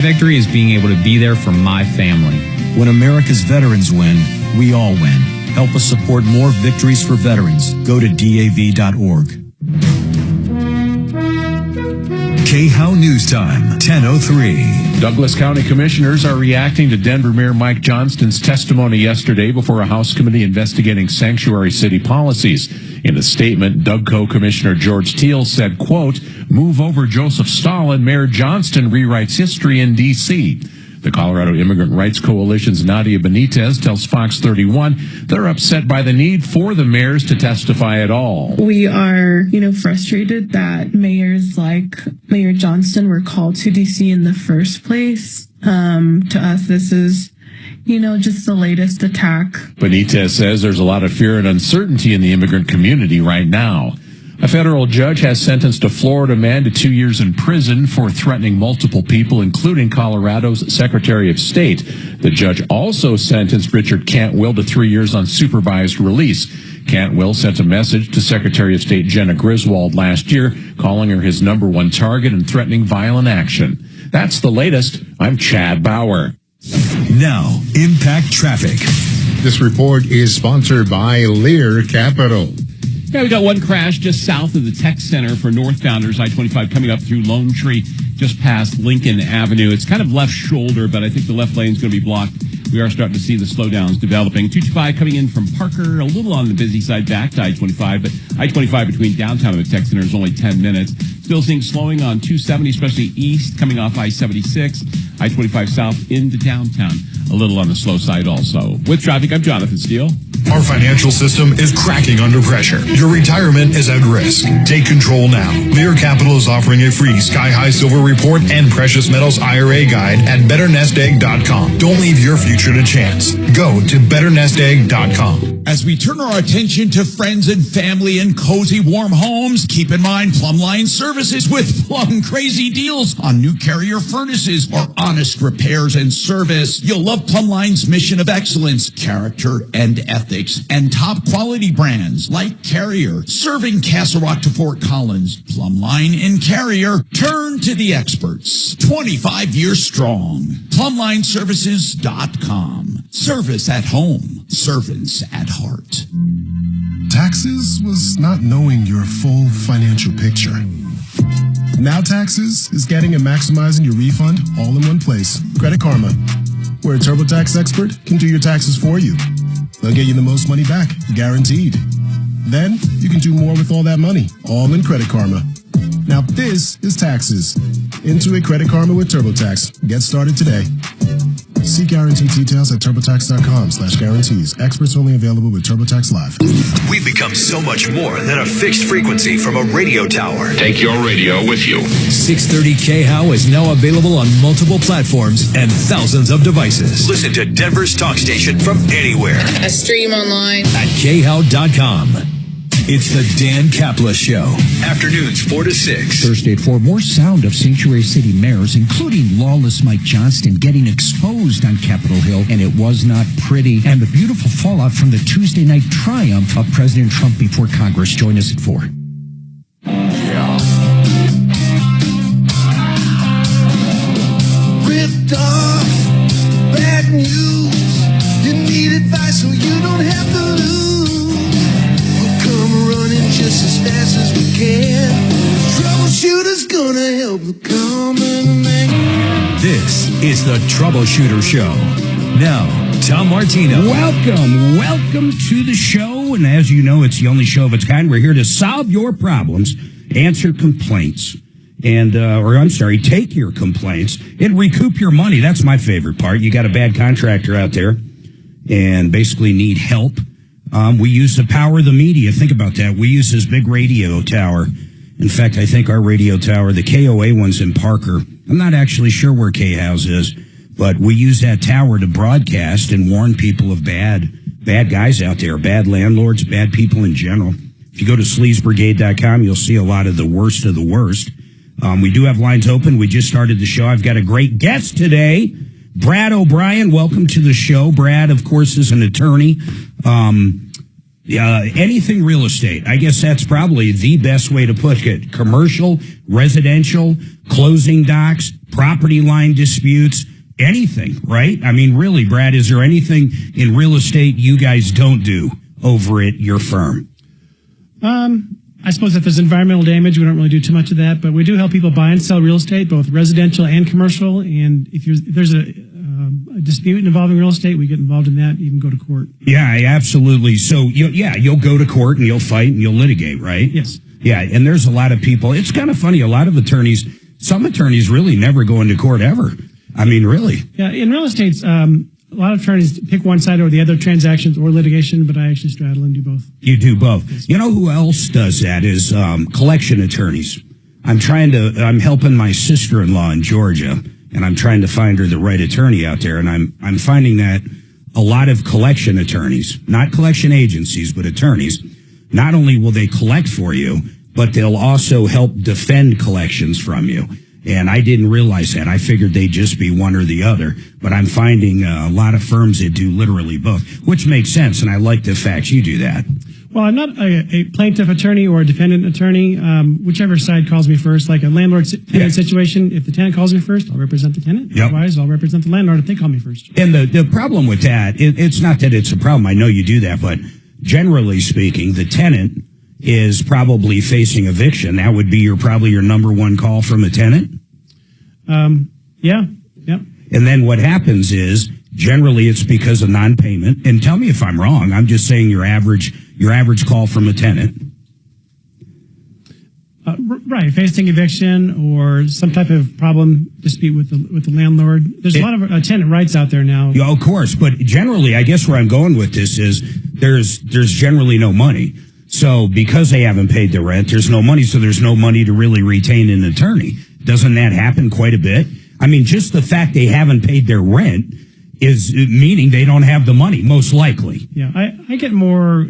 Victory is being able to be there for my family. When America's veterans win, we all win. Help us support more victories for veterans. Go to DAV.org. KHOW News Time, 10:03. Douglas County Commissioners are reacting to Denver Mayor Mike Johnston's testimony yesterday before a House committee investigating sanctuary city policies. In a statement, DougCo Commissioner George Teal said, quote, "Move over Joseph Stalin, Mayor Johnston rewrites history in D.C." The Colorado Immigrant Rights Coalition's Nadia Benitez tells Fox 31 they're upset by the need for the mayors to testify at all. We are, frustrated that mayors like Mayor Johnston were called to D.C. in the first place. To us, this is, just the latest attack. Benitez says there's a lot of fear and uncertainty in the immigrant community right now. A federal judge has sentenced a Florida man to 2 years in prison for threatening multiple people, including Colorado's Secretary of State. The judge also sentenced Richard Cantwell to 3 years on supervised release. Cantwell sent a message to Secretary of State Jenna Griswold last year, calling her his number one target and threatening violent action. That's the latest. I'm Chad Bauer. Now, Impact Traffic. This report is sponsored by Lear Capital. Yeah, we got one crash just south of the Tech Center for northbounders, I-25 coming up through Lone Tree, just past Lincoln Avenue. It's kind of left shoulder, but I think the left lane is going to be blocked. We are starting to see the slowdowns developing. 225 coming in from Parker, a little on the busy side back to I-25, but I-25 between downtown and the Tech Center is only 10 minutes. Still seeing slowing on 270, especially east, coming off I-76, I-25 south into downtown. A little on the slow side also. With traffic, I'm Jonathan Steele. Our financial system is cracking under pressure. Your retirement is at risk. Take control now. Lear Capital is offering a free Sky High Silver Report and Precious Metals IRA Guide at BetterNestEgg.com. Don't leave your future to chance. Go to BetterNestEgg.com. As we turn our attention to friends and family in cozy, warm homes, keep in mind Plumline Services with plum crazy deals on new Carrier furnaces or honest repairs and service. You'll love Plumline's mission of excellence, character, and ethics, and top quality brands like Carrier, serving Castle Rock to Fort Collins. Plumline and Carrier, turn to the experts. 25 years strong. PlumlineServices.com. Service at home. Servants at heart. Taxes was not knowing your full financial picture. Now Taxes is getting and maximizing your refund all in one place. Credit Karma, where a TurboTax expert can do your taxes for you. They'll get you the most money back, guaranteed. Then you can do more with all that money, all in Credit Karma. Now this is Taxes. Intuit Credit Karma with TurboTax. Get started today. See guarantee details at TurboTax.com/guarantees. Experts only available with TurboTax Live. We've become so much more than a fixed frequency from a radio tower. Take your radio with you. 630 KHOW is now available on multiple platforms and thousands of devices. Listen to Denver's talk station from anywhere. A stream online at KHOW.com. It's the Dan Kapla Show. Afternoons 4 to 6. Thursday at 4. More sound of sanctuary city mayors, including lawless Mike Johnston, getting exposed on Capitol Hill, and it was not pretty. And the beautiful fallout from the Tuesday night triumph of President Trump before Congress. Join us at 4. Ripped off, bad news. You need advice so you don't have to lose. Just as fast as we can. Troubleshooter's gonna help the common man. This is the Troubleshooter Show. Now, Tom Martino. Welcome to the show. And as you know, it's the only show of its kind. We're here to solve your problems, answer complaints, and, take your complaints and recoup your money. That's my favorite part. You got a bad contractor out there and basically need help. We use the power of the media. Think about that. We use this big radio tower. In fact, I think our radio tower, the KOA one's in Parker. I'm not actually sure where K-House is, but we use that tower to broadcast and warn people of bad guys out there, bad landlords, bad people in general. If you go to sleazbrigade.com, you'll see a lot of the worst of the worst. We do have lines open. We just started the show. I've got a great guest today. Brad O'Brien, welcome to the show. Brad, of course, is an attorney. Anything real estate. I guess that's probably the best way to put it. Commercial, residential, closing docs, property line disputes, anything, right? I mean, really, Brad, is there anything in real estate you guys don't do over at your firm? I suppose if there's environmental damage, we don't really do too much of that, but we do help people buy and sell real estate, both residential and commercial. And if there's a dispute involving real estate, we get involved in that, even go to court. Yeah, absolutely. So, you'll go to court and you'll fight and you'll litigate, right? Yes. Yeah, and there's a lot of people. It's kind of funny. A lot of attorneys, some attorneys really never go into court ever. I mean, really. Yeah, in real estate, a lot of attorneys pick one side or the other, transactions or litigation, but I actually straddle and do both. You do both. Yes. You know who else does that is collection attorneys. I'm helping my sister-in-law in Georgia, and I'm trying to find her the right attorney out there, and I'm finding that a lot of collection attorneys, not collection agencies, but attorneys, not only will they collect for you, but they'll also help defend collections from you. And I didn't realize that. I figured they'd just be one or the other. But I'm finding a lot of firms that do literally both, which makes sense. And I like the fact you do that. Well, I'm not a plaintiff attorney or a defendant attorney. Whichever side calls me first, like a landlord-tenant situation, if the tenant calls me first, I'll represent the tenant. Yep. Otherwise, I'll represent the landlord if they call me first. And the problem with that, it's not that it's a problem. I know you do that. But generally speaking, the tenant is probably facing eviction. That would be probably your number one call from a tenant? Yeah. And then what happens is, generally it's because of non-payment. And tell me if I'm wrong. I'm just saying your average call from a tenant. Right, facing eviction or some type of problem, dispute with the landlord. There's a lot of tenant rights out there now. Yeah, of course. But generally, I guess where I'm going with this is there's generally no money. So because they haven't paid the rent, there's no money, so there's no money to really retain an attorney. Doesn't that happen quite a bit? I mean, just the fact they haven't paid their rent is meaning they don't have the money, most likely. Yeah, I get more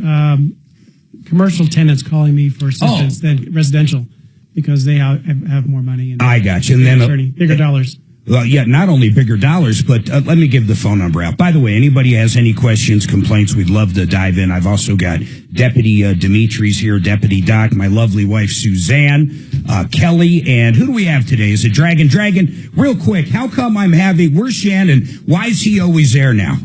commercial tenants calling me for assistance than residential because they have more money. And I got you. And then bigger dollars. Well, yeah, not only bigger dollars, but let me give the phone number out. By the way, anybody has any questions, complaints, we'd love to dive in. I've also got Deputy Dimitri's here, Deputy Doc, my lovely wife, Suzanne, Kelly, and who do we have today? Is it Dragon? Dragon, real quick, how come where's Shannon? Why is he always there now?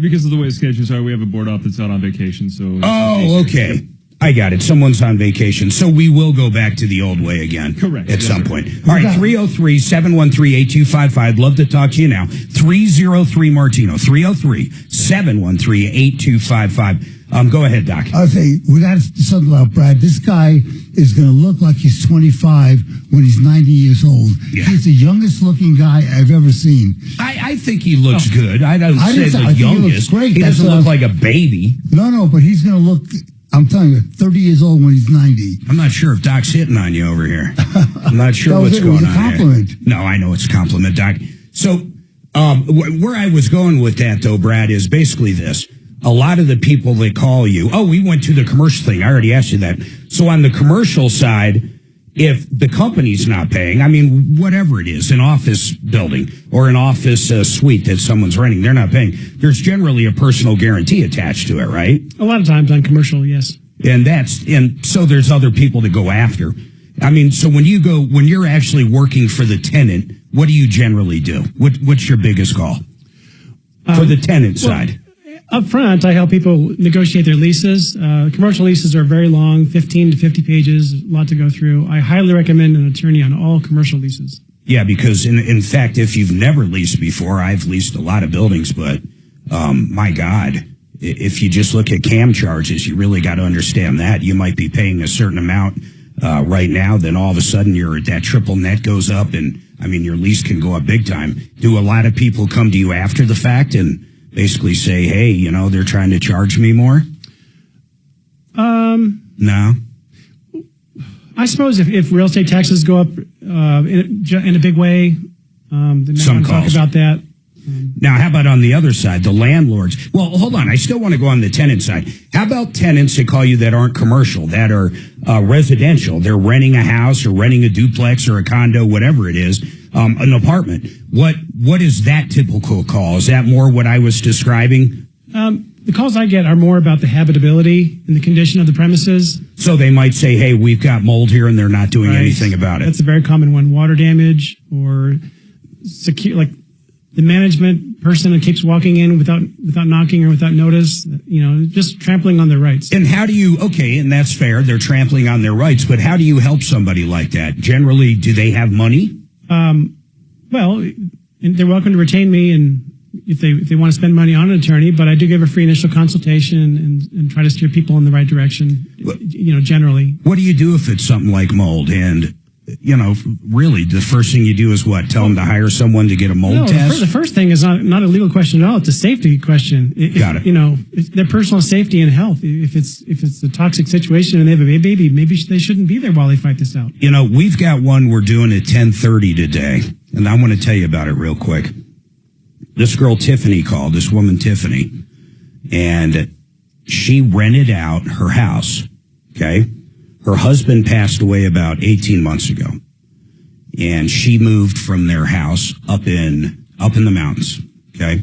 Because of the way schedules are, we have a board op that's out on vacation. So. Oh, okay. I got it. Someone's on vacation. So we will go back to the old way again. Correct. At some point. All right, 303-713-8255. Love to talk to you now. 303 Martino. 303-713-8255. Go ahead, Doc. I'll say, we got something about Brad. This guy is going to look like he's 25 when he's 90 years old. Yeah. He's the youngest looking guy I've ever seen. I think he looks good. I don't say the youngest. He looks great. He doesn't look like a baby. No, but he's going to look... I'm telling you, 30 years old when he's 90. I'm not sure if Doc's hitting on you over here. I'm not sure what's going on. It was a compliment. Here. No, I know it's a compliment, Doc. So, where I was going with that, though, Brad, is basically this. A lot of the people that call you, we went to the commercial thing. I already asked you that. So on the commercial side, if the company's not paying, I mean, whatever it is, an office building or an office suite that someone's renting, they're not paying. There's generally a personal guarantee attached to it, right? A lot of times on commercial, yes. And so there's other people to go after. I mean, so when you're actually working for the tenant, what do you generally do? What's your biggest call for the tenant side? Up front, I help people negotiate their leases. Commercial leases are very long, 15 to 50 pages, a lot to go through. I highly recommend an attorney on all commercial leases. Yeah, because in fact, if you've never leased before, I've leased a lot of buildings, but my God, if you just look at CAM charges, you really got to understand that. You might be paying a certain amount right now, then all of a sudden that triple net goes up, and I mean, your lease can go up big time. Do a lot of people come to you after the fact and basically say, hey, they're trying to charge me more? No. I suppose if real estate taxes go up in a big way, then some talk about that. Now, how about on the other side, the landlords? Well, hold on. I still want to go on the tenant side. How about tenants that call you that aren't commercial, that are residential? They're renting a house or renting a duplex or a condo, whatever it is, an apartment. What is that typical call? Is that more what I was describing? the calls I get are more about the habitability and the condition of the premises. So they might say, hey, we've got mold here, and they're not doing anything about it. That's a very common one. Water damage or like the management person that keeps walking in without knocking or without notice, just trampling on their rights. And how do you, and that's fair, they're trampling on their rights, but how do you help somebody like that? Generally, do they have money? Well, they're welcome to retain me, and if they want to spend money on an attorney, but I do give a free initial consultation and try to steer people in the right direction, generally. What do you do if it's something like mold? And, really, the first thing you do is what? Tell them to hire someone to get a mold test? The first thing is not a legal question at all. It's a safety question. Got it. It's their personal safety and health. If it's a toxic situation and they have a baby, maybe they shouldn't be there while they fight this out. We've got one we're doing at 10:30 today, and I want to tell you about it real quick. This girl, Tiffany, called, this woman, Tiffany, and she rented out her house, okay? Her husband passed away about 18 months ago, and she moved from their house up in the mountains, okay?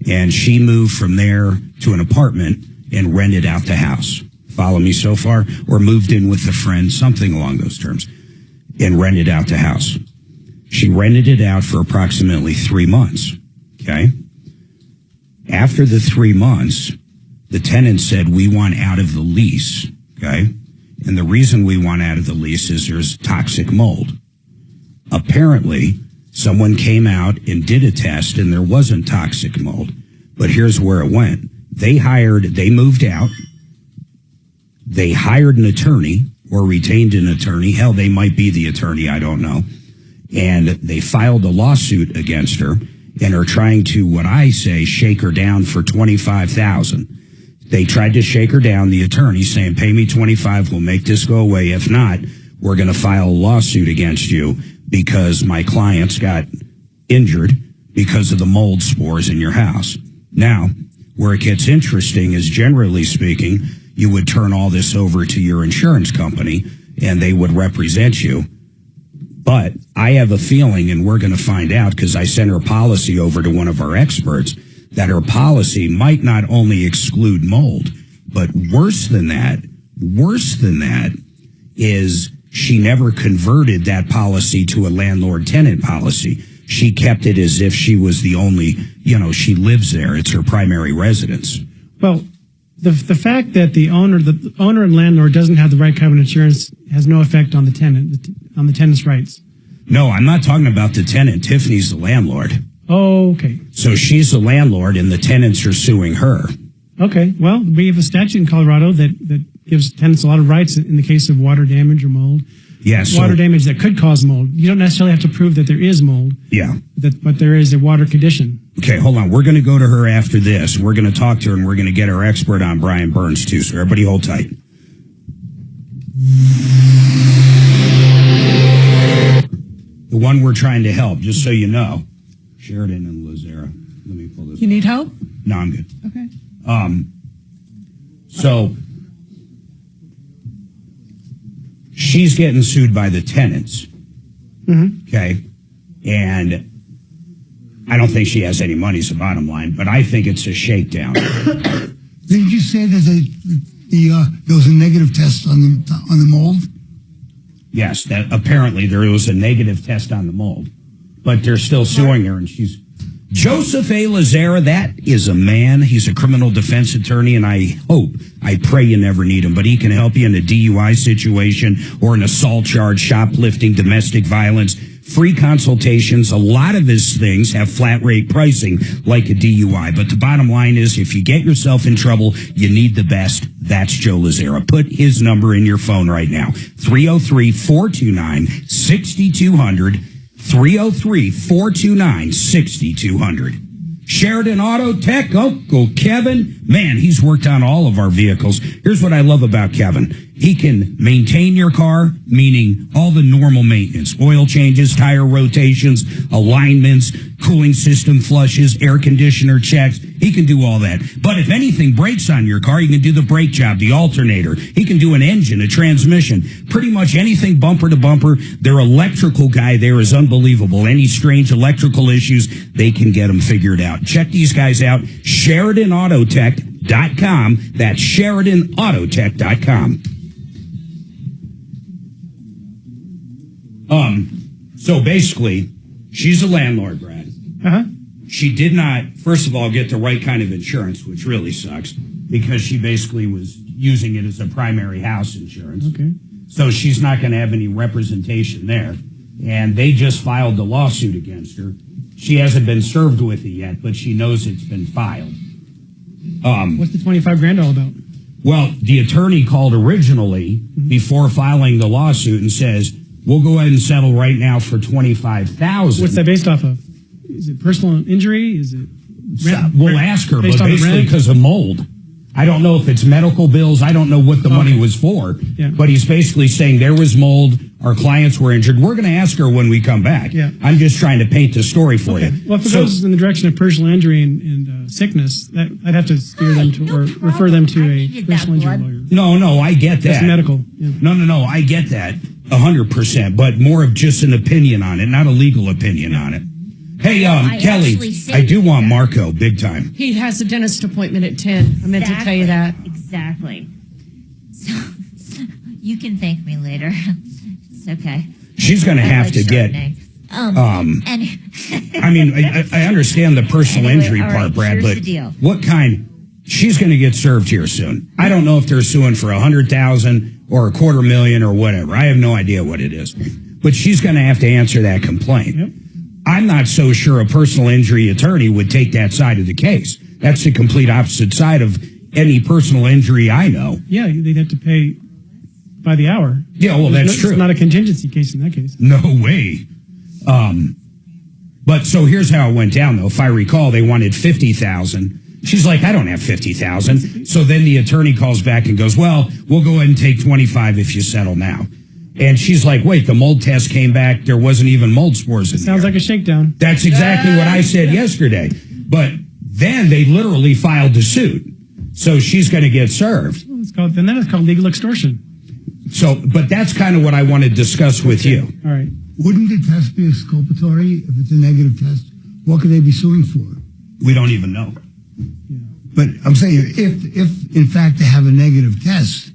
And she moved from there to an apartment and rented out the house. Follow me so far? Or moved in with a friend, something along those terms, and rented out the house. She rented it out for approximately 3 months. Okay. After the 3 months, the tenant said, we want out of the lease. Okay. And the reason we want out of the lease is there's toxic mold. Apparently, someone came out and did a test and there wasn't toxic mold. But here's where it went. They moved out. They hired an attorney or retained an attorney. Hell, they might be the attorney. I don't know. And they filed a lawsuit against her and are trying to, what I say, shake her down for $25,000. They tried to shake her down, the attorney saying, pay me $25,000, we'll make this go away. If not, we're going to file a lawsuit against you because my clients got injured because of the mold spores in your house. Now, where it gets interesting is, generally speaking, you would turn all this over to your insurance company and they would represent you. But I have a feeling, and we're going to find out because I sent her policy over to one of our experts, that her policy might not only exclude mold, but worse than that is she never converted that policy to a landlord-tenant policy. She kept it as if she was the only, she lives there. It's her primary residence. Well, the fact that the owner and landlord doesn't have the right kind of insurance has no effect on the tenant, on the tenant's rights. No, I'm not talking about the tenant. Tiffany's the landlord. Oh, okay. So she's the landlord and the tenants are suing her. Okay. Well, we have a statute in Colorado that gives tenants a lot of rights in the case of water damage or mold. Yes. Water damage that could cause mold. You don't necessarily have to prove that there is mold. Yeah. But there is a water condition. Okay, hold on. We're going to go to her after this. We're going to talk to her, and we're going to get our expert on, Brian Burns, too. So everybody hold tight. The one we're trying to help, just so you know. Sheridan and Lazera. Let me pull this. You need help? No, I'm good. Okay. So she's getting sued by the tenants. Mm-hmm. Okay. And I don't think she has any money is the bottom line, but I think it's a shakedown. Didn't you say that there was a negative test on the mold? Yes, that apparently there was a negative test on the mold, but they're still suing her, and she's Joseph A. Lazera. That is a man. He's a criminal defense attorney, and I pray you never need him, but he can help you in a DUI situation or an assault charge, shoplifting, domestic violence. Free consultations. A lot of his things have flat rate pricing like a DUI. But the bottom line is, if you get yourself in trouble, you need the best. That's Joe Lazera. Put his number in your phone right now. 303-429-6200. 303-429-6200. Sheridan Auto Tech, Uncle Kevin. Man, he's worked on all of our vehicles. Here's what I love about Kevin. He can maintain your car, meaning all the normal maintenance, oil changes, tire rotations, alignments, cooling system flushes, air conditioner checks. He can do all that. But if anything breaks on your car, he can do the brake job, the alternator. He can do an engine, a transmission, pretty much anything bumper to bumper. Their electrical guy there is unbelievable. Any strange electrical issues, they can get them figured out. Check these guys out, SheridanAutoTech.com. SheridanAutotech.com. That's SheridanAutotech.com. So basically, she's a landlord, Brad. Uh-huh. She did not, first of all, get the right kind of insurance, which really sucks, because she basically was using it as a primary house insurance. Okay. So she's not going to have any representation there. And they just filed the lawsuit against her. She hasn't been served with it yet, but she knows it's been filed. What's the $25,000 all about? Well, the attorney called originally before filing the lawsuit and says, we'll go ahead and settle right now for $25,000. What's that based off of? Is it personal injury? Is it rent? We'll ask her, but based on the basically rent? because of mold. I don't know if it's medical bills. I don't know what the money was for. Yeah. But he's basically saying there was mold. Our clients were injured. We're going to ask her when we come back. Yeah. I'm just trying to paint the story for you. Well, if it goes in the direction of personal injury and sickness, I'd have to steer them to or refer them to a personal injury lawyer. No, I get that. That's medical. Yeah. No, I get that 100%, but more of just an opinion on it, not a legal opinion on it. Hey, Kelly, I do want Marco big time. He has a dentist appointment at 10. I meant to tell you that. Exactly. So, you can thank me later. It's okay. She's going to have to get. I mean, I understand the personal injury part, Brad, but what kind? She's going to get served here soon. I don't know if they're suing for $100,000 or $250,000 or whatever. I have no idea what it is, but she's going to have to answer that complaint. Yep. I'm not so sure a personal injury attorney would take that side of the case. That's the complete opposite side of any personal injury I know. Yeah, they'd have to pay by the hour. Yeah, well, that's true. It's not a contingency case in that case. No way. But so here's how it went down, though. If I recall, they wanted $50,000. She's like, I don't have $50,000. So then the attorney calls back and goes, well, we'll go ahead and take $25,000 if you settle now. And she's like, wait, the mold test came back. There wasn't even mold spores in there. Sounds like a shakedown. That's exactly what I said yesterday. But then they literally filed the suit. So she's going to get served. Well, it's called legal extortion. So, but that's kind of what I want to discuss with you. All right. Wouldn't the test be exculpatory if it's a negative test? What could they be suing for? We don't even know. Yeah. But I'm saying, if in fact they have a negative test.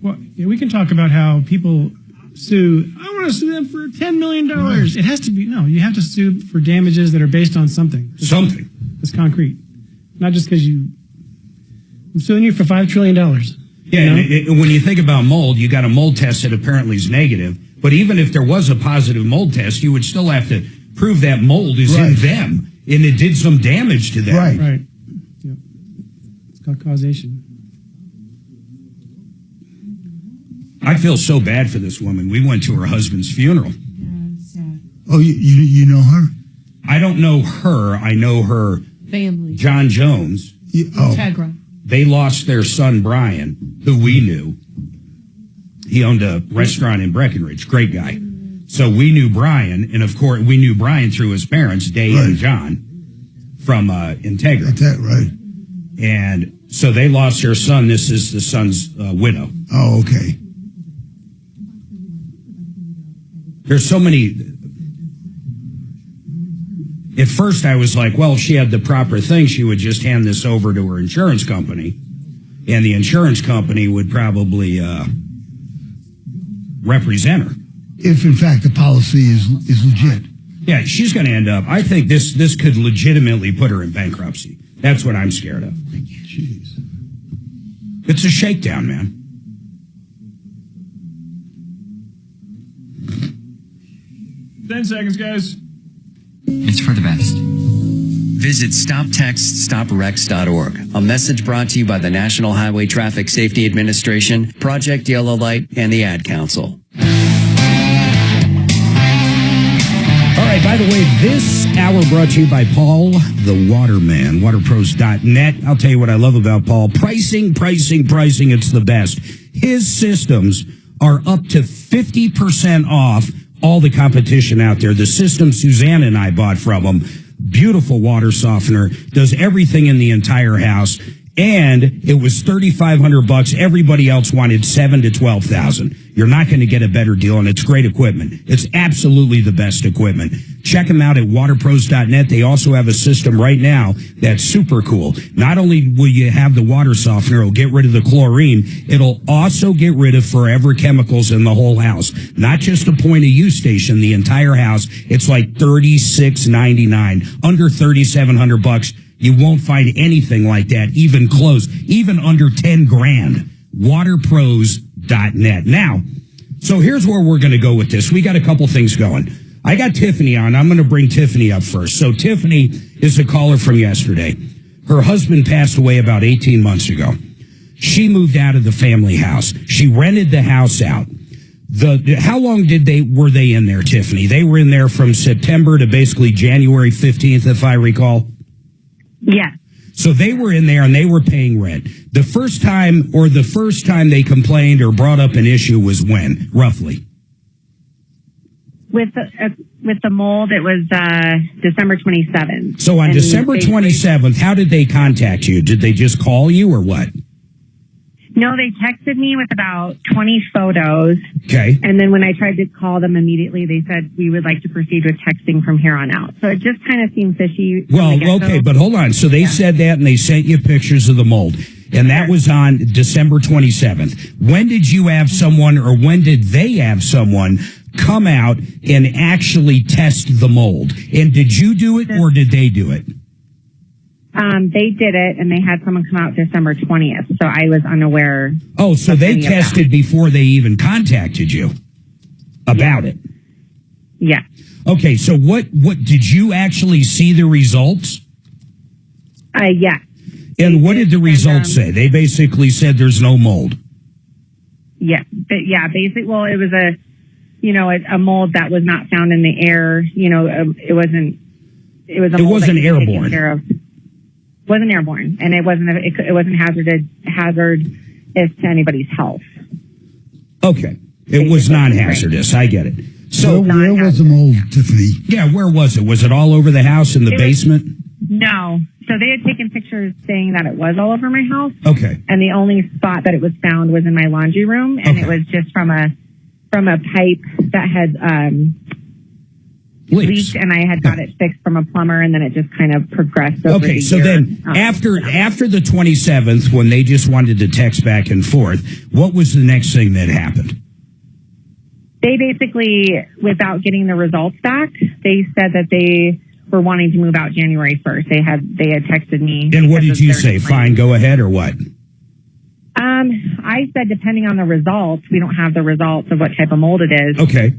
Well, yeah, we can talk about how people sue. I want to sue them for $10 million. Right. It has to be, you have to sue for damages that are based on something. Something. That's concrete. Not just because I'm suing you for $5 trillion. Yeah, and when you think about mold, you got a mold test that apparently is negative. But even if there was a positive mold test, you would still have to prove that mold is in them and it did some damage to them. Right. Yeah. It's called causation. I feel so bad for this woman. We went to her husband's funeral. Oh, you know her? I don't know her. I know her family. John Jones. Integra. They lost their son, Brian, who we knew. He owned a restaurant in Breckenridge. Great guy. So we knew Brian, and of course, we knew Brian through his parents, Dave and John, from Integra. Right. And so they lost their son. This is the son's widow. Oh, okay. There's so many. At first, I was like, well, if she had the proper thing, she would just hand this over to her insurance company, and the insurance company would probably represent her. If, in fact, the policy is legit. Yeah, she's going to end up. I think this could legitimately put her in bankruptcy. That's what I'm scared of. Jeez. It's a shakedown, man. Ten seconds, guys. It's for the best. Visit StopTextStopWrecks.org. A message brought to you by the National Highway Traffic Safety Administration, Project Yellow Light, and the Ad Council. All right, by the way, this hour brought to you by Paul, the Waterman, waterpros.net. I'll tell you what I love about Paul. Pricing. It's the best. His systems are up to 50% off all the competition out there. The system Suzanne and I bought from him, beautiful water softener, does everything in the entire house, and it was $3,500. Everybody else wanted $7,000 to $12,000. You're not going to get a better deal, and it's great equipment. It's absolutely the best equipment. Check them out at waterpros.net. They also have a system right now that's super cool. Not only will you have the water softener, it'll get rid of the chlorine, it'll also get rid of forever chemicals in the whole house. Not just a point of use station, the entire house. It's like $36.99, under $3,700. You won't find anything like that, even close, even under 10 grand. Waterpros.net. Now, so here's where we're going to go with this. We got a couple things going. I got Tiffany on. I'm going to bring Tiffany up first. So Tiffany is a caller from yesterday. Her husband passed away about 18 months ago. She moved out of the family house. She rented the house out. How long were they in there, Tiffany? They were in there from September to basically January 15th, if I recall. Yes. So they were in there and they were paying rent. The first time they complained or brought up an issue was when, roughly? With the mold, it was December 27th. So on December 27th, how did they contact you? Did they just call you or what? No, they texted me with about 20 photos. Okay. And then when I tried to call them immediately, they said, we would like to proceed with texting from here on out. So it just kind of seemed fishy. Well, okay, but hold on. So they said that and they sent you pictures of the mold. And that was on December 27th. When did you have someone, or when did they have someone come out and actually test the mold? And did you do it or did they do it? They did it, and they had someone come out December 20th, so I was unaware. Oh, so they tested before they even contacted you about it? Yeah. Okay, so what did you actually see the results? Yeah. And what did the results say? They basically said there's no mold. Yeah. But yeah, basically, well, it was a mold that was not found in the air. It wasn't airborne. Wasn't airborne, and it wasn't hazardous to anybody's health. Okay, it was non-hazardous. I get it. So where was the mold, Tiffany? Yeah, where was it? Was it all over the house in the basement? No. So they had taken pictures saying that it was all over my house. Okay. And the only spot that it was found was in my laundry room, and it was just from a pipe that had leaked, and I had got it fixed from a plumber, and then it just kind of progressed over the so year. Then after the 27th, when they just wanted to text back and forth, what was the next thing that happened? They basically, without getting the results back, they said that they were wanting to move out January 1st. They had texted me. And what did you say? Fine, go ahead, or what? I said, depending on the results, we don't have the results of what type of mold it is. Okay.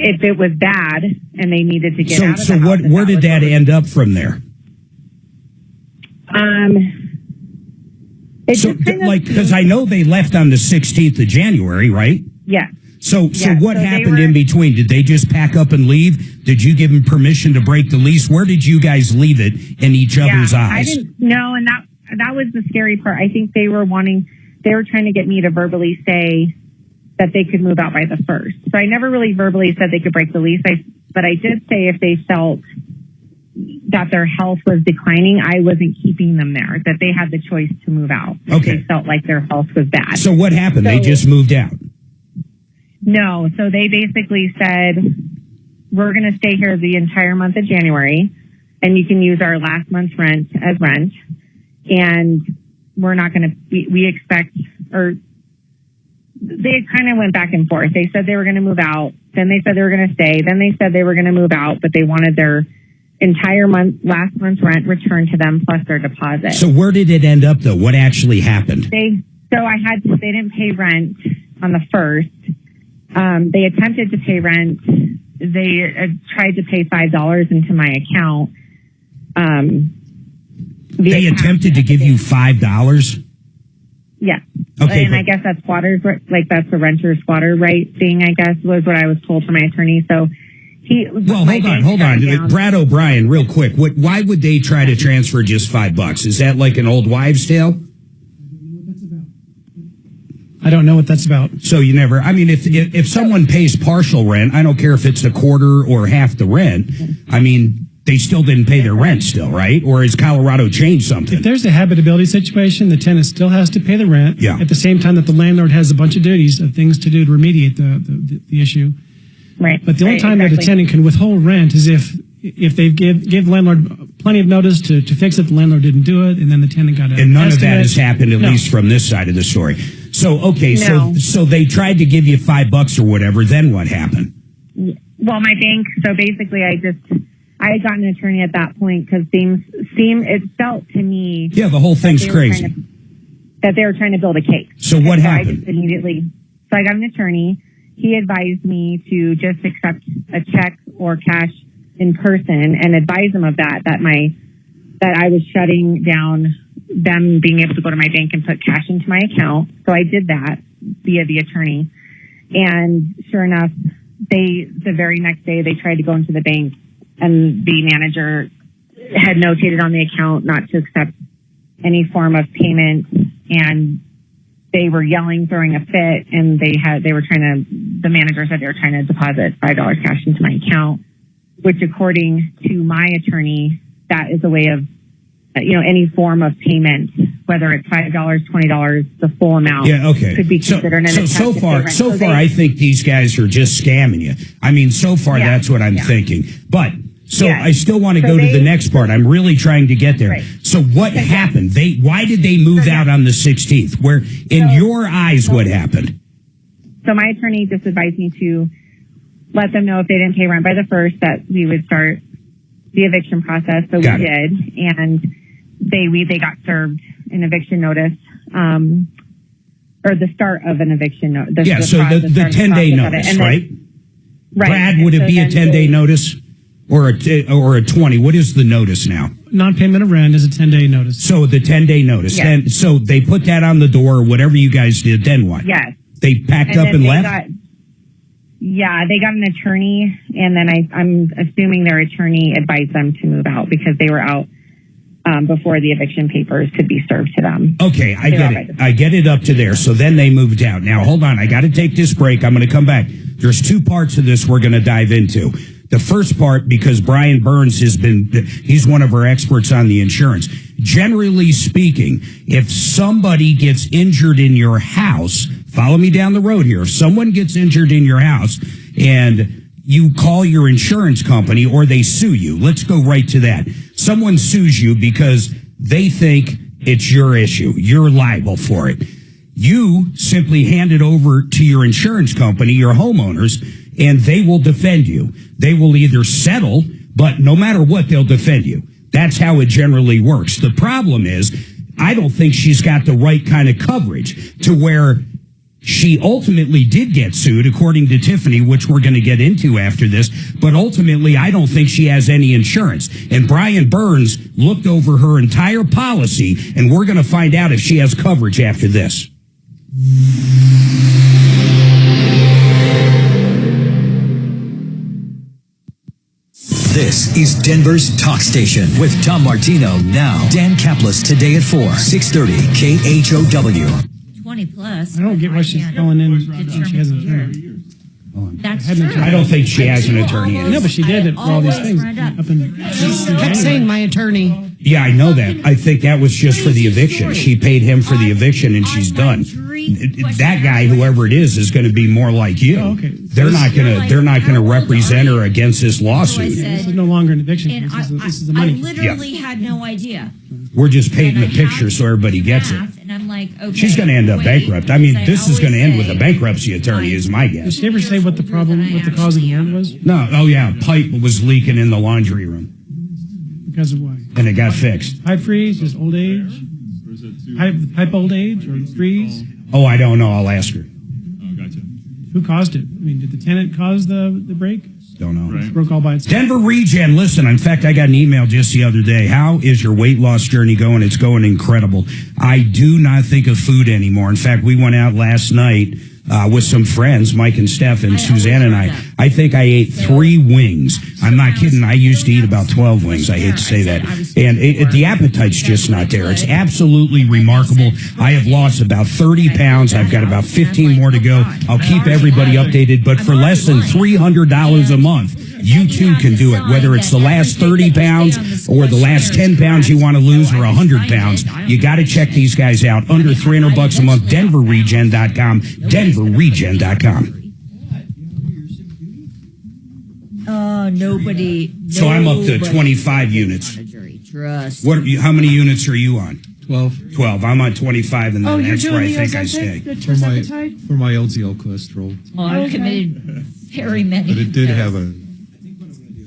If it was bad and they needed to get out of the house. Where did that end up from there? Because I know they left on the 16th of January, right? Yeah. So what happened in between? Did they just pack up and leave? Did you give them permission to break the lease? Where did you guys leave it in each other's eyes? I didn't know, and that was the scary part. I think they were trying to get me to verbally say that they could move out by the 1st. So I never really verbally said they could break the lease. But I did say if they felt that their health was declining, I wasn't keeping them there, that they had the choice to move out. Okay. They felt like their health was bad. So what happened? They just moved out? No. So they basically said, we're going to stay here the entire month of January, and you can use our last month's rent as rent. And we're not going to, we expect, or they kind of went back and forth. They said they were going to move out. Then they said they were going to stay. Then they said they were going to move out, but they wanted their entire last month's rent returned to them plus their deposit. So where did it end up, though? What actually happened? They didn't pay rent on the 1st. They attempted to pay rent. They tried to pay $5 into my account. They attempted to give you $5? Yeah. Okay. And I guess that's that's the renter squatter right thing, I guess, was what I was told from my attorney. So hold on. Brad O'Brien, real quick. Why would they try to transfer just $5? Is that like an old wives' tale? I don't know what that's about. So you never, if someone pays partial rent, I don't care if it's a quarter or half the rent. they still didn't pay their rent still, right? Or has Colorado changed something? If there's a habitability situation, the tenant still has to pay the rent. Yeah. At the same time that the landlord has a bunch of duties of things to do to remediate the issue. Right. But the only time that a tenant can withhold rent is if they give the landlord plenty of notice to fix it, the landlord didn't do it, and then the tenant got a And none of estimate. that has happened, at least from this side of the story. So, okay, No. so they tried to give you $5 or whatever, then what happened? Well, my bank, so basically I had gotten an attorney at that point because it felt to me. Yeah, the whole thing's crazy. That they were trying to build a case. So what happened? So I got an attorney. He advised me to just accept a check or cash in person and advise them of that I was shutting down them being able to go to my bank and put cash into my account. So I did that via the attorney. And sure enough, the very next day they tried to go into the bank and the manager had notated on the account not to accept any form of payment, and they were yelling, throwing a fit, and the manager said they were trying to deposit $5 cash into my account, which according to my attorney, that is a way of, any form of payment, whether it's $5, $20, the full amount could be considered an attempt. So far, I think these guys are just scamming you. I mean, so far, that's what I'm thinking. But, I still want to go to the next part. I'm really trying to get there. Right. So what happened? Why did they move out on the 16th? Where, in your eyes, what happened? So my attorney just advised me to let them know if they didn't pay rent by the 1st that we would start the eviction process. So we did, and they got served an eviction notice, or the start of an eviction notice. The 10-day notice, right? Right. Brad, would it be a 10-day notice or a 20? What is the notice now? Non-payment of rent is a 10-day notice. So the 10-day notice. Yes. Then, so they put that on the door, whatever you guys did, then what? Yes. They packed up and left? They got an attorney, and then I'm assuming their attorney advised them to move out because they were out before the eviction papers could be served to them. Okay, I get it. I get it up to there. So then they moved out. Now, hold on. I got to take this break. I'm going to come back. There's two parts of this we're going to dive into. The first part, because Brian Burns he's one of our experts on the insurance. Generally speaking, if somebody gets injured in your house, follow me down the road here. If someone gets injured in your house and you call your insurance company or they sue you, let's go right to that. Someone sues you because they think it's your issue. You're liable for it. You simply hand it over to your insurance company, your homeowners, and they will defend you. They will either settle, but no matter what, they'll defend you. That's how it generally works. The problem is, I don't think she's got the right kind of coverage to where she ultimately did get sued, according to Tiffany, which we're going to get into after this. But ultimately, I don't think she has any insurance. And Brian Burns looked over her entire policy, and we're going to find out if she has coverage after this. This is Denver's Talk Station with Tom Martino now. Dan Kaplis today at 4, 630 KHOW. 20 plus. I don't get why she's calling in. She has an attorney. That's true. I don't think she has an attorney. No, but she did for all these things. She kept saying my attorney. Yeah, I know that. I think that was just for the eviction. She paid him for the eviction and she's done. That guy, whoever it is going to be more like you. Oh, okay. They're not going to represent her against this lawsuit. This is no longer an eviction case. This is the money. I literally had no idea. We're just painting the picture so everybody gets it. And I'm like, okay. She's going to end up bankrupt. I mean, this is going to end with a bankruptcy attorney, is my guess. Did she ever say what the cause of the rent was? No. Oh, yeah. Pipe was leaking in the laundry room. Because of why? And it got fixed. Pipe freeze, just old age? Pipe old age or freeze? Oh, I don't know. I'll ask her. Oh, gotcha. Who caused it? I mean, did the tenant cause the break? Don't know. Right. Broke all by itself. Denver Regen, listen, in fact, I got an email just the other day. How is your weight loss journey going? It's going incredible. I do not think of food anymore. In fact, we went out last night with some friends, Mike and Steph and Suzanne and I. I think I ate 3 wings. I'm not kidding. I used to eat about 12 wings. I hate to say that. And the appetite's just not there. It's absolutely remarkable. I have lost about 30 pounds. I've got about 15 more to go. I'll keep everybody updated. But for less than $300 a month, You too can do it, whether it's the last 30 pounds or the last 10 pounds you want to lose or 100 pounds. You got to check these guys out. Under $300 a month, DenverRegen.com, DenverRegen.com. Nobody. So I'm up to 25 units. Trust. How many units are you on? 12. 12. I'm on 25, and then that's where I think I stay. For my LDL cholesterol. Well, I've committed very many. But it did have a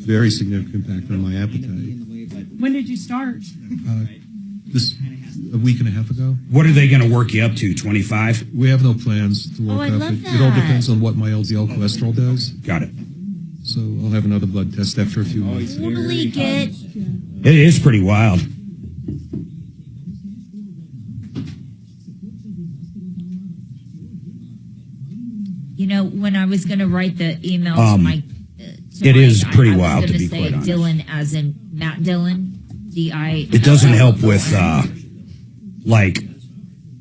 very significant impact on my appetite. When did you start? A week and a half ago. What are they going to work you up to, 25? We have no plans to work I up. love It all that. depends on what my LDL cholesterol does. Got it. So I'll have another blood test after a few months. Totally get. It is pretty wild. You know, when I was going to write the email to my, it is pretty wild, to be say quite honest. Dylan, as in Matt Dillon, D-I. It doesn't help with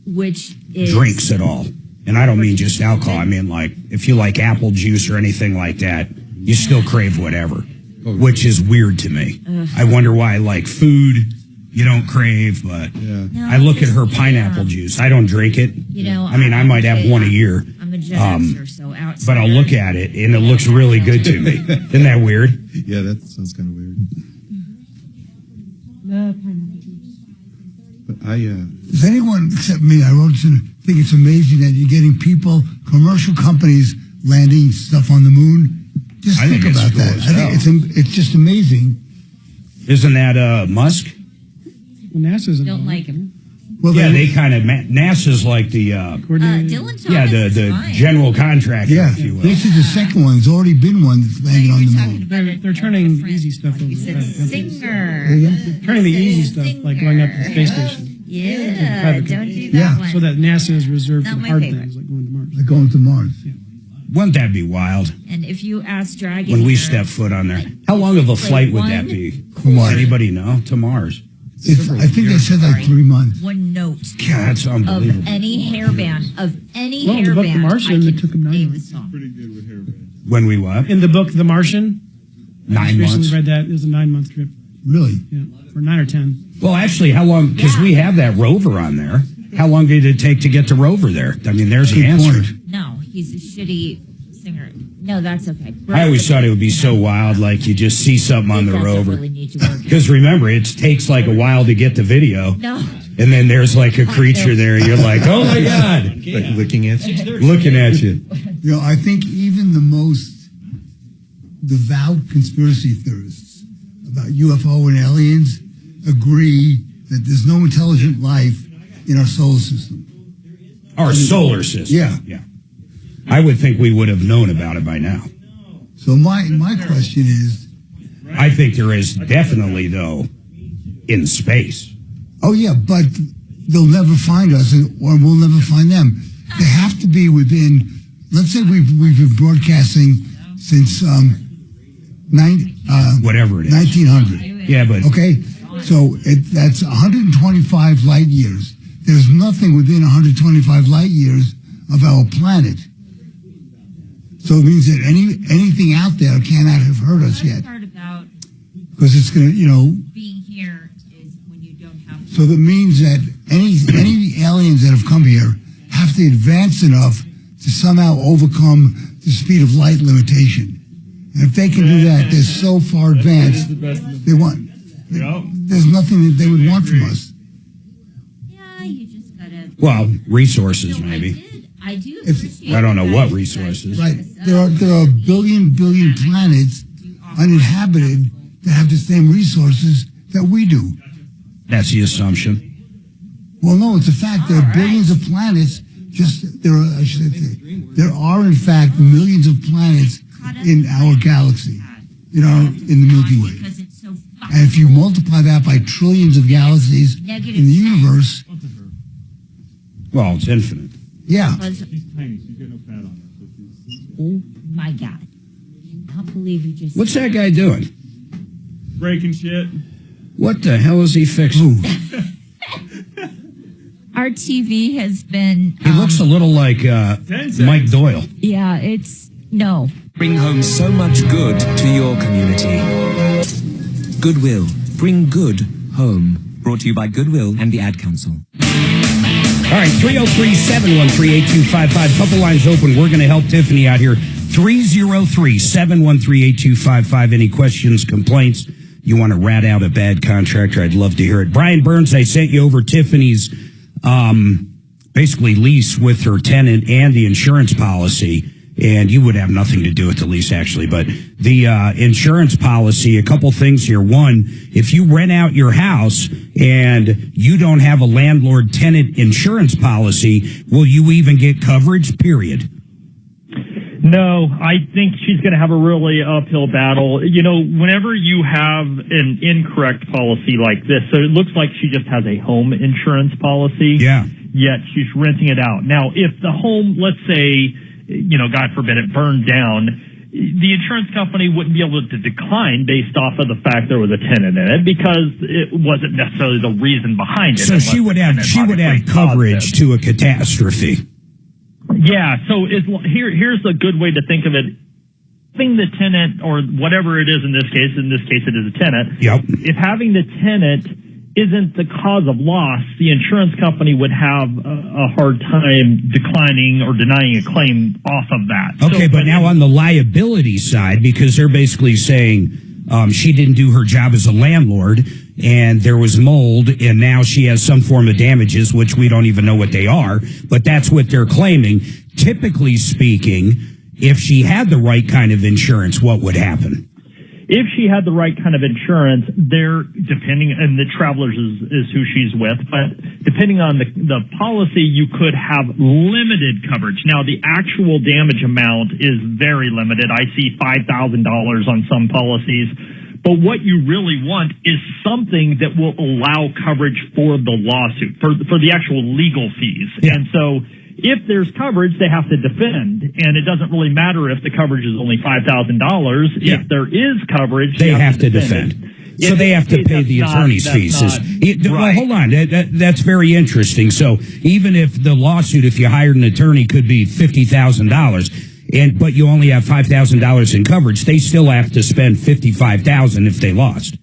which is drinks at all. And I don't mean just alcohol. I mean, like, if you like apple juice or anything like that, you still crave whatever, which is weird to me. I wonder why, like, food you don't crave, but I look at her pineapple juice. I don't drink it. You know, I mean, I might have one a year. I'm a Gen Xer, so outside. But I'll look at it, and it looks really good to me. Isn't that weird? Yeah, that sounds kind of weird. But Does anyone except me, I wrote to think it's amazing that you're getting people, commercial companies, landing stuff on the moon. Just think about that. I think it's just amazing. Isn't that Musk? Well, NASA's Don't like him. Well, yeah, they kind of NASA's like the Dylan Thomas the general contractor, Yeah, if you will. this is the second one. There's already been one that's landed on the moon. They're turning easy stuff over. Singer. They're turning the easy stuff, like going up to the space station. Yeah, don't do that one. So that NASA is reserved Not for my hard favorite. things like going to Mars. Like going to Mars. Wouldn't that be wild? And if you ask Dragon When we here, step foot on there. How long of a flight would that be? Mars. Anybody know? To Mars. I think they said like 3 months. one note God, that's unbelievable. of any hairband, Well, in the book The Martian, it took them 9 months. When we what? In the book The Martian, 9 I just months. recently read that. It was a 9-month trip. Really? Yeah, or 9 or 10. Well, actually, how long? Because we have that rover on there. How long did it take to get the rover there? I mean, there's the answer. No, he's a shitty singer. No, that's okay. I always thought it would be so wild, like you just see something on the rover. Really need to work. Because remember, it takes like a while to get the video. No. And then there's like a creature there. You're like, oh my God. like looking at you. Looking at you. You know, I think even the most devout conspiracy theorists about UFO and aliens agree that there's no intelligent life in our solar system. Our solar system. Yeah. I would think we would have known about it by now. So my question is, I think there is definitely, though, in space. oh yeah, but they'll never find us, or we'll never find them. They have to be within. Let's say we've been broadcasting since Whatever it is. 1900. Yeah, but Okay, so that's 125 light years. There's nothing within 125 light years of our planet. So it means that anything out there cannot have hurt us yet. part about Because it's going to, being here is when you don't have so that means that any aliens that have come here have to advance enough to somehow overcome the speed of light limitation. And if they can do that, they're so far advanced, there's nothing that they would want from us. Yeah, you just gotta. well, resources maybe. I do If- appreciate. I don't know what resources. Right. There are a billion planets uninhabited that have the same resources that we do. That's the assumption. Well, no, it's a fact. There are billions of planets. There are in fact millions of planets in our galaxy, in the Milky Way. And if you multiply that by trillions of galaxies in the universe, Well, it's infinite. yeah. Oh my God! I can't believe you just. What's that guy doing? Breaking shit. What the hell is he fixing? Our TV has been. He looks a little like Mike Doyle. Yeah, it's no. Bring home so much good to your community. Goodwill. Bring good home. Brought to you by Goodwill and the Ad Council. All right, 303-713-8255. Couple lines open. We're going to help Tiffany out here. 303-713-8255. Any questions, complaints? You want to rat out a bad contractor? I'd love to hear it. Brian Burns, I sent you over Tiffany's basically lease with her tenant and the insurance policy. And you would have nothing to do with the lease, actually. But the insurance policy, a couple things here. One, if you rent out your house and you don't have a landlord-tenant insurance policy, will you even get coverage, period? No, I think she's going to have a really uphill battle. You know, whenever you have an incorrect policy like this, so it looks like she just has a home insurance policy. Yeah. Yet she's renting it out. Now, if the home, let's say, you know, God forbid it burned down, the insurance company wouldn't be able to decline based off of the fact there was a tenant in it because it wasn't necessarily the reason behind it. So she would have coverage to a catastrophe. Yeah. So here's a good way to think of it. Having the tenant or whatever it is in this case it is a tenant. Yep. If having the tenant isn't the cause of loss, the insurance company would have a hard time declining or denying a claim off of that. Okay, but now on the liability side, because they're basically saying she didn't do her job as a landlord and there was mold and now she has some form of damages, which we don't even know what they are, but that's what they're claiming. Typically speaking, if she had the right kind of insurance, what would happen? If she had the right kind of insurance, depending, and the Travelers is who she's with, but depending on the policy, you could have limited coverage. Now, the actual damage amount is very limited. I see $5,000 on some policies. But what you really want is something that will allow coverage for the lawsuit, for the actual legal fees. Yeah. And so if there's coverage, they have to defend, and it doesn't really matter if the coverage is only $5,000. Yeah. If there is coverage, they have to defend. So they have to pay the attorney's fees. Well, hold on. That's very interesting. So even if the lawsuit, if you hired an attorney, could be $50,000, but you only have $5,000 in coverage, they still have to spend $55,000 if they lost.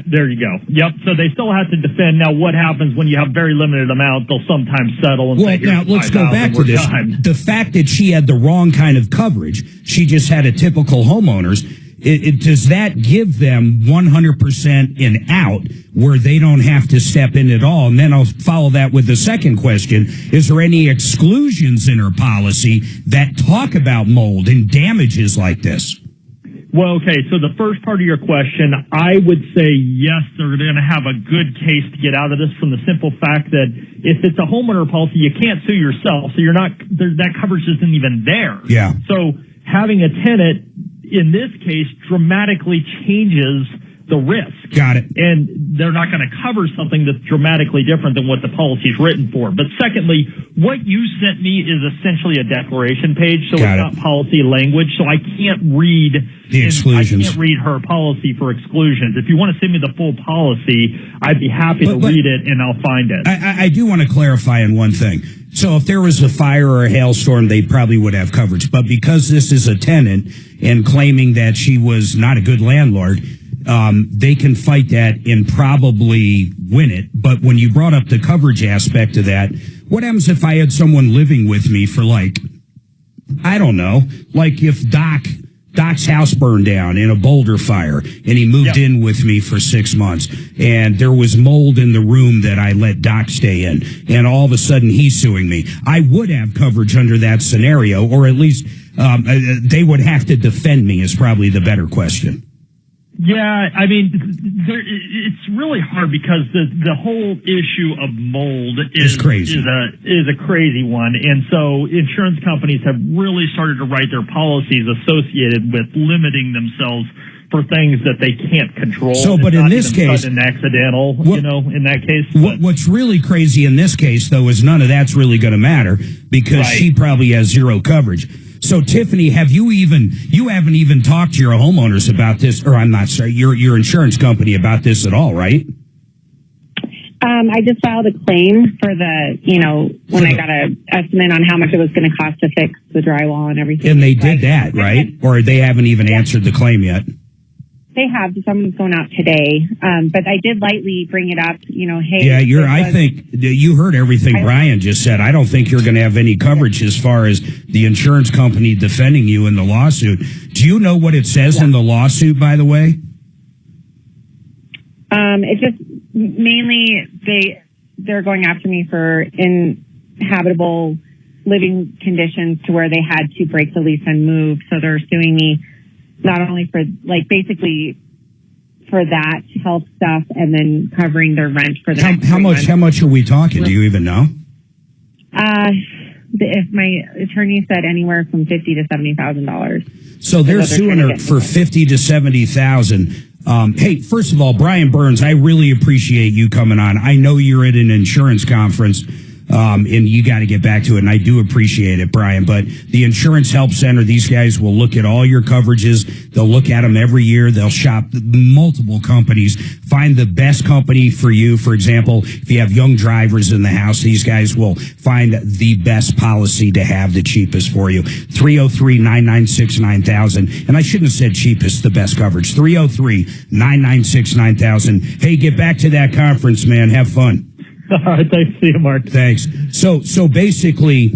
There you go. Yep. So they still have to defend. Now, what happens when you have very limited amount? They'll sometimes settle and say, now let's go back to this. The fact that she had the wrong kind of coverage, she just had a typical homeowner's. Does that give them 100% in out where they don't have to step in at all? And then I'll follow that with the second question. Is there any exclusions in her policy that talk about mold and damages like this? Well, okay, so the first part of your question, I would say yes, they're going to have a good case to get out of this from the simple fact that if it's a homeowner policy, you can't sue yourself, so that coverage isn't even there. Yeah. So having a tenant, in this case, dramatically changes the risk. Got it. And they're not going to cover something that's dramatically different than what the policy is written for. But secondly, what you sent me is essentially a declaration page, so it's not policy language, so I can't read the exclusions. I can't read her policy for exclusions. If you want to send me the full policy, I'd be happy to read it, and I'll find it. I do want to clarify on one thing. So if there was a fire or a hailstorm, they probably would have coverage. But because this is a tenant and claiming that she was not a good landlord, they can fight that and probably win it. But when you brought up the coverage aspect of that, what happens if I had someone living with me for I don't know, if Doc's house burned down in a boulder fire and he moved in with me for 6 months and there was mold in the room that I let Doc stay in and all of a sudden he's suing me. I would have coverage under that scenario, or at least they would have to defend me is probably the better question. Yeah, I mean, it's really hard because the whole issue of mold is crazy. is a crazy one, and so insurance companies have really started to write their policies associated with limiting themselves for things that they can't control. So, but in this case, sudden accidental, in that case. What's really crazy in this case, though, is none of that's really going to matter because she probably has zero coverage. So, Tiffany, you haven't even talked to your homeowners about this, or I'm not sorry, your insurance company about this at all, right? I just filed a claim for when I got an estimate on how much it was going to cost to fix the drywall and everything. And they did that, right? Or they haven't even answered the claim yet? They have. Someone's going out today. But I did lightly bring it up, hey. Yeah, I think you heard everything Brian just said. I don't think you're going to have any coverage as far as the insurance company defending you in the lawsuit. Do you know what it says in the lawsuit, by the way? It just mainly they're going after me for inhabitable living conditions to where they had to break the lease and move. So they're suing me not only for basically for that health stuff and then covering their rent for the next 3 months. How much are we talking? Do you even know? If my attorney said anywhere from $50,000 to $70,000. So they're suing her for $50,000 to $70,000. Hey, first of all, Brian Burns, I really appreciate you coming on. I know you're at an insurance conference, and you got to get back to it, and I do appreciate it, Brian. But the Insurance Help Center, these guys will look at all your coverages. They'll look at them every year. They'll shop multiple companies, find the best company for you. For example, if you have young drivers in the house, these guys will find the best policy to have, the cheapest for you. 303-996-9000. And I shouldn't have said cheapest, the best coverage. 303-996-9000. Hey, get back to that conference, man. Have fun. All right, thanks. See you, Mark. Thanks. So basically,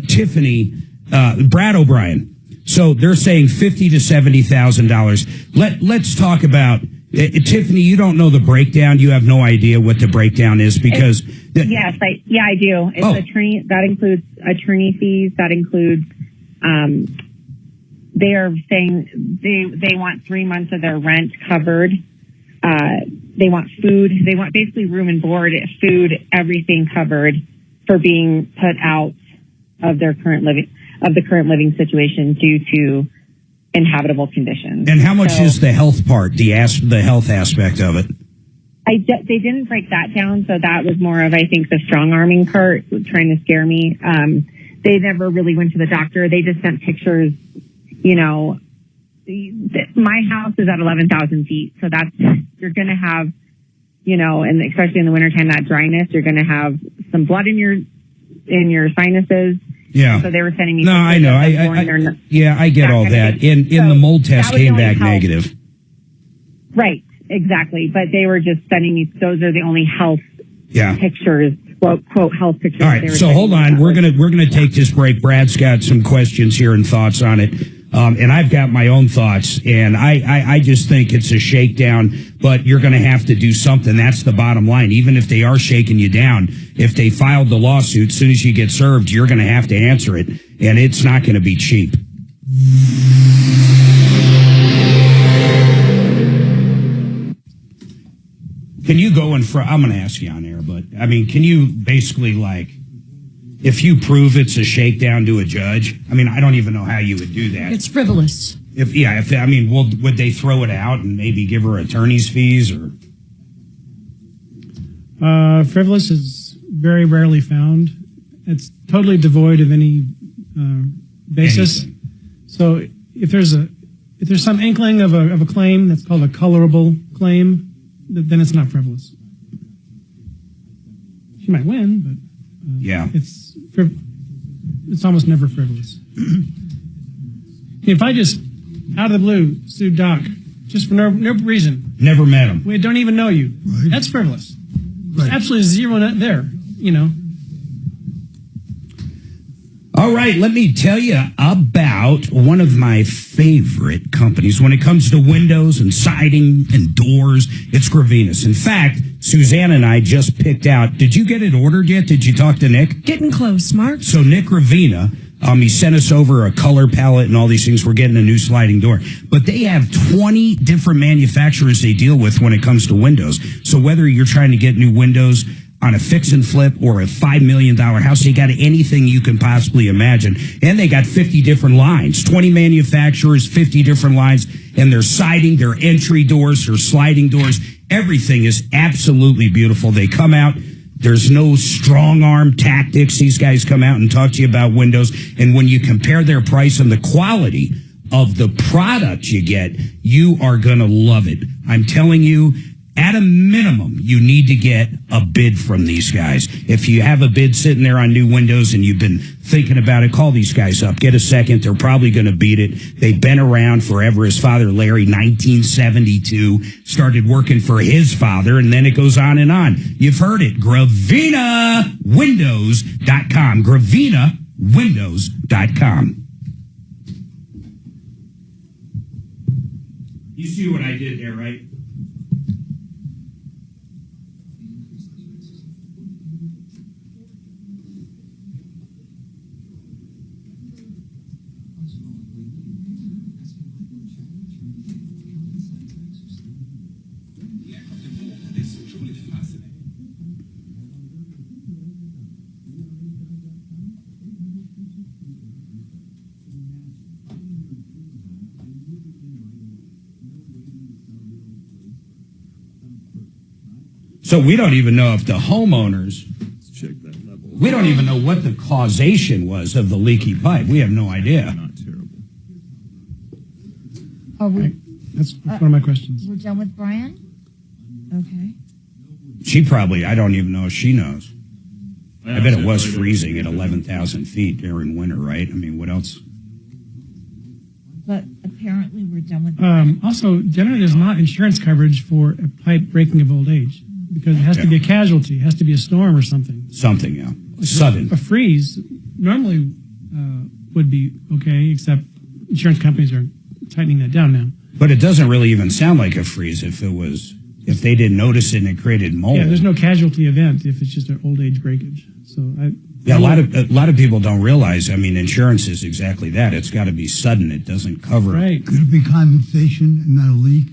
Tiffany, Brad O'Brien. So they're saying $50,000 to $70,000. Let's talk about Tiffany. You don't know the breakdown. You have no idea what the breakdown is because. Yes, I do. It's attorney. That includes attorney fees. That includes. They are saying they want 3 months of their rent covered. They want food. They want basically room and board, food, everything covered for being put out of their current living situation due to inhabitable conditions. And how much is the health part, the health aspect of it? They didn't break that down, so that was more of, I think, the strong arming part, trying to scare me. They never really went to the doctor. They just sent pictures, my house is at 11,000 feet. So you're going to have, and especially in the wintertime, that dryness, you're going to have some blood in your sinuses. Yeah. So they were sending me. No, I know. I get all that. And the mold test came back negative. Right. Exactly. But they were just sending me, those are the only health pictures, quote, health pictures. All right. So hold on. We're going to take this break. Brad's got some questions here and thoughts on it. And I've got my own thoughts, and I just think it's a shakedown, but you're going to have to do something. That's the bottom line. Even if they are shaking you down, if they filed the lawsuit, as soon as you get served, you're going to have to answer it, and it's not going to be cheap. Can you go in front? I'm going to ask you on air, but, can you basically, if you prove it's a shakedown to a judge, I don't even know how you would do that. It's frivolous. Would they throw it out and maybe give her attorney's fees or? Frivolous is very rarely found. It's totally devoid of any basis. Anything. So if there's some inkling of a claim that's called a colorable claim, then it's not frivolous. She might win, but it's almost never frivolous. If I just, out of the blue, sued Doc, just for no reason. Never met him. We don't even know you. Right. That's frivolous. Right. There's absolutely zero there, All right, let me tell you about one of my favorite companies when it comes to windows and siding and doors. It's Gravinas. In fact, Suzanne and I just picked out. Did you get it ordered yet? Did you talk to Nick? Getting close, Mark. So Nick Ravina, he sent us over a color palette and all these things. We're getting a new sliding door. But they have 20 different manufacturers they deal with when it comes to windows. So whether you're trying to get new windows on a fix and flip or a $5 million house, they got anything you can possibly imagine. And they got 50 different lines, 20 manufacturers, 50 different lines, and their siding, their entry doors, their sliding doors, everything is absolutely beautiful. They come out. There's no strong arm tactics. These guys come out and talk to you about windows. And when you compare their price and the quality of the product you get, you are going to love it. I'm telling you, At a minimum, you need to get a bid from these guys. If you have a bid sitting there on new windows and you've been thinking about it, call these guys up. Get a second. They're probably going to beat it. They've been around forever. His father, Larry, 1972, started working for his father, and then it goes on and on. You've heard it. GravinaWindows.com. GravinaWindows.com. You see what I did there, right? So we don't even know if the homeowners, we don't even know what the causation was of the leaky pipe. We have no idea. Are we? That's one of my questions. We're done with Brian? Okay. She probably, I don't even know if she knows. I bet it was freezing at 11,000 feet during winter, right? I mean, what else? But apparently we're done with Brian. Also, generally there's not insurance coverage for a pipe breaking of old age because it has to be a casualty. It has to be a storm or something. Something, yeah. Sudden. A freeze normally would be okay, except insurance companies are tightening that down now. But it doesn't really even sound like a freeze if they didn't notice it and it created mold. Yeah, there's no casualty event if it's just an old age breakage. So a lot of people don't realize. I mean, insurance is exactly that. It's got to be sudden. It doesn't cover. Right. Could it be condensation and not a leak?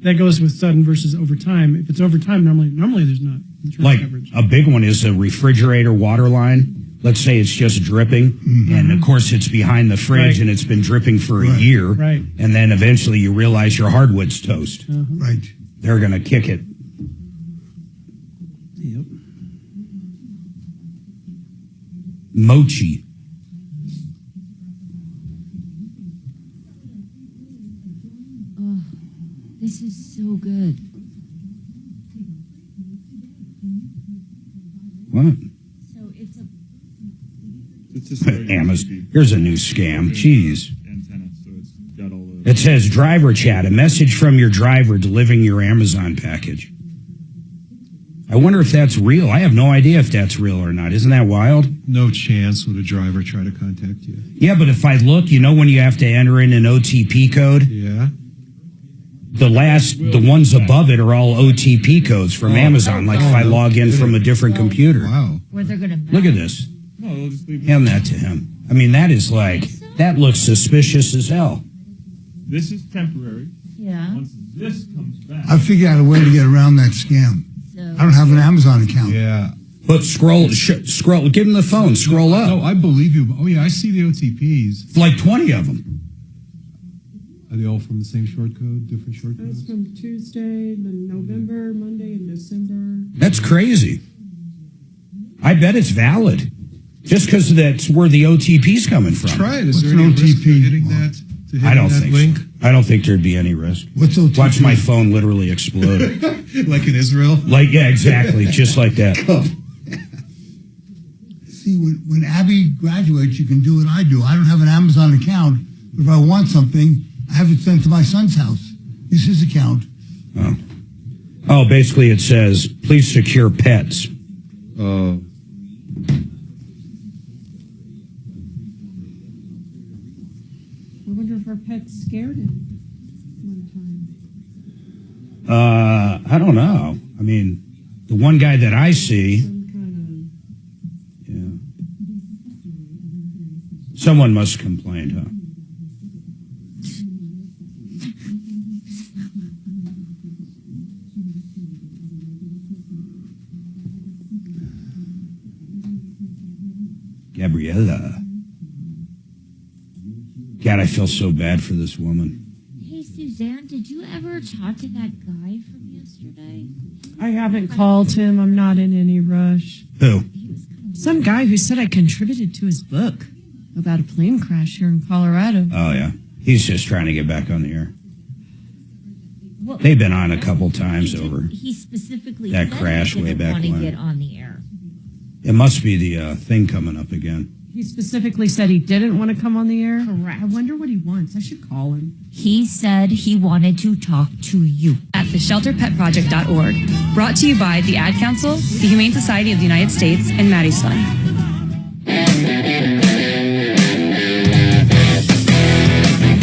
That goes with sudden versus over time. If it's over time, normally there's not insurance coverage. A big one is a refrigerator water line. Let's say it's just dripping, and of course it's behind the fridge, and it's been dripping for a year, and then eventually you realize your hardwood's toast. Right. They're going to kick it. Yep. Mochi. Oh, this is so good. What? So it's a... Amazon. Here's a new scam. Jeez. It says driver chat, a message from your driver delivering your Amazon package. I wonder if that's real. I have no idea if that's real or not. Isn't that wild? No chance would a driver try to contact you. Yeah, but if I look, you know when you have to enter in an OTP code? Yeah. The ones above it are all OTP codes from Amazon, like if I log in from a different computer. Wow. Where they're going to... Look at this. Hand that to him. I mean, that is that looks suspicious as hell. This is temporary. Yeah. Once this comes back. I figured out a way to get around that scam. I don't have an Amazon account. Yeah. But scroll, give him the phone, scroll up. No, I believe you. Oh, yeah, I see the OTPs. Like 20 of them. Are they all from the same short code, different short codes? That's from Tuesday, then November, Monday, and December. That's crazy. I bet it's valid. Just because that's where the OTP's coming from. Try it. Is there any risk to hitting that? I don't think link? So. I don't think there'd be any risk. What's OTP? Watch my phone literally explode. Like in Israel? Yeah, exactly. Just like that. See, when Abby graduates, you can do what I do. I don't have an Amazon account, but if I want something, I have it sent to my son's house. Use his account. Oh, basically it says, please secure pets. Oh. I wonder if our pets scared him one time. I don't know. I mean, the one guy that I see, someone must have complained, huh? Gabriella. God, I feel so bad for this woman. Hey, Suzanne, did you ever talk to that guy from yesterday? I haven't called him. I'm not in any rush. Who? Some guy who said I contributed to his book about a plane crash here in Colorado. Oh, yeah. He's just trying to get back on the air. Well, They've been on a couple times over He specifically that said crash he way didn't back want to when. get on the air. It must be the thing coming up again. He specifically said he didn't want to come on the air. Correct. I wonder what he wants. I should call him. He said he wanted to talk to you. At theshelterpetproject.org. Brought to you by the Ad Council, the Humane Society of the United States, and Maddie's Fund.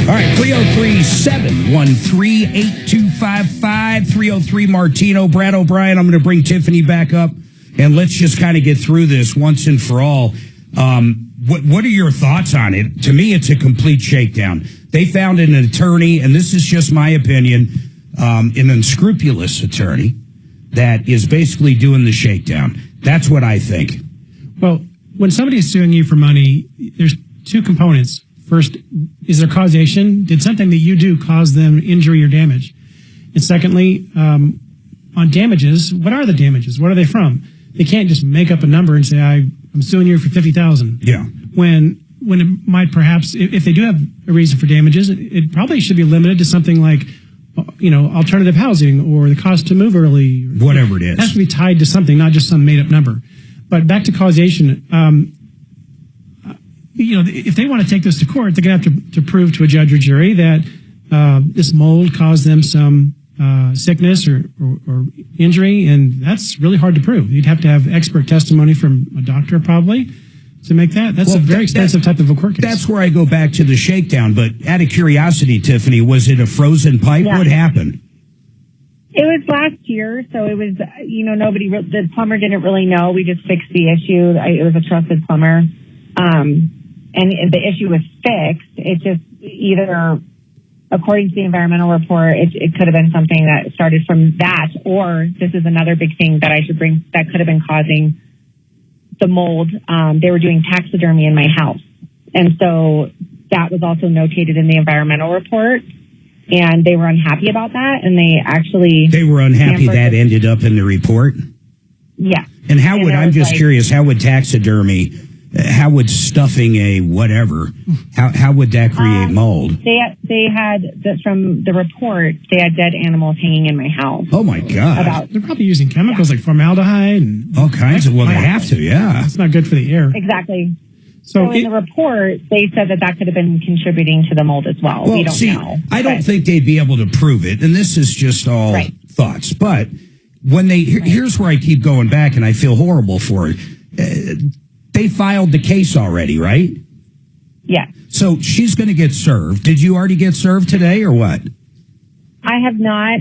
All right, 303-713-8255, 303 Martino, Brad O'Brien. I'm going to bring Tiffany back up, and let's just kind of get through this once and for all. What are your thoughts on it? To me, it's a complete shakedown. They found an attorney, and this is just my opinion, an unscrupulous attorney that is basically doing the shakedown. That's what I think. Well, when somebody's suing you for money, there's two components. First, is there causation? Did something that you do cause them injury or damage? And secondly, on damages, what are the damages? What are they from? They can't just make up a number and say, I'm suing you for $50,000. Yeah. When it might perhaps, if they do have a reason for damages, it probably should be limited to something like, alternative housing or the cost to move early. Whatever it is. It has to be tied to something, not just some made-up number. But back to causation, if they want to take this to court, they're going to have to prove to a judge or jury that this mold caused them some sickness or injury, and that's really hard to prove. You'd have to have expert testimony from a doctor probably to make that. That's a very expensive type of a court case. That's where I go back to the shakedown. But out of curiosity, Tiffany, was it a frozen pipe? Yeah. What happened? It was last year, so it was, the plumber didn't really know. We just fixed the issue. It was a trusted plumber. And the issue was fixed. It just either, according to the environmental report, it could have been something that started from that, or this is another big thing that I should bring that could have been causing the mold. They were doing taxidermy in my house. And so that was also notated in the environmental report. And they were unhappy about that. And they were unhappy that ended up in the report? Yeah. And I'm just curious, how would taxidermy, how would stuffing a whatever, how would that create mold? They had, from the report, they had dead animals hanging in my house. Oh my God. They're probably using chemicals like formaldehyde and all kinds of, they have to, yeah. It's not good for the air. Exactly. So in the report, they said that could have been contributing to the mold as well. We don't know. I don't think they'd be able to prove it, and this is just all thoughts. But when here's where I keep going back, and I feel horrible for it. They filed the case already, right? Yeah. So she's going to get served. Did you already get served today, or what? I have not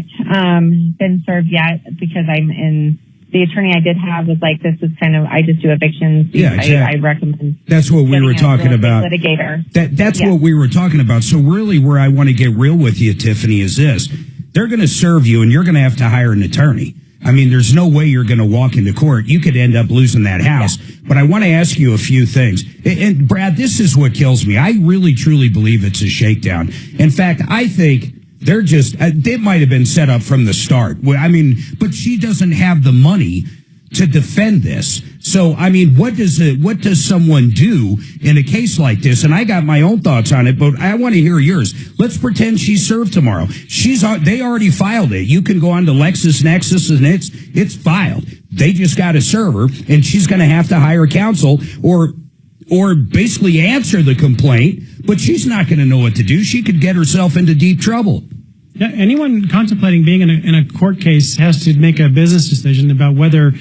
been served yet because I'm in. The attorney I did have was like, this is kind of, I just do evictions. Yeah, exactly. I recommend. That's what we were talking about. Litigator. That's what we were talking about. So really where I want to get real with you, Tiffany, is this. They're going to serve you and you're going to have to hire an attorney. I mean, there's no way you're going to walk into court. You could end up losing that house. Yeah. But I want to ask you a few things. And Brad, this is what kills me. I really, truly believe it's a shakedown. In fact, I think they're just, they might have been set up from the start. I mean, but she doesn't have the money to defend this. So, I mean, what does someone do in a case like this? And I got my own thoughts on it, but I want to hear yours. Let's pretend she's served tomorrow. They already filed it. You can go on to LexisNexis and it's filed. They just got to serve her, and she's going to have to hire counsel or basically answer the complaint, but she's not going to know what to do. She could get herself into deep trouble. Yeah, anyone contemplating being in a court case has to make a business decision about whether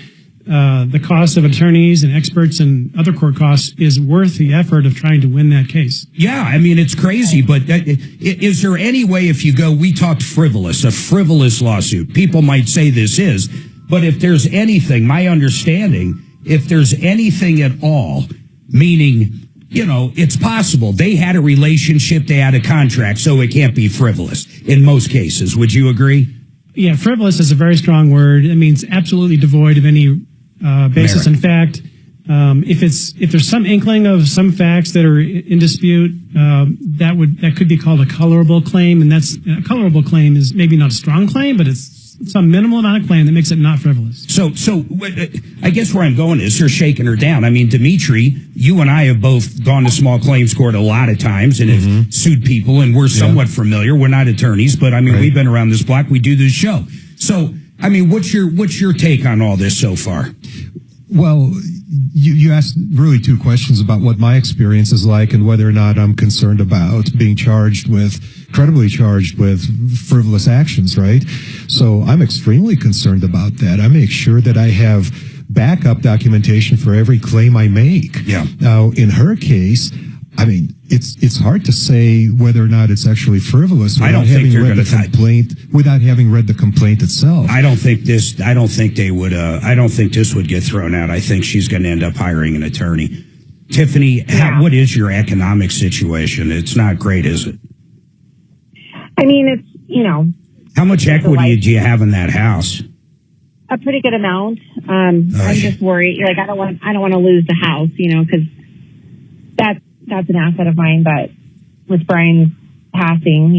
the cost of attorneys and experts and other court costs is worth the effort of trying to win that case. Yeah, I mean, it's crazy, but is there any way if you go, we talked a frivolous lawsuit. People might say this is, but if there's anything, my understanding, if there's anything at all, meaning, it's possible. They had a relationship, they had a contract, so it can't be frivolous in most cases. Would you agree? Yeah, frivolous is a very strong word. It means absolutely devoid of any basis in fact. If there's some inkling of some facts that are in dispute, that could be called a colorable claim, and a colorable claim is maybe not a strong claim, but it's some minimal amount of claim that makes it not frivolous. So I guess where I'm going is they're shaking her down. I mean, Dimitri, you and I have both gone to small claims court a lot of times and have sued people, and we're somewhat familiar. We're not attorneys, but I mean, we've been around this block. We do this show. So, I mean, what's your take on all this so far? Well, you asked really two questions about what my experience is like and whether or not I'm concerned about being credibly charged with frivolous actions, right? So I'm extremely concerned about that. I make sure that I have backup documentation for every claim I make. Yeah. Now, in her case, I mean, it's hard to say whether or not it's actually frivolous without having read the complaint itself. I don't think this would get thrown out. I think she's going to end up hiring an attorney. Tiffany, what is your economic situation? It's not great, is it? I mean, it's, how much equity do you have in that house? a pretty good amount. I'm just worried. Like, I don't want to lose the house, because that's an asset of mine. But with Brian's passing,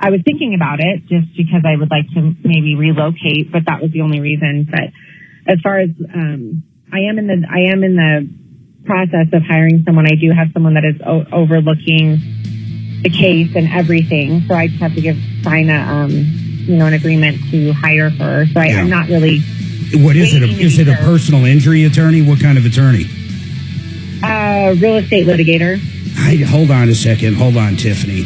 I was thinking about it just because I would like to maybe relocate, but that was the only reason. But as far as I am in the process of hiring someone. I do have someone that is overlooking the case and everything, so I just have to sign an agreement to hire her. So I'm not really. What is it? Is it a personal injury attorney? What kind of attorney? Real estate litigator. Hold on a second. Hold on, Tiffany.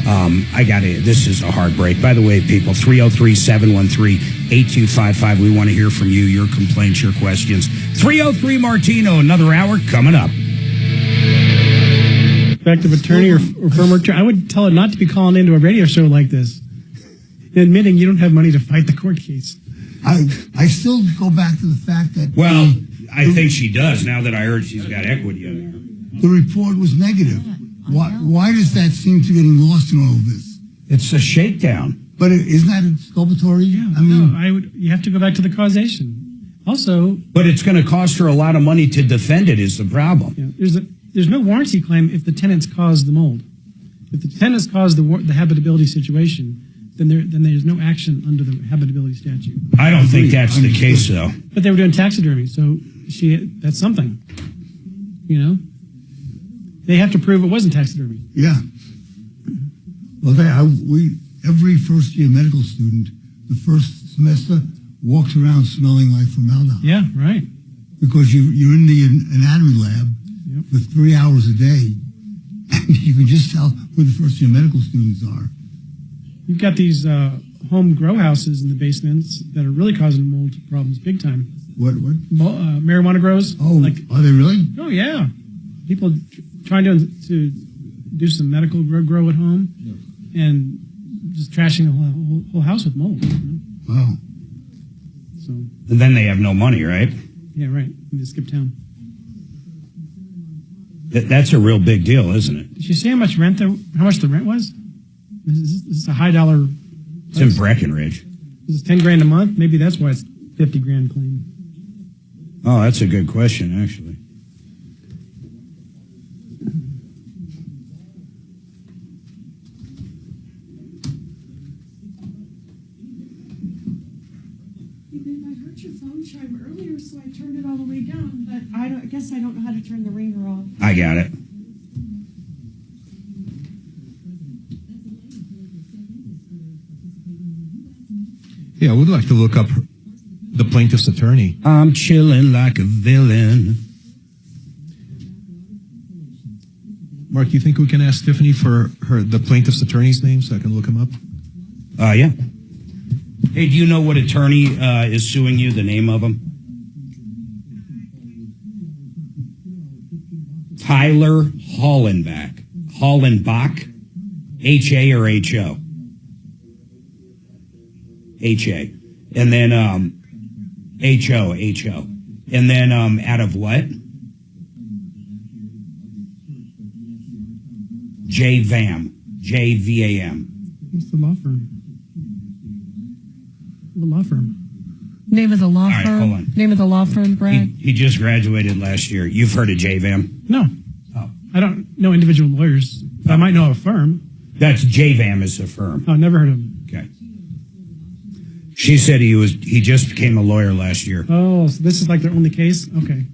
I got it. This is a hard break. By the way, people, 303-713-8255. We want to hear from you, your complaints, your questions. 303 Martino, another hour coming up. Effective attorney or firm attorney, I would tell her not to be calling into a radio show like this, admitting you don't have money to fight the court case. I still go back to the fact that... Well, I think she does, now that I heard she's got equity in there. The report was negative. Why does that seem to getting lost in all of this? It's a shakedown. But isn't that exculpatory? Yeah, you have to go back to the causation. Also... But it's going to cost her a lot of money to defend it is the problem. Yeah, there's no warranty claim if the tenants caused the mold. If the tenants caused the habitability situation, then there's no action under the habitability statute. I don't think that's the case, though. But they were doing taxidermy, so that's something. They have to prove it wasn't taxidermy. Yeah. Well, every first-year medical student, the first semester, walks around smelling like formaldehyde. Yeah, right. Because you're in the anatomy lab for 3 hours a day, and you can just tell who the first-year medical students are. You've got these home grow houses in the basements that are really causing mold problems big time. What? Marijuana grows. Oh, are they really? Oh, yeah. People trying to do some medical grow at home and just trashing the whole house with mold. Wow. So. And then they have no money, right? Yeah, right. They skip town. That's a real big deal, isn't it? Did you say how much the rent was? This is a high dollar. It's in Breckenridge. This is $10,000 a month. Maybe that's why it's $50,000 claim. Oh, that's a good question, actually. I heard your phone chime earlier, so I turned it all the way down. But I guess I don't know how to turn the ringer off. I got it. Yeah, I would like to look up the plaintiff's attorney. I'm chilling like a villain. Mark, you think we can ask Tiffany for the plaintiff's attorney's name so I can look him up? Yeah. Hey, do you know what attorney is suing you, the name of him? Tyler Hollenbach. Hollenbach? H-A or H-O? H-A. And then, H-O. And then, out of what? J-V-A-M. What's the law firm? What law firm? Name of the law firm? Hold on. Name of the law firm, Brad? He just graduated last year. You've heard of JVAM? No. Oh. I don't know individual lawyers. I might know a firm. That's JVAM is a firm. Oh, never heard of them. Okay. She said he just became a lawyer last year. Oh, so this is like their only case? Okay.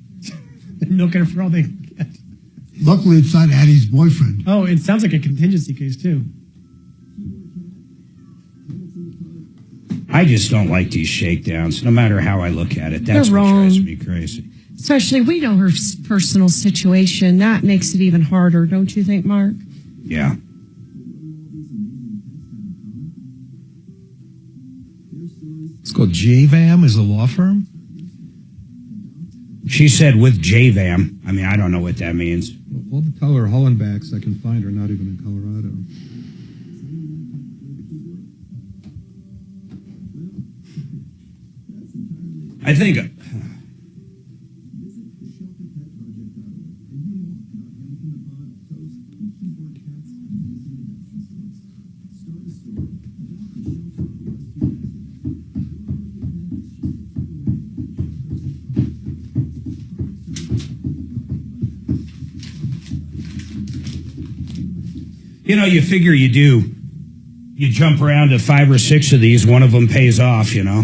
They're milking her for all they get. Luckily, it's not Addie's boyfriend. Oh, it sounds like a contingency case, too. I just don't like these shakedowns, no matter how I look at it. That's They're what drives wrong. me crazy. Especially, we know her personal situation. That makes it even harder, don't you think, Mark? Yeah. It's called JVAM is a law firm? She said with JVAM. I mean, I don't know what that means. All the Teller Hollenbachs I can find are not even in Colorado. I think... You know, you figure you jump around to 5 or 6 of these, one of them pays off, you know.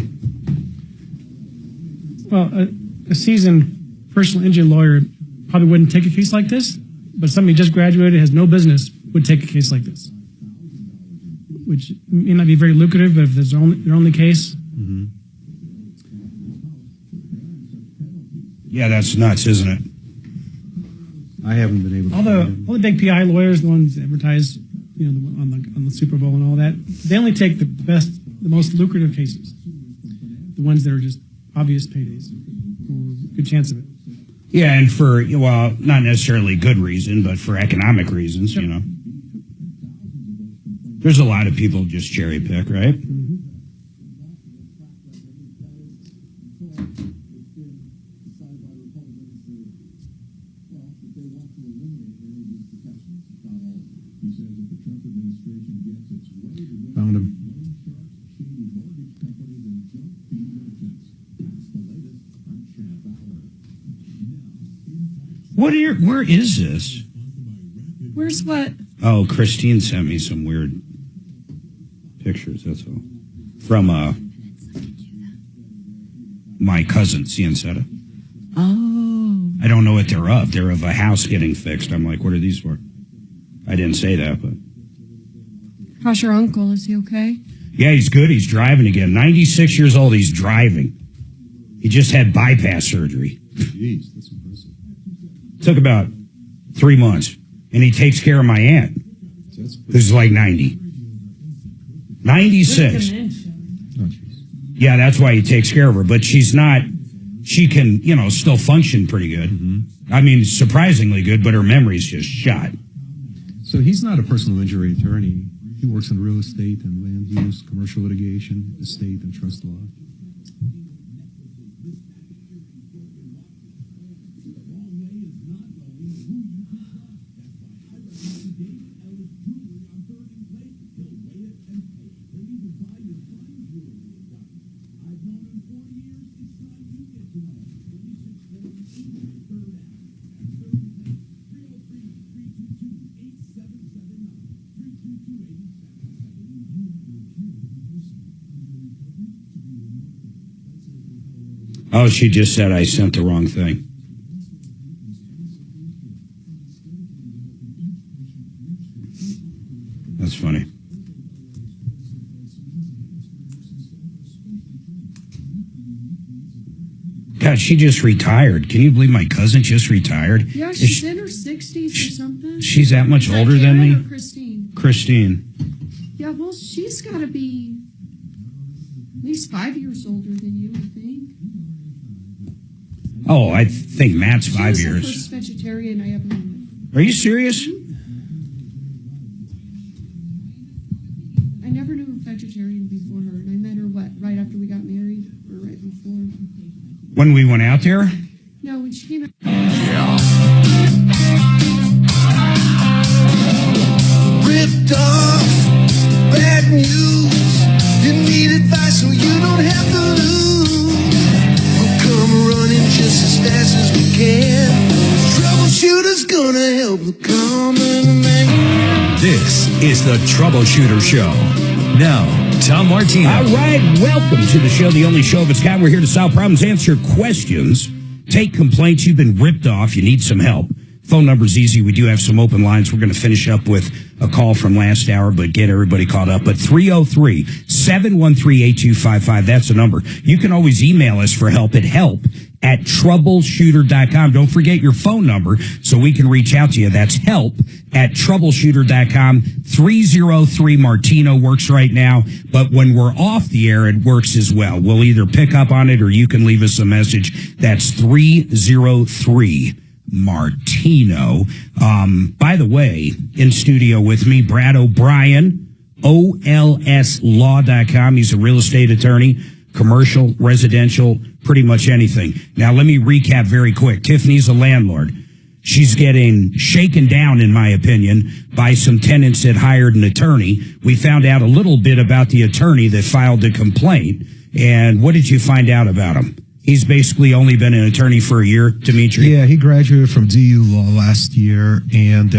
Well, a seasoned personal injury lawyer probably wouldn't take a case like this, but somebody just graduated, has no business, would take a case like this. Which may not be very lucrative, but if it's their only case. Mm-hmm. Yeah, that's nuts, isn't it? I haven't been able to. All the big PI lawyers, the ones that advertise, you know, on the Super Bowl and all that, they only take the most lucrative cases, the ones that are just obvious paydays, or good chance of it. Yeah, and for, well, not necessarily good reason, but for economic reasons, you know. There's a lot of people just cherry pick, right? Found him. Where is this? Where's what? Oh, Christine sent me some weird pictures, that's all. From my cousin, Ciancetta. Oh. I don't know what they're of. They're of a house getting fixed. I'm like, what are these for? I didn't say that, but... How's your uncle? Is he okay? Yeah, he's good. He's driving again. 96 years old, he's driving. He just had bypass surgery. Jeez, that's impressive. Took about 3 months. And he takes care of my aunt, who's like 90. 96. Yeah, that's why he takes care of her. But she can, you know, still function pretty good. Mm-hmm. I mean, surprisingly good, but her memory's just shot. So he's not a personal injury attorney. He works in real estate and land use, commercial litigation, estate and trust law. Oh, she just said I sent the wrong thing. That's funny. God, she just retired. Can you believe my cousin just retired? Yeah, she's in her 60s or something. She's that much older than Karen me? or Christine? Christine. Yeah, well, she's got to be at least 5 years older than you, I think. Oh, I think Matt's 5 She was years. the first vegetarian I ever met. Are you serious? I never knew a vegetarian before her, and I met her, right after we got married, or right before? When we went out there? No, when she came out. Ripped off, bad news. You need advice so you don't have to lose. We'll come running just as fast as we can. Troubleshooter's gonna help the common man. This is the Troubleshooter Show. Now, Tom Martino. All right, welcome to the show, the only show of its kind. We're here to solve problems, answer questions, take complaints. You've been ripped off. You need some help. Phone number's easy. We do have some open lines. We're going to finish up with a call from last hour, but get everybody caught up. But 303-713-8255, that's the number. You can always email us for help at help@troubleshooter.com. Don't forget your phone number so we can reach out to you. That's help@troubleshooter.com. 303 Martino works right now, but when we're off the air, it works as well. We'll either pick up on it or you can leave us a message. That's 303 Martino. By the way, in studio with me, Brad O'Brien, OLSlaw.com. He's a real estate attorney, commercial, residential, pretty much anything. Now, let me recap very quick. Tiffany's a landlord. She's getting shaken down, in my opinion, by some tenants that hired an attorney. We found out a little bit about the attorney that filed the complaint. And what did you find out about him? He's basically only been an attorney for a year, Dimitri. Yeah, he graduated from DU Law last year, and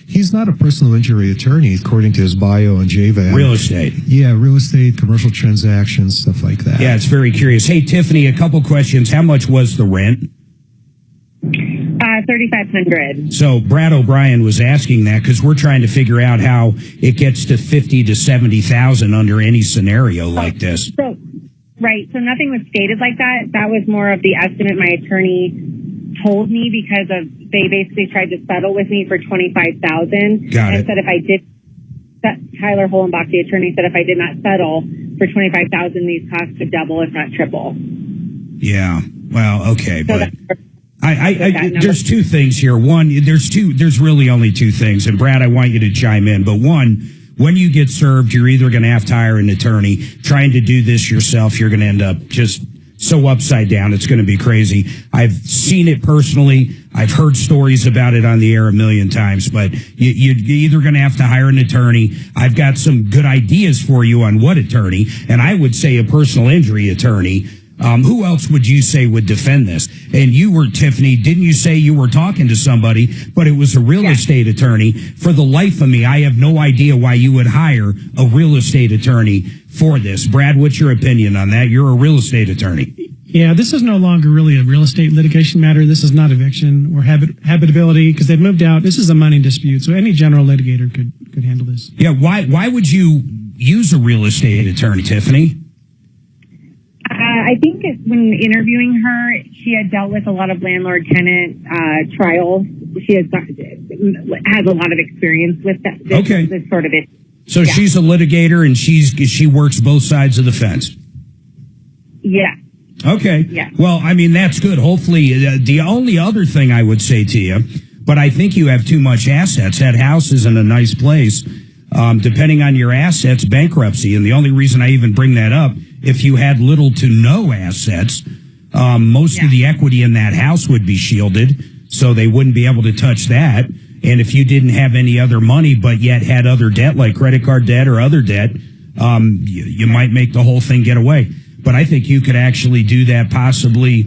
he's not a personal injury attorney, according to his bio on JVAD. Real estate. Yeah, real estate, commercial transactions, stuff like that. Yeah, it's very curious. Hey, Tiffany, a couple questions. How much was the rent? $3,500. So Brad O'Brien was asking that because we're trying to figure out how it gets to $50,000 to $70,000 under any scenario like this. Right. So nothing was stated like that. That was more of the estimate my attorney told me because they basically tried to settle with me for $25,000. Got it. And said if I did, Tyler Holenbach, the attorney, said if I did not settle for $25,000, these costs could double, if not triple. Yeah. Well, okay, So but there's two things here. One, there's really only two things. And Brad, I want you to chime in. But one, when you get served, you're either going to have to hire an attorney. Trying to do this yourself, you're going to end up just so upside down. It's going to be crazy. I've seen it personally. I've heard stories about it on the air a million times, but you're either going to have to hire an attorney. I've got some good ideas for you on what attorney, and I would say a personal injury attorney. Who else would you say would defend this? And you were, Tiffany, didn't you say you were talking to somebody, but it was a real estate attorney? For the life of me, I have no idea why you would hire a real estate attorney for this. Brad, what's your opinion on that? You're a real estate attorney. Yeah, this is no longer really a real estate litigation matter. This is not eviction or habitability because they've moved out. This is a money dispute, so any general litigator could handle this. Yeah, why would you use a real estate attorney, Tiffany? I think when interviewing her, she had dealt with a lot of landlord-tenant trials. She has a lot of experience with this sort of it. So she's a litigator, and she works both sides of the fence. Yeah. Okay. Yeah. Well, I mean, that's good. Hopefully, the only other thing I would say to you, but I think you have too much assets. That house is in a nice place. Depending on your assets, bankruptcy. And the only reason I even bring that up, if you had little to no assets, most of the equity in that house would be shielded, so they wouldn't be able to touch that. And if you didn't have any other money, but yet had other debt, like credit card debt or other debt, you might make the whole thing get away. But I think you could actually do that possibly,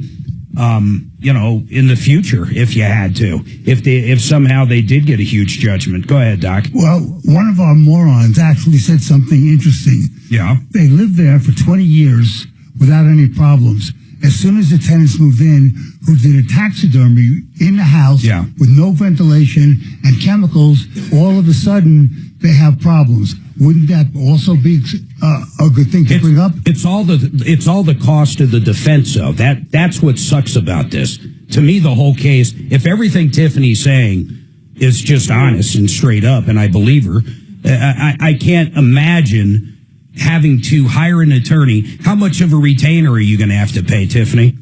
in the future if you had to, if somehow they did get a huge judgment. Go ahead, Doc. Well, one of our morons actually said something interesting. Yeah. They lived there for 20 years without any problems. As soon as the tenants moved in, who did a taxidermy in the house with no ventilation and chemicals, all of a sudden they have problems. Wouldn't that also be a good thing to bring up? It's all the cost of the defense, though. That's what sucks about this. To me, the whole case, if everything Tiffany's saying is just honest and straight up, and I believe her, I can't imagine having to hire an attorney. How much of a retainer are you going to have to pay, Tiffany?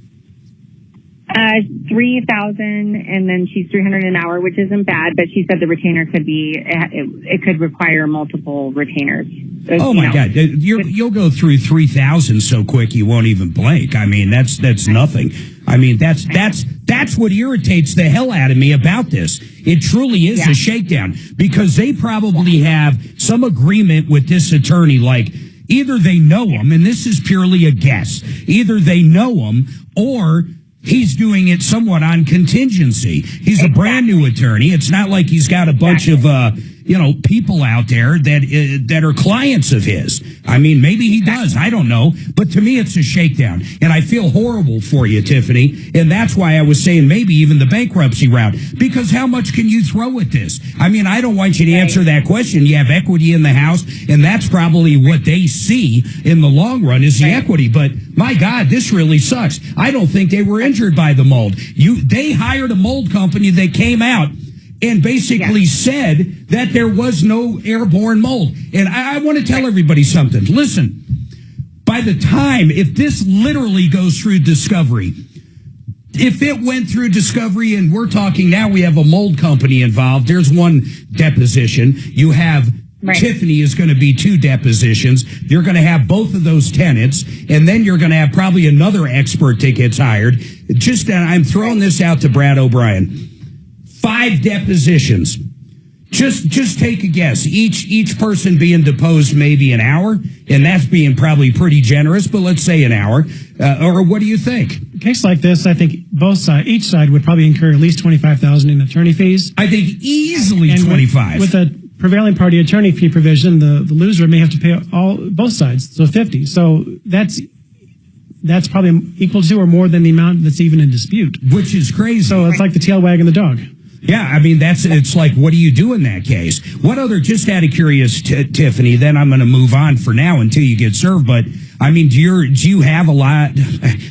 $3,000, and then she's $300 an hour, which isn't bad. But she said the retainer could be it could require multiple retainers. Oh my God, you'll go through 3,000 so quick you won't even blink. I mean, that's nothing. I mean, that's what irritates the hell out of me about this. It truly is a shakedown because they probably have some agreement with this attorney, like either they know him, and this is purely a guess, either they know him or he's doing it somewhat on contingency. He's a brand new attorney. It's not like he's got a bunch of people out there that are clients of his. I mean, maybe he does. I don't know. But to me, it's a shakedown. And I feel horrible for you, Tiffany. And that's why I was saying maybe even the bankruptcy route. Because how much can you throw at this? I mean, I don't want you to answer that question. You have equity in the house, and that's probably what they see in the long run is the equity. But my God, this really sucks. I don't think they were injured by the mold. They hired a mold company that came out and basically said that there was no airborne mold. And I want to tell everybody something. Listen, by the time, if this literally goes through discovery, if it went through discovery and we're talking now, we have a mold company involved. There's one deposition. You have Tiffany is going to be 2 depositions. You're going to have both of those tenants, and then you're going to have probably another expert that gets hired. I'm throwing this out to Brad O'Brien. 5 depositions. Just take a guess. Each person being deposed maybe an hour, and that's being probably pretty generous, but let's say an hour. Or what do you think? A case like this, I think each side would probably incur at least $25,000 in attorney fees. I think easily 25. With a prevailing party attorney fee provision, the loser may have to pay both sides, so $50,000. So that's probably equal to or more than the amount that's even in dispute. Which is crazy. So it's like the tail wagging the dog. Yeah, I mean, it's like, what do you do in that case? What other, just out of curious, Tiffany, then I'm going to move on for now until you get served, but I mean, do you have a lot?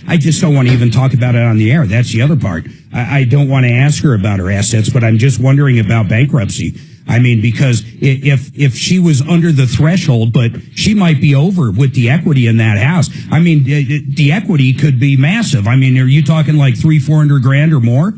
I just don't want to even talk about it on the air. That's the other part. I don't want to ask her about her assets, but I'm just wondering about bankruptcy. I mean, because if she was under the threshold, but she might be over with the equity in that house. I mean, the equity could be massive. I mean, are you talking like $300,000-$400,000 or more?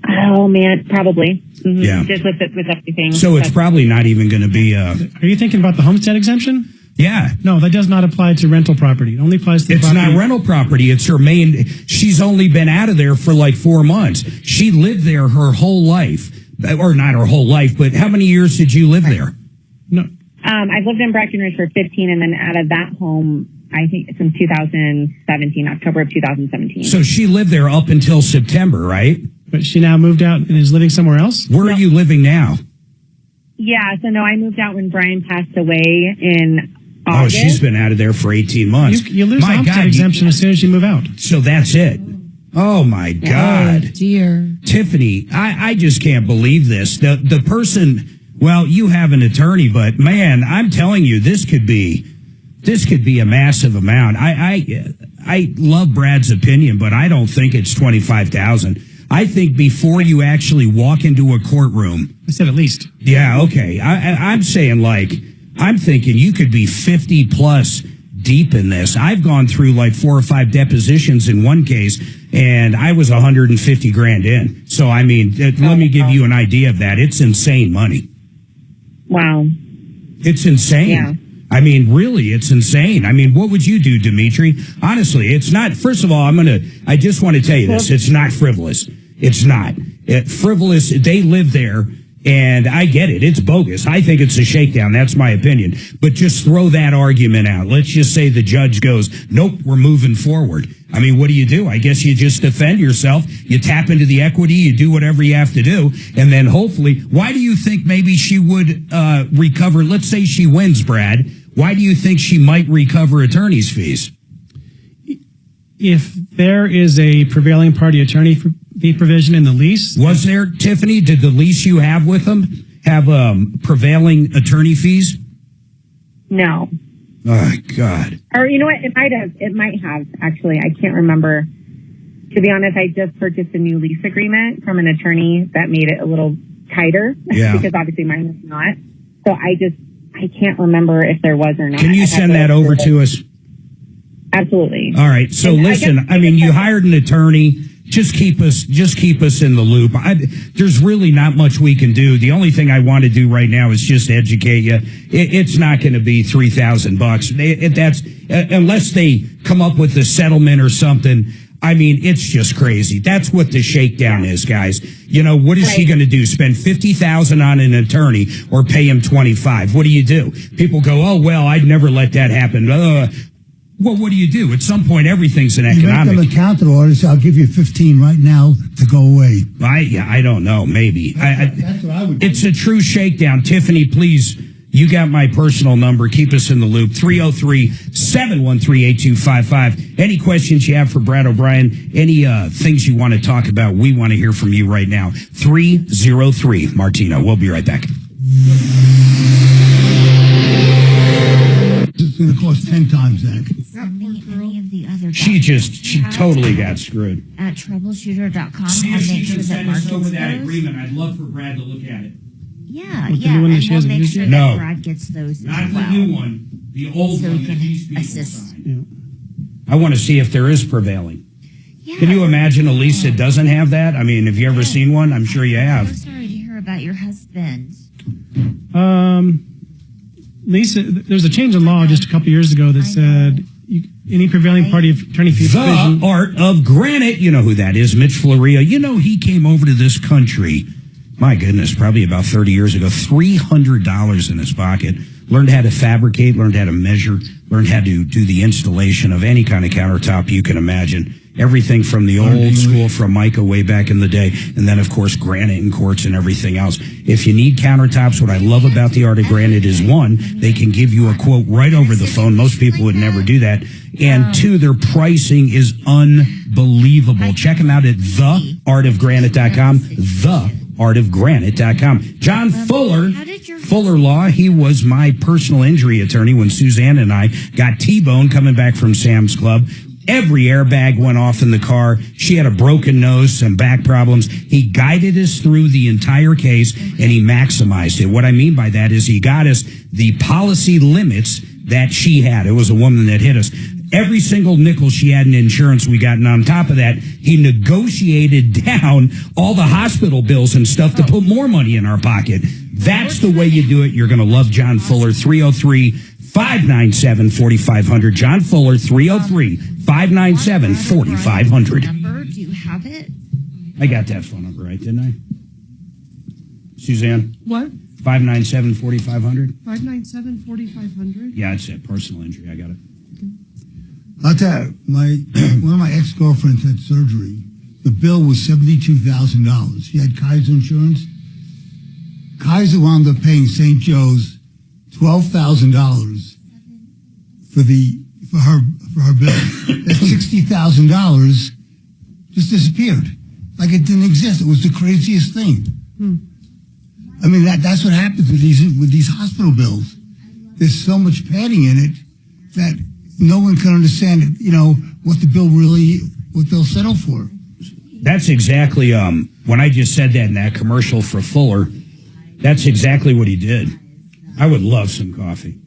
Oh man, probably. Mm-hmm. Yeah. Just with everything. So it's probably not even going to be. Are you thinking about the homestead exemption? Yeah. No, that does not apply to rental property. It only applies to It's property. not rental property. It's her main. She's only been out of there for like 4 months. She lived there her whole life, or not her whole life, but how many years did you live there? No. I've lived in Breckenridge for 15, and then out of that home, I think it's in 2017, October of 2017. So she lived there up until September, right? But she now moved out and is living somewhere else? Where are you living now? Yeah, so no, I moved out when Brian passed away in August. Oh, she's been out of there for 18 months. You lose the homestead exemption as soon as you move out. So that's it. Oh, my God. Oh, dear. Tiffany, I just can't believe this. The person, well, you have an attorney, but man, I'm telling you, this could be a massive amount. I love Brad's opinion, but I don't think it's $25,000. I think before you actually walk into a courtroom. I said at least. Yeah, okay. I'm saying I'm thinking you could be 50 plus deep in this. I've gone through like 4 or 5 depositions in one case, and I was $150,000 in. So, I mean, let me give you an idea of that. It's insane money. Wow. It's insane. Yeah. I mean, really, it's insane. I mean, what would you do, Dimitri? Honestly, it's not, first of all, I just want to tell you this. It's not frivolous. It's not. Frivolous, they live there, and I get it. It's bogus. I think it's a shakedown. That's my opinion. But just throw that argument out. Let's just say the judge goes, nope, we're moving forward. I mean, what do? I guess you just defend yourself. You tap into the equity. You do whatever you have to do. And then hopefully, why do you think maybe she would recover? Let's say she wins, Brad. Why do you think she might recover attorney's fees? If there is a prevailing party attorney fee provision in the lease. Was there, Tiffany? Did the lease you have with them have prevailing attorney fees? No. Oh, God. Or you know what? It might have, actually. I can't remember. To be honest, I just purchased a new lease agreement from an attorney that made it a little tighter. Yeah. Because obviously mine was not. So I can't remember if there was or not. Can you send that over to us? Absolutely. All right. So listen, I mean, you hired an attorney. Just keep us in the loop. There's really not much we can do. The only thing I want to do right now is just educate you. It's not going to be $3,000. That's unless they come up with a settlement or something. I mean, it's just crazy. That's what the shakedown is, guys. You know, what is she going to do? Spend $50,000 on an attorney or pay him $25,000? What do you do? People go, oh well, I'd never let that happen. Well, what do you do? At some point, everything's an You make economic. them a counter order, so I'll give you 15 right now to go away. I don't know. Maybe. That's what I would do. It's a true shakedown. Tiffany, please, you got my personal number. Keep us in the loop. 303-713-8255. Any questions you have for Brad O'Brien, any things you want to talk about, we want to hear from you right now. 303 Martino. We'll be right back. It's going to cost 10 times that. Send me any of the other She totally got screwed. at troubleshooter.com See and if make she sure can that send Mark us over gets that those. agreement. I'd love for Brad to look at it. Yeah, What, the yeah, new one that and she we'll hasn't make used sure yet? No. that Brad gets those Not as the well. new one. The old So one we that can these people assist. signed. I want to see if there is prevailing. Can you imagine Elisa doesn't have that? I mean, have you ever seen one? I'm sure you I'm have. so sorry to hear about your husband. Lisa, there's a change in law just a couple years ago that said any prevailing party attorney fee provision. The Art of Granite. You know who that is, Mitch Floria. You know, he came over to this country, my goodness, probably about 30 years ago, $300 in his pocket, learned how to fabricate, learned how to measure, learned how to do the installation of any kind of countertop you can imagine. Everything from the old school, from mica way back in the day, and then, of course, granite and quartz and everything else. If you need countertops, what I love about the Art of Granite is, one, they can give you a quote right over the phone. Most people would never do that. And two, their pricing is unbelievable. Check them out at theartofgranite.com, theartofgranite.com. John Fuller, Fuller Law, he was my personal injury attorney when Suzanne and I got T-bone coming back from Sam's Club. Every airbag went off in the car. She had a broken nose, some back problems. He guided us through the entire case, and he maximized it. What I mean by that is he got us the policy limits that she had. It was a woman that hit us. Every single nickel she had in insurance we got, and on top of that, he negotiated down all the hospital bills and stuff to put more money in our pocket. That's the way you do it. You're going to love John Fuller, 303-597-4500. John Fuller, 303-597-4500. Number, do you have it? I got that phone number right, didn't I? Suzanne? What? 597-4500? 597-4500? Yeah, it's it. Personal injury. I got it. I'll tell you, one of my ex-girlfriends had surgery. The bill was $72,000. She had Kaiser insurance. Kaiser wound up paying St. Joe's $12,000 for her bill. That $60,000 just disappeared, like it didn't exist. It was the craziest thing. I mean, that's what happens with these hospital bills. There's so much padding in it that no one can understand, what the bill really, what they'll settle for. That's exactly, when I just said that in that commercial for Fuller, that's exactly what he did. I would love some coffee.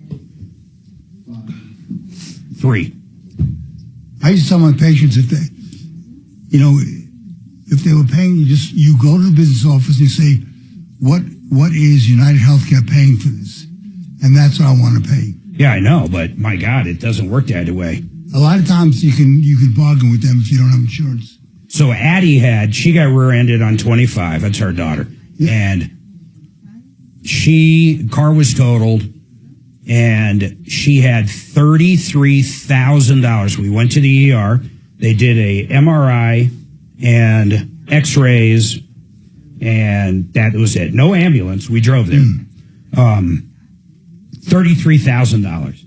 3. I used to tell my patients if they were paying, you go to the business office and you say, what is United Healthcare paying for this? And that's what I want to pay. Yeah, I know, but my God, it doesn't work that way. A lot of times you can bargain with them if you don't have insurance. So Addie she got rear-ended on 25. That's our daughter. Yeah. And car was totaled, and she had $33,000. We went to the ER. They did a MRI and x-rays, and that was it. No ambulance. We drove there. $33,000.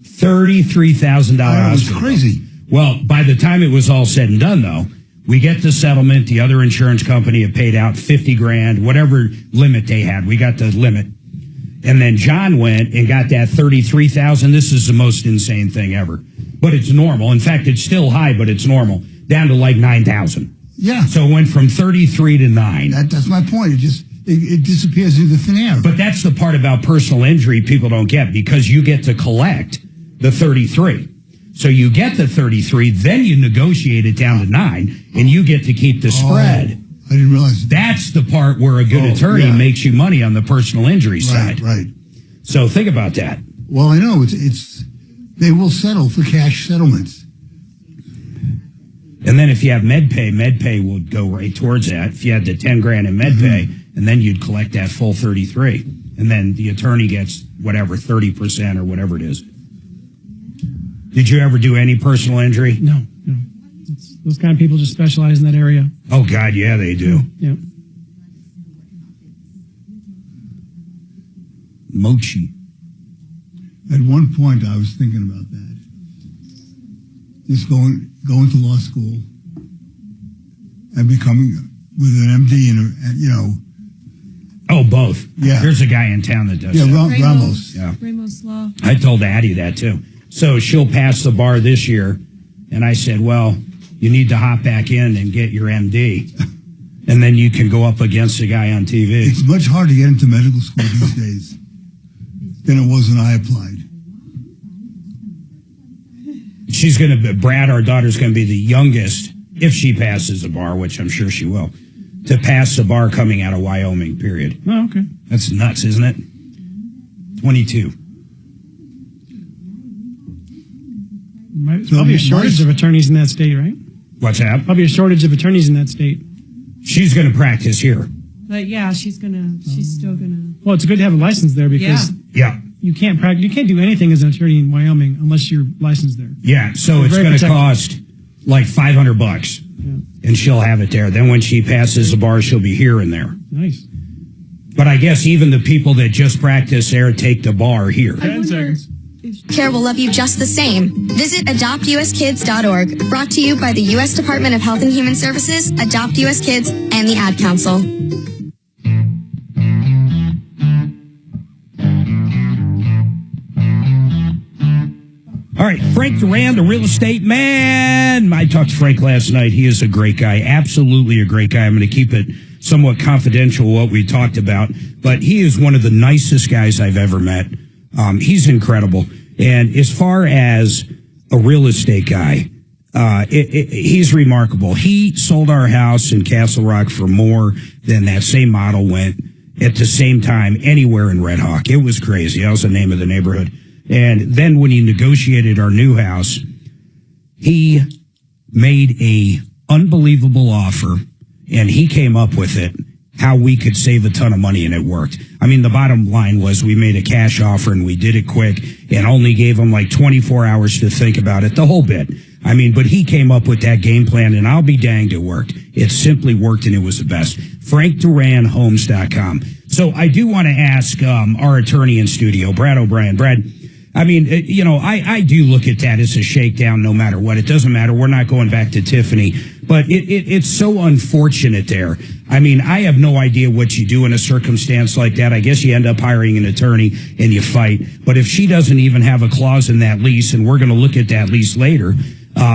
$33,000. That was crazy. Well, by the time it was all said and done, though, we get the settlement. The other insurance company had paid out $50,000, whatever limit they had. We got the limit. And then John went and got that $33,000. This is the most insane thing ever. But it's normal. In fact, it's still high, but it's normal. Down to like $9,000. Yeah. So it went from 33 to 9. That's my point. It disappears into thin air. But that's the part about personal injury people don't get, because you get to collect the 33. So you get the 33, then you negotiate it down to 9, and you get to keep the spread. I didn't realize that. That's the part where a good attorney makes you money on the personal injury side. Right. So think about that. Well, I know they will settle for cash settlements. And then if you have MedPay will go right towards that. If you had the $10,000 in MedPay, and then you'd collect that full 33, and then the attorney gets whatever 30% or whatever it is. Did you ever do any personal injury? No. Those kind of people just specialize in that area. Oh, God, yeah, they do. Yeah. Mochi. At one point, I was thinking about that. Just going to law school and becoming with an MD and Oh, both. Yeah. There's a guy in town that does that. Ramos. Yeah. Ramos Law. I told Addie that, too. So she'll pass the bar this year. And I said, well, you need to hop back in and get your MD. And then you can go up against a guy on TV. It's much harder to get into medical school these days than it was when I applied. She's going to, Brad, our daughter's going to be the youngest, if she passes the bar, which I'm sure she will, to pass the bar coming out of Wyoming, period. Oh, okay. That's nuts, isn't it? 22. Probably a shortage of attorneys in that state, right? What's that? Probably a shortage of attorneys in that state. She's going to practice here. But yeah, she's still gonna. Well, it's good to have a license there because Yeah. you can't practice. You can't do anything as an attorney in Wyoming unless you're licensed there. Yeah, so They're it's very going to protected. cost like $500, and she'll have it there. Then when she passes the bar, she'll be here and there. Nice. But I guess even the people that just practice there take the bar here. 10 seconds. Care will love you just the same. Visit adoptuskids.org. Brought to you by the U.S. Department of Health and Human Services, Adopt U.S. Kids, and the Ad Council. All right, Frank Duran, the real estate man. I talked to Frank last night. He is a great guy, absolutely a great guy. I'm going to keep it somewhat confidential what we talked about, but he is one of the nicest guys I've ever met. He's incredible. And as far as a real estate guy, he's remarkable. He sold our house in Castle Rock for more than that same model went at the same time anywhere in Red Hawk. It was crazy. That was the name of the neighborhood. And then when he negotiated our new house, he made a unbelievable offer, and he came up with it, how we could save a ton of money, and it worked. I mean, the bottom line was we made a cash offer, and we did it quick, and only gave him like 24 hours to think about it, the whole bit. I mean, but he came up with that game plan, and I'll be danged it worked. It simply worked, and it was the best. FrankDuranHomes.com. So I do want to ask our attorney in studio, Brad O'Brien. Brad, I mean, I do look at that as a shakedown no matter what. It doesn't matter. We're not going back to Tiffany. But it's so unfortunate there. I mean, I have no idea what you do in a circumstance like that. I guess you end up hiring an attorney and you fight. But if she doesn't even have a clause in that lease, and we're going to look at that lease later,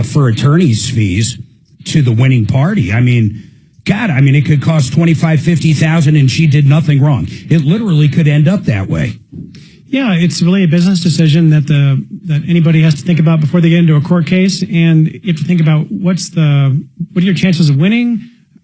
for attorney's fees to the winning party, I mean, God, I mean, it could cost $25,000, $50,000 and she did nothing wrong. It literally could end up that way. Yeah, it's really a business decision that anybody has to think about before they get into a court case, and you have to think about what are your chances of winning?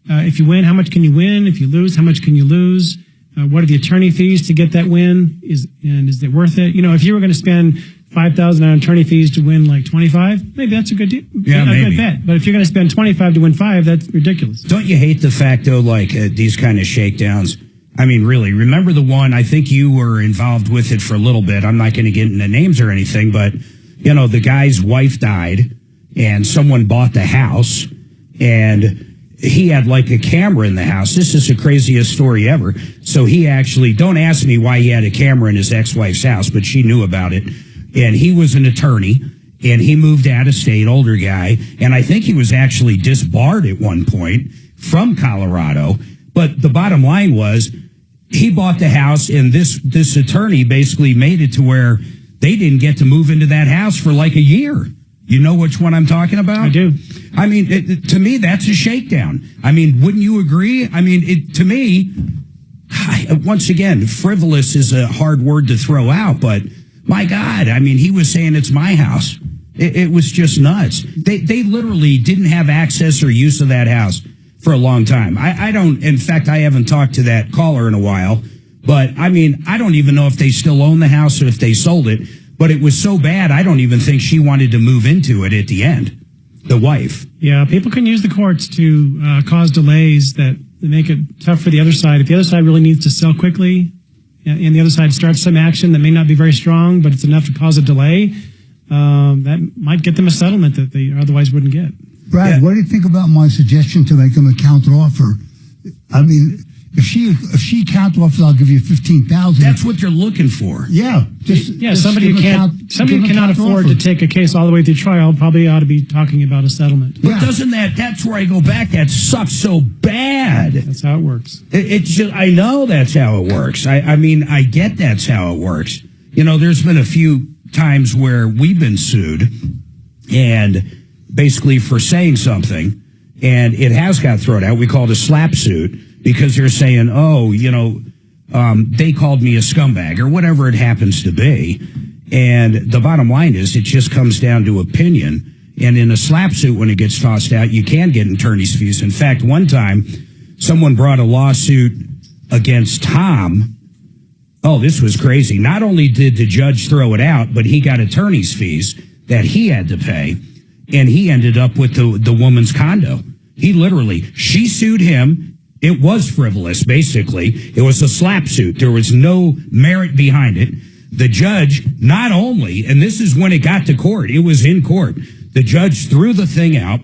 If you win, how much can you win? If you lose, how much can you lose? What are the attorney fees to get that win? Is it worth it? If you were going to spend $5,000 on attorney fees to win like 25, maybe that's a good deal. Yeah, maybe. Good bet. But if you're going to spend 25 to win 5, that's ridiculous. Don't you hate the fact though, like these kind of shakedowns? I mean, really, remember the one, I think you were involved with it for a little bit. I'm not going to get into names or anything, but, the guy's wife died and someone bought the house and he had like a camera in the house. This is the craziest story ever. So he actually, don't ask me why he had a camera in his ex-wife's house, but she knew about it. And he was an attorney and he moved out of state, older guy. And I think he was actually disbarred at one point from Colorado. But the bottom line was, he bought the house, and this attorney basically made it to where they didn't get to move into that house for like a year. You know which one I'm talking about? I do. I mean, to me, that's a shakedown. I mean, wouldn't you agree? I mean, to me, once again, frivolous is a hard word to throw out, but my God, I mean, he was saying it's my house. It was just nuts. They literally didn't have access or use of that house for a long time. In fact, I haven't talked to that caller in a while, but I mean, I don't even know if they still own the house or if they sold it, but it was so bad, I don't even think she wanted to move into it at the end, the wife. Yeah, people can use the courts to cause delays that make it tough for the other side. If the other side really needs to sell quickly and the other side starts some action that may not be very strong, but it's enough to cause a delay, that might get them a settlement that they otherwise wouldn't get. Brad, what do you think about my suggestion to make them a counter offer? I mean, if she counter offers, I'll give you $15,000. That's what they're looking for. Yeah, somebody who cannot afford to take a case all the way through trial probably ought to be talking about a settlement. But doesn't that's where I go back. That sucks so bad. That's how it works. It's just, I know that's how it works. I mean, I get that's how it works. You know, there's been a few times where we've been sued and basically for saying something, and it has got thrown out. We call it a slap suit because they're saying, oh, you know, they called me a scumbag or whatever it happens to be. And the bottom line is it just comes down to opinion. And in a slap suit, when it gets tossed out, you can get attorney's fees. In fact, one time, someone brought a lawsuit against Tom. Oh, this was crazy. Not only did the judge throw it out, but he got attorney's fees that he had to pay. And he ended up with the woman's condo. She sued him. It was frivolous, basically. It was a slap suit. There was no merit behind it. The judge, not only, and this is when it got to court, it was in court. The judge threw the thing out,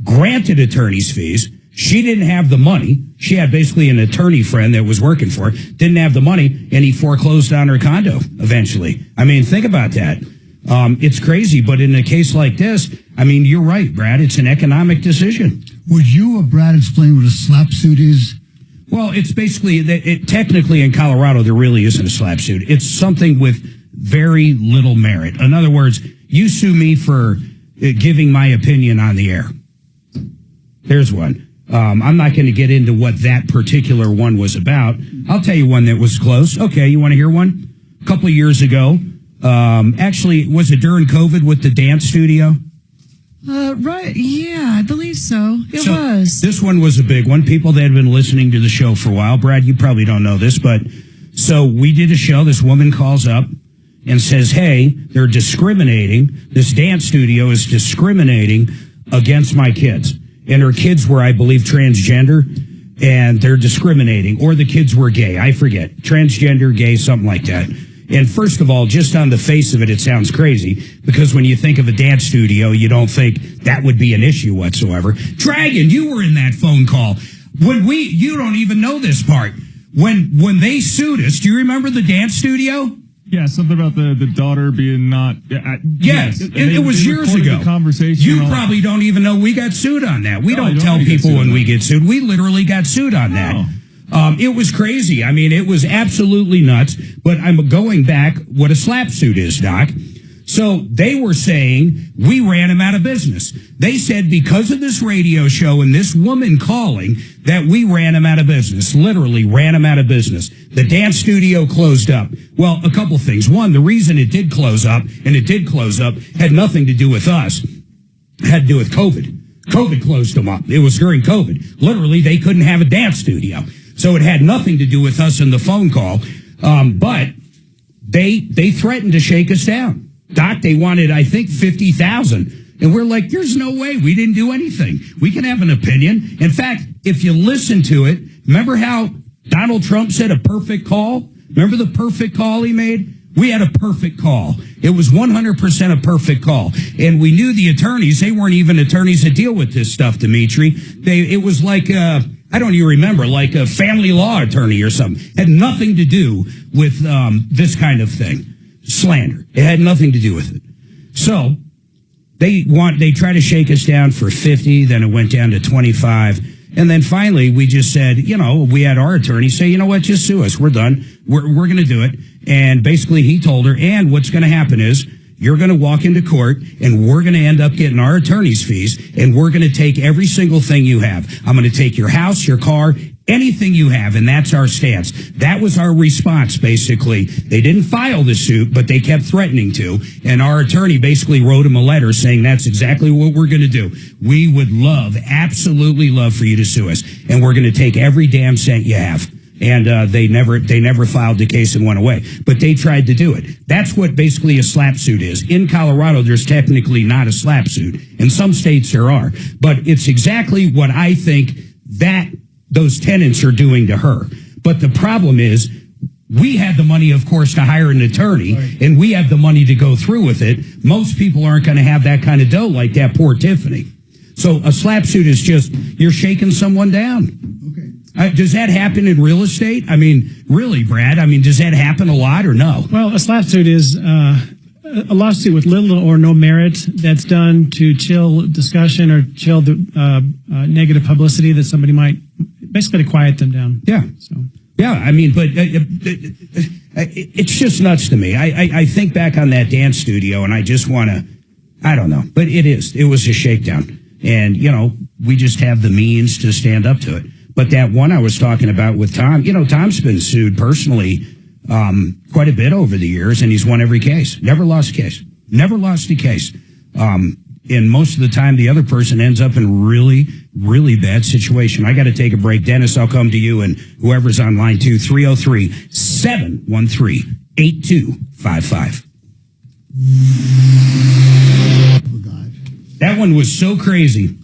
granted attorney's fees. She didn't have the money. She had basically an attorney friend that was working for her, didn't have the money, and he foreclosed on her condo eventually. I mean, think about that. It's crazy, but in a case like this, I mean, you're right, Brad. It's an economic decision. Would you or Brad explain what a slap suit is? Well, it's basically, technically in Colorado, there really isn't a slap suit. It's something with very little merit. In other words, you sue me for giving my opinion on the air. There's one. I'm not going to get into what that particular one was about. I'll tell you one that was close. Okay, you want to hear one? A couple of years ago. Actually, was it during COVID with the dance studio? Right. Yeah, I believe so. It was. This one was a big one. People that had been listening to the show for a while. Brad, you probably don't know this, but so we did a show. This woman calls up and says, hey, they're discriminating. This dance studio is discriminating against my kids. And her kids were, I believe, transgender, and they're discriminating. Or the kids were gay. I forget. Transgender, gay, something like that. And first of all, just on the face of it, it sounds crazy because when you think of a dance studio, you don't think that would be an issue whatsoever. Dragon, you were in that phone call. You don't even know this part. When they sued us, do you remember the dance studio? Yeah, something about the daughter being not. Yes, it was years ago. The conversation. You probably don't even know we got sued on that. We don't tell people when we get sued. We literally got sued on that. It was crazy. I mean, it was absolutely nuts. But I'm going back what a slap suit is, Doc. So they were saying we ran him out of business. They said because of this radio show and this woman calling that we ran him out of business, literally ran him out of business. The dance studio closed up. Well, a couple things. One, the reason it did close up, and it did close up, had nothing to do with us. It had to do with COVID. COVID closed them up. It was during COVID. Literally, they couldn't have a dance studio. So it had nothing to do with us in the phone call. But they threatened to shake us down. Doc, they wanted, I think, $50,000. And we're like, there's no way. We didn't do anything. We can have an opinion. In fact, if you listen to it, remember how Donald Trump said a perfect call? Remember the perfect call he made? We had a perfect call. It was 100% a perfect call. And we knew the attorneys, they weren't even attorneys that deal with this stuff, Dimitri. It was like, I don't even remember, like a family law attorney or something. Had nothing to do with this kind of thing. Slander. It had nothing to do with it. So they try to shake us down for 50, then it went down to 25. And then finally we just said, we had our attorney say, you know what, just sue us. We're done. We're going to do it. And basically he told her, and what's going to happen is you're going to walk into court and we're going to end up getting our attorney's fees and we're going to take every single thing you have. I'm going to take your house, your car, anything you have, and that's our stance. That was our response, basically. They didn't file the suit, but they kept threatening to, and our attorney basically wrote him a letter saying that's exactly what we're going to do. We would absolutely love for you to sue us, and we're going to take every damn cent you have. And they never filed the case and went away. But they tried to do it. That's what basically a slap suit is. In Colorado, there's technically not a slap suit. In some states there are. But it's exactly what I think that those tenants are doing to her. But the problem is, We had the money, of course, to hire an attorney, and we have the money to go through with it. Most people aren't going to have that kind of dough like that poor Tiffany. So a slap suit is just, you're shaking someone down. Okay. Does that happen in real estate? I mean, really, Brad? I mean, does that happen a lot or no? Well, a slap suit is a lawsuit with little or no merit that's done to chill discussion or chill the negative publicity that somebody might, basically to quiet them down. Yeah. So. Yeah, I mean, but it's just nuts to me. I think back on that dance studio, and I just want to, I don't know, but it was a shakedown. And, you know, we just have the means to stand up to it. But that one I was talking about with Tom, you know, Tom's been sued personally quite a bit over the years, and he's won every case. Never lost a case. Never lost a case. And most of the time, the other person ends up in really, really bad situation. I got to take a break. Dennis, I'll come to you, and whoever's on line 2, 303-713-8255. That one was so crazy.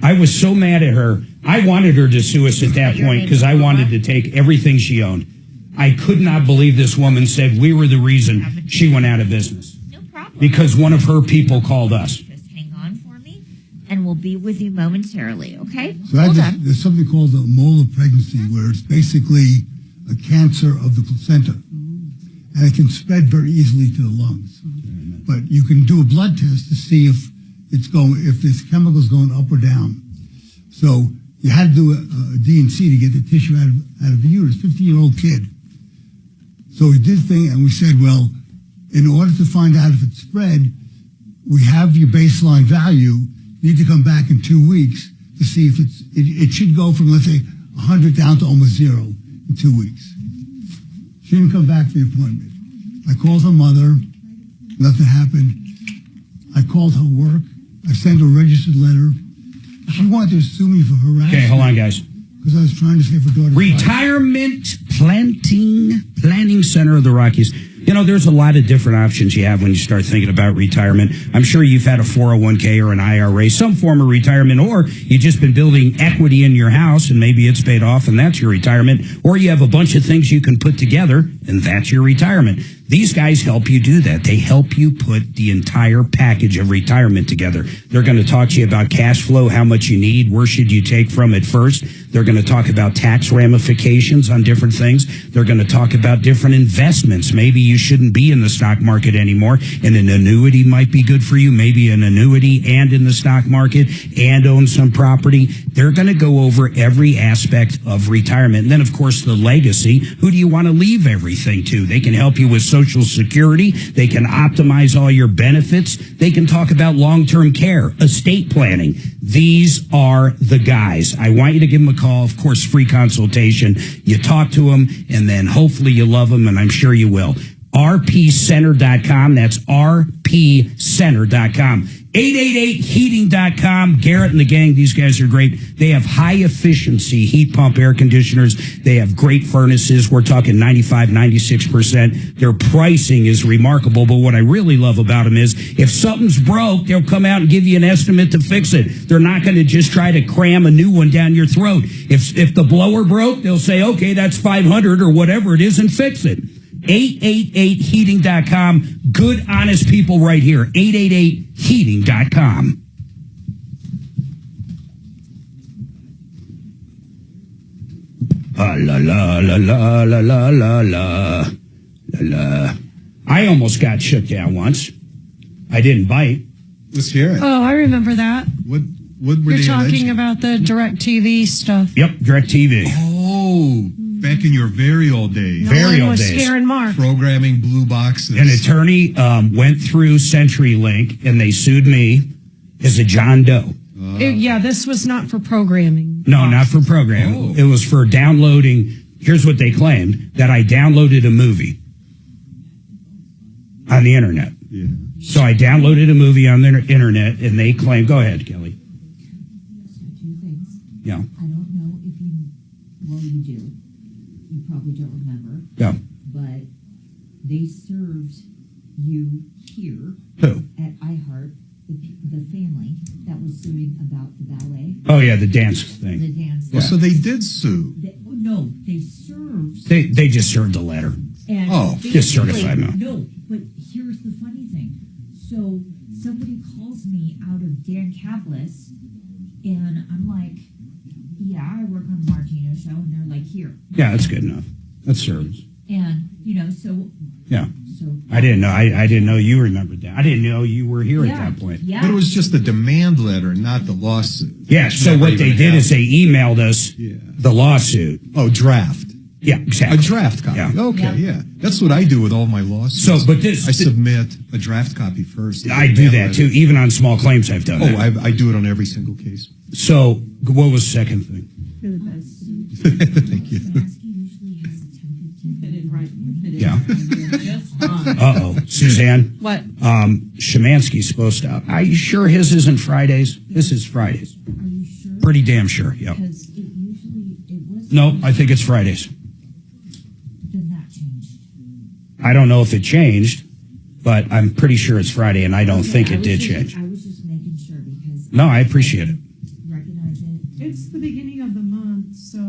I was so mad at her. I wanted her to sue us at that point because I wanted to take everything she owned. I could not believe this woman said we were the reason she went out of business. No problem. Because one of her people called us. Just hang on for me, and we'll be with you momentarily, okay? So there's something called a molar pregnancy, where it's basically a cancer of the placenta. And it can spread very easily to the lungs. But you can do a blood test to see if this chemical is going up or down. So you had to do a D&C to get the tissue out of the uterus, 15-year-old kid. So we did thing, and we said, well, in order to find out if it's spread, we have your baseline value. You need to come back in 2 weeks to see if it should go from, let's say, 100 down to almost 0 in 2 weeks. She didn't come back for the appointment. I called her mother. Nothing happened. I called her work. I sent her a registered letter. She wanted to sue me for harassment. Okay, hold on, guys. Because I was trying to save her daughter's Retirement Planning Center of the Rockies. You know, there's a lot of different options you have when you start thinking about retirement. I'm sure you've had a 401k or an IRA, some form of retirement, or you've just been building equity in your house and maybe it's paid off and that's your retirement, or you have a bunch of things you can put together and that's your retirement. These guys help you do that. They help you put the entire package of retirement together. They're going to talk to you about cash flow, how much you need, where should you take from it first. They're going to talk about tax ramifications on different things. They're going to talk about different investments. Maybe you shouldn't be in the stock market anymore, and an annuity might be good for you. Maybe an annuity and in the stock market and own some property. They're going to go over every aspect of retirement. And then, of course, the legacy. Who do you want to leave everything to? They can help you with Social Security. They can optimize all your benefits. They can talk about long-term care, estate planning. These are the guys. I want you to give them a call. Of course, free consultation. You talk to them, and then hopefully you love them, and I'm sure you will. rpcenter.com. That's rpcenter.com. 888heating.com. Garrett and the gang, these guys are great. They have high efficiency heat pump air conditioners. They have great furnaces. We're talking 95, 96%. Their pricing is remarkable. But what I really love about them is if something's broke, they'll come out and give you an estimate to fix it. They're not going to just try to cram a new one down your throat. If the blower broke, they'll say, okay, that's $500 or whatever it is, and fix it. 888heating.com. Good, honest people right here. 888heating.com. La la la la la la la la la. I almost got shook down once. I didn't bite. Let's hear it. Oh, I remember that. What were You're they talking alleging? about the DirecTV stuff. Yep, DirecTV. Oh, back in your very old days. Very one old was days. scaring Mark. Programming blue boxes. An attorney went through CenturyLink and they sued me as a John Doe. Yeah, this was not for programming. No, not for programming. It was for downloading. Here's what they claimed, that I downloaded a movie on the internet. Yeah. So I downloaded a movie on the internet and they claimed, go ahead, Kelly. Two things. Yeah. I don't know if you, well, you do. You probably don't remember. Yeah. But they served you here Who? at iHeart, the family that was suing about the ballet. Oh, yeah, the dance thing. The dance. Oh, so they did sue. No, they served. They just served a letter. And just certified mail. No, but here's the funny thing. So somebody calls me out of Dan Caplis, and I'm like, yeah, I work on the Martino Show, and they're like, here. Yeah, that's good enough. That's service. And, so... Yeah. I didn't know. I didn't know you remembered that. I didn't know you were here at that point. Yeah. But it was just the demand letter, not the lawsuit. Yeah, so what they did is they emailed us the lawsuit. Oh, draft. Yeah, exactly. A draft copy. Yeah. Okay, yeah. That's what I do with all my lawsuits. So, but I submit a draft copy first. I do that too. Even on small claims, I've done that. I do it on every single case. So, what was the second thing? You're the best. Thank you. Yeah. Uh-oh. Suzanne? What? Szymanski's supposed to... Are you sure his isn't Fridays? This is Fridays. Are you sure? Pretty damn sure, yeah. Because it was... No, I think it's Fridays. Then that changed. I don't know if it changed, but I'm pretty sure it's Friday, and I don't think it did change. I was just making sure because... No, I appreciate it. Recognize it. It's the beginning of the month, so...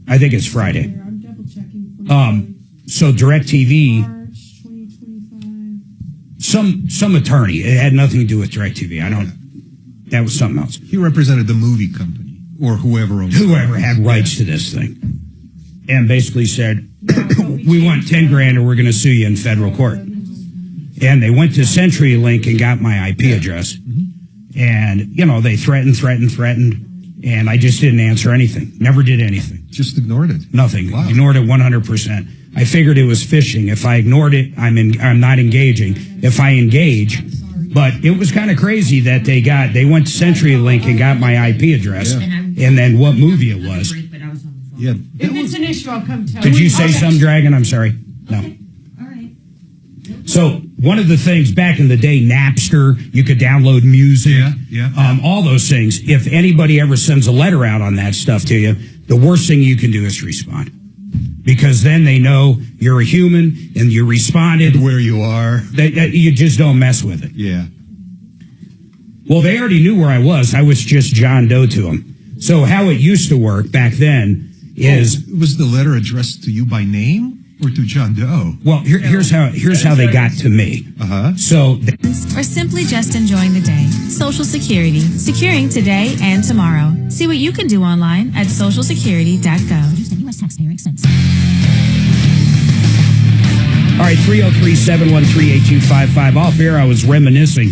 I think it's Friday. I'm double checking for you. So DirecTV... March 2025. Some attorney. It had nothing to do with DirecTV. I don't... That was something else. He represented the movie company, or whoever owned Whoever had rights to this thing. And basically said, we want 10 grand or we're going to sue you in federal court. And they went to CenturyLink and got my IP address. And, they threatened. And I just didn't answer anything. Never did anything. Just ignored it. Nothing. Wow. Ignored it 100%. I figured it was phishing. If I ignored it, I'm not engaging. If I engage, but it was kind of crazy that they went to CenturyLink and got my IP address, and then what movie it was. Yeah. If it's an issue, I'll come tell you. Did you say some, Dragon? I'm sorry. No. All right. So one of the things back in the day, Napster, you could download music, all those things. If anybody ever sends a letter out on that stuff to you, the worst thing you can do is respond. Because then they know you're a human and you responded. And where you are. You just don't mess with it. Yeah. Well, they already knew where I was. I was just John Doe to them. So how it used to work back then is... was the letter addressed to you by name or to John Doe? Well, here's how they got to me. So... Or simply just enjoying the day. Social Security. Securing today and tomorrow. See what you can do online at socialsecurity.gov. U.S. taxpayer expense. All right, 303-713-8255. Off air, I was reminiscing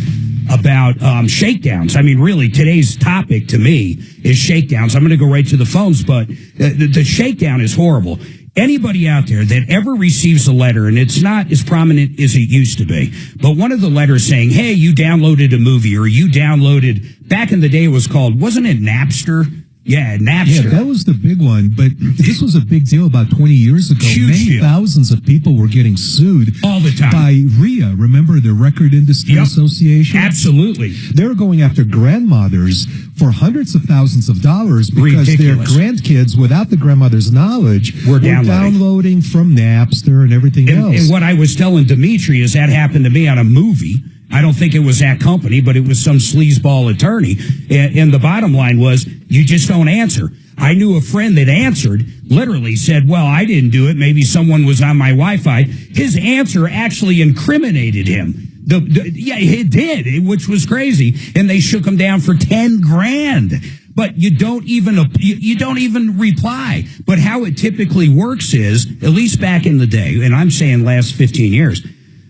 about shakedowns. I mean, really, today's topic to me is shakedowns. I'm going to go right to the phones, but the shakedown is horrible. Anybody out there that ever receives a letter, and it's not as prominent as it used to be, but one of the letters saying, hey, you downloaded a movie, or you downloaded, back in the day it was called, wasn't it Napster? Yeah, Napster. Yeah, that was the big one, but this was a big deal about 20 years ago. Many thousands of people were getting sued all the time by RIA. Remember the Record Industry Association? Absolutely. They were going after grandmothers for hundreds of thousands of dollars because their grandkids, without the grandmother's knowledge, were downloading from Napster and everything else. And what I was telling Dimitri is that happened to me on a movie. I don't think it was that company, but it was some sleazeball attorney. And the bottom line was, you just don't answer. I knew a friend that answered, literally said, well, I didn't do it. Maybe someone was on my Wi-Fi. His answer actually incriminated him. Yeah, it did, which was crazy. And they shook him down for 10 grand. But you don't even reply. But how it typically works is, at least back in the day, and I'm saying last 15 years,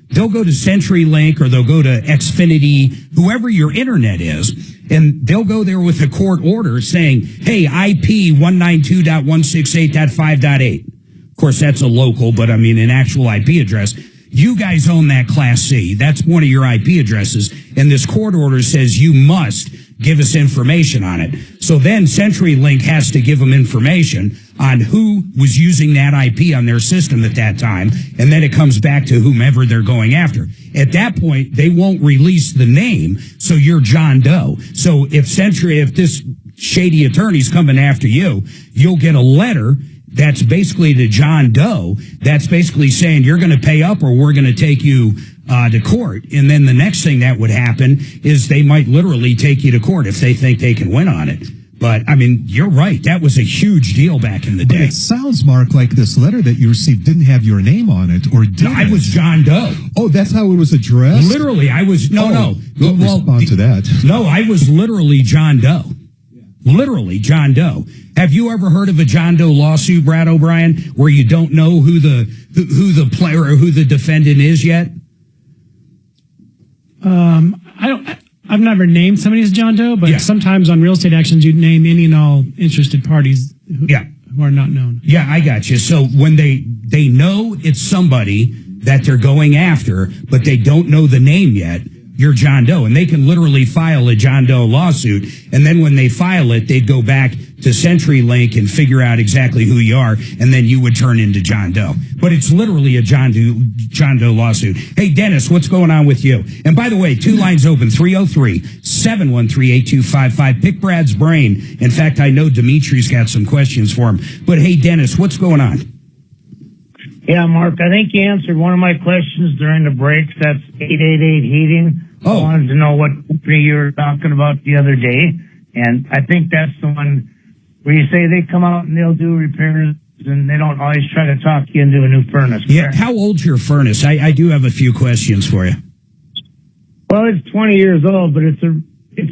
they'll go to CenturyLink or they'll go to Xfinity, whoever your internet is, and they'll go there with a court order saying, hey, IP 192.168.5.8. Of course, that's a local, but I mean an actual IP address. You guys own that Class C. That's one of your IP addresses. And this court order says you must give us information on it. So then CenturyLink has to give them information on who was using that IP on their system at that time. And then it comes back to whomever they're going after. At that point, they won't release the name. So you're John Doe. So if this shady attorney's coming after you, you'll get a letter that's basically to John Doe. That's basically saying you're going to pay up or we're going to take you to court. And then the next thing that would happen is they might literally take you to court if they think they can win on it. But, I mean, you're right. That was a huge deal back in the But day. it sounds, Mark, like this letter that you received didn't have your name on it, or did I was John Doe. Oh, that's how it was addressed? Literally, I was, no. Don't respond to that. No, I was literally John Doe. Literally John Doe. Have you ever heard of a John Doe lawsuit, Brad O'Brien, where you don't know who the player or who the defendant is yet? I've never named somebody as John Doe, but sometimes on real estate actions, you name any and all interested parties who are not known. Yeah, I got you. So when they know it's somebody that they're going after, but they don't know the name yet, you're John Doe. And they can literally file a John Doe lawsuit. And then when they file it, they'd go back to CenturyLink and figure out exactly who you are. And then you would turn into John Doe. But it's literally a John Doe lawsuit. Hey, Dennis, what's going on with you? And by the way, 2 lines open, 303-713-8255. Pick Brad's brain. In fact, I know Dimitri's got some questions for him. But hey, Dennis, what's going on? Yeah, Mark, I think you answered one of my questions during the breaks. That's 888 Heating. I wanted to know what company you were talking about the other day. And I think that's the one where you say they come out and they'll do repairs and they don't always try to talk you into a new furnace. Yeah, how old's your furnace? I do have a few questions for you. Well, it's 20 years old, but it's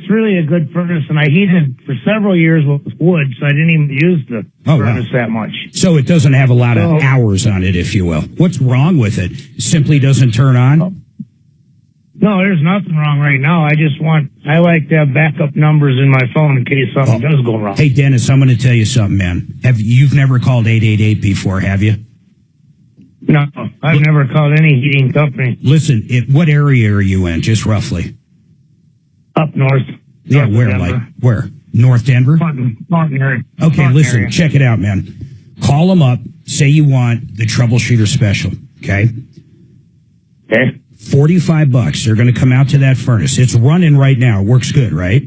really a good furnace, and I heated for several years with wood, so I didn't even use the furnace that much. So it doesn't have a lot of hours on it, if you will. What's wrong with it? Simply doesn't turn on? No, there's nothing wrong right now. I like to have backup numbers in my phone in case something does go wrong. Hey, Dennis, I'm going to tell you something, man. You've never called 888 before, have you? No, I've never called any heating company. Listen, what area are you in, just roughly? Up north. Yeah, where? North Denver? Martin area. Okay, listen, check it out, man. Call them up, say you want the Troubleshooter Special, okay? Okay. $45. They're going to come out to that furnace. It's running right now. It works good, right?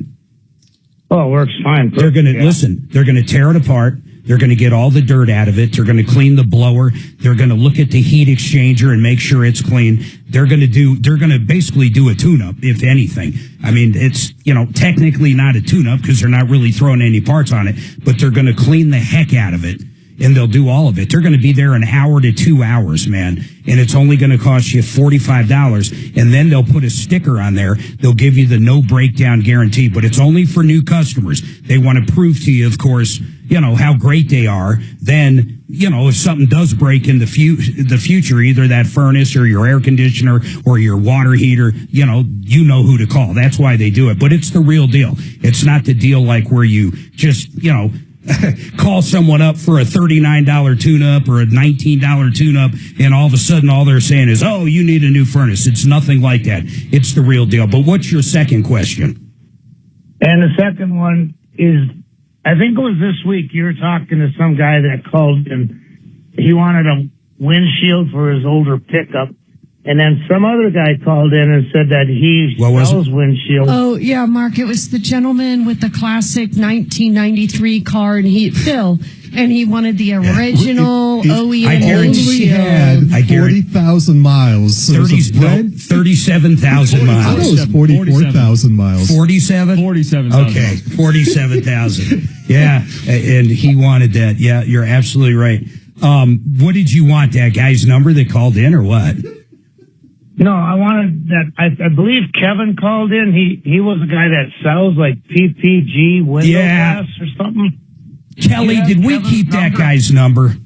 Oh, it works fine. They're going to, listen, they're going to tear it apart. They're going to get all the dirt out of it. They're going to clean the blower. They're going to look at the heat exchanger and make sure it's clean. They're going to basically do a tune-up, if anything. I mean, it's, technically not a tune-up because they're not really throwing any parts on it, but they're going to clean the heck out of it. And they'll do all of it. They're going to be there an hour to 2 hours, man. And it's only going to cost you $45. And then they'll put a sticker on there. They'll give you the no breakdown guarantee, but it's only for new customers. They want to prove to you, of course, how great they are. Then, if something does break in the future, either that furnace or your air conditioner or your water heater, you know who to call. That's why they do it. But it's the real deal. It's not the deal like where you just, call someone up for a $39 tune-up or a $19 tune-up, and all of a sudden all they're saying is, oh, you need a new furnace. It's nothing like that. It's the real deal. But what's your second question? And the second one is, I think it was this week, you were talking to some guy that called and he wanted a windshield for his older pickup. And then some other guy called in and said that he sells windshields. Oh, yeah, Mark, it was the gentleman with the classic 1993 car, and Phil, and he wanted the original OEM windshield. I had 40,000 miles. 37,000 miles. I thought it was 44,000 miles. 47? 47,000. Okay, 47,000. Yeah, and he wanted that. Yeah, you're absolutely right. What did you want, that guy's number that called in, or what? No, I wanted that. I believe Kevin called in. He was a guy that sells like PPG window glass or something. Kelly, did we keep that guy's number?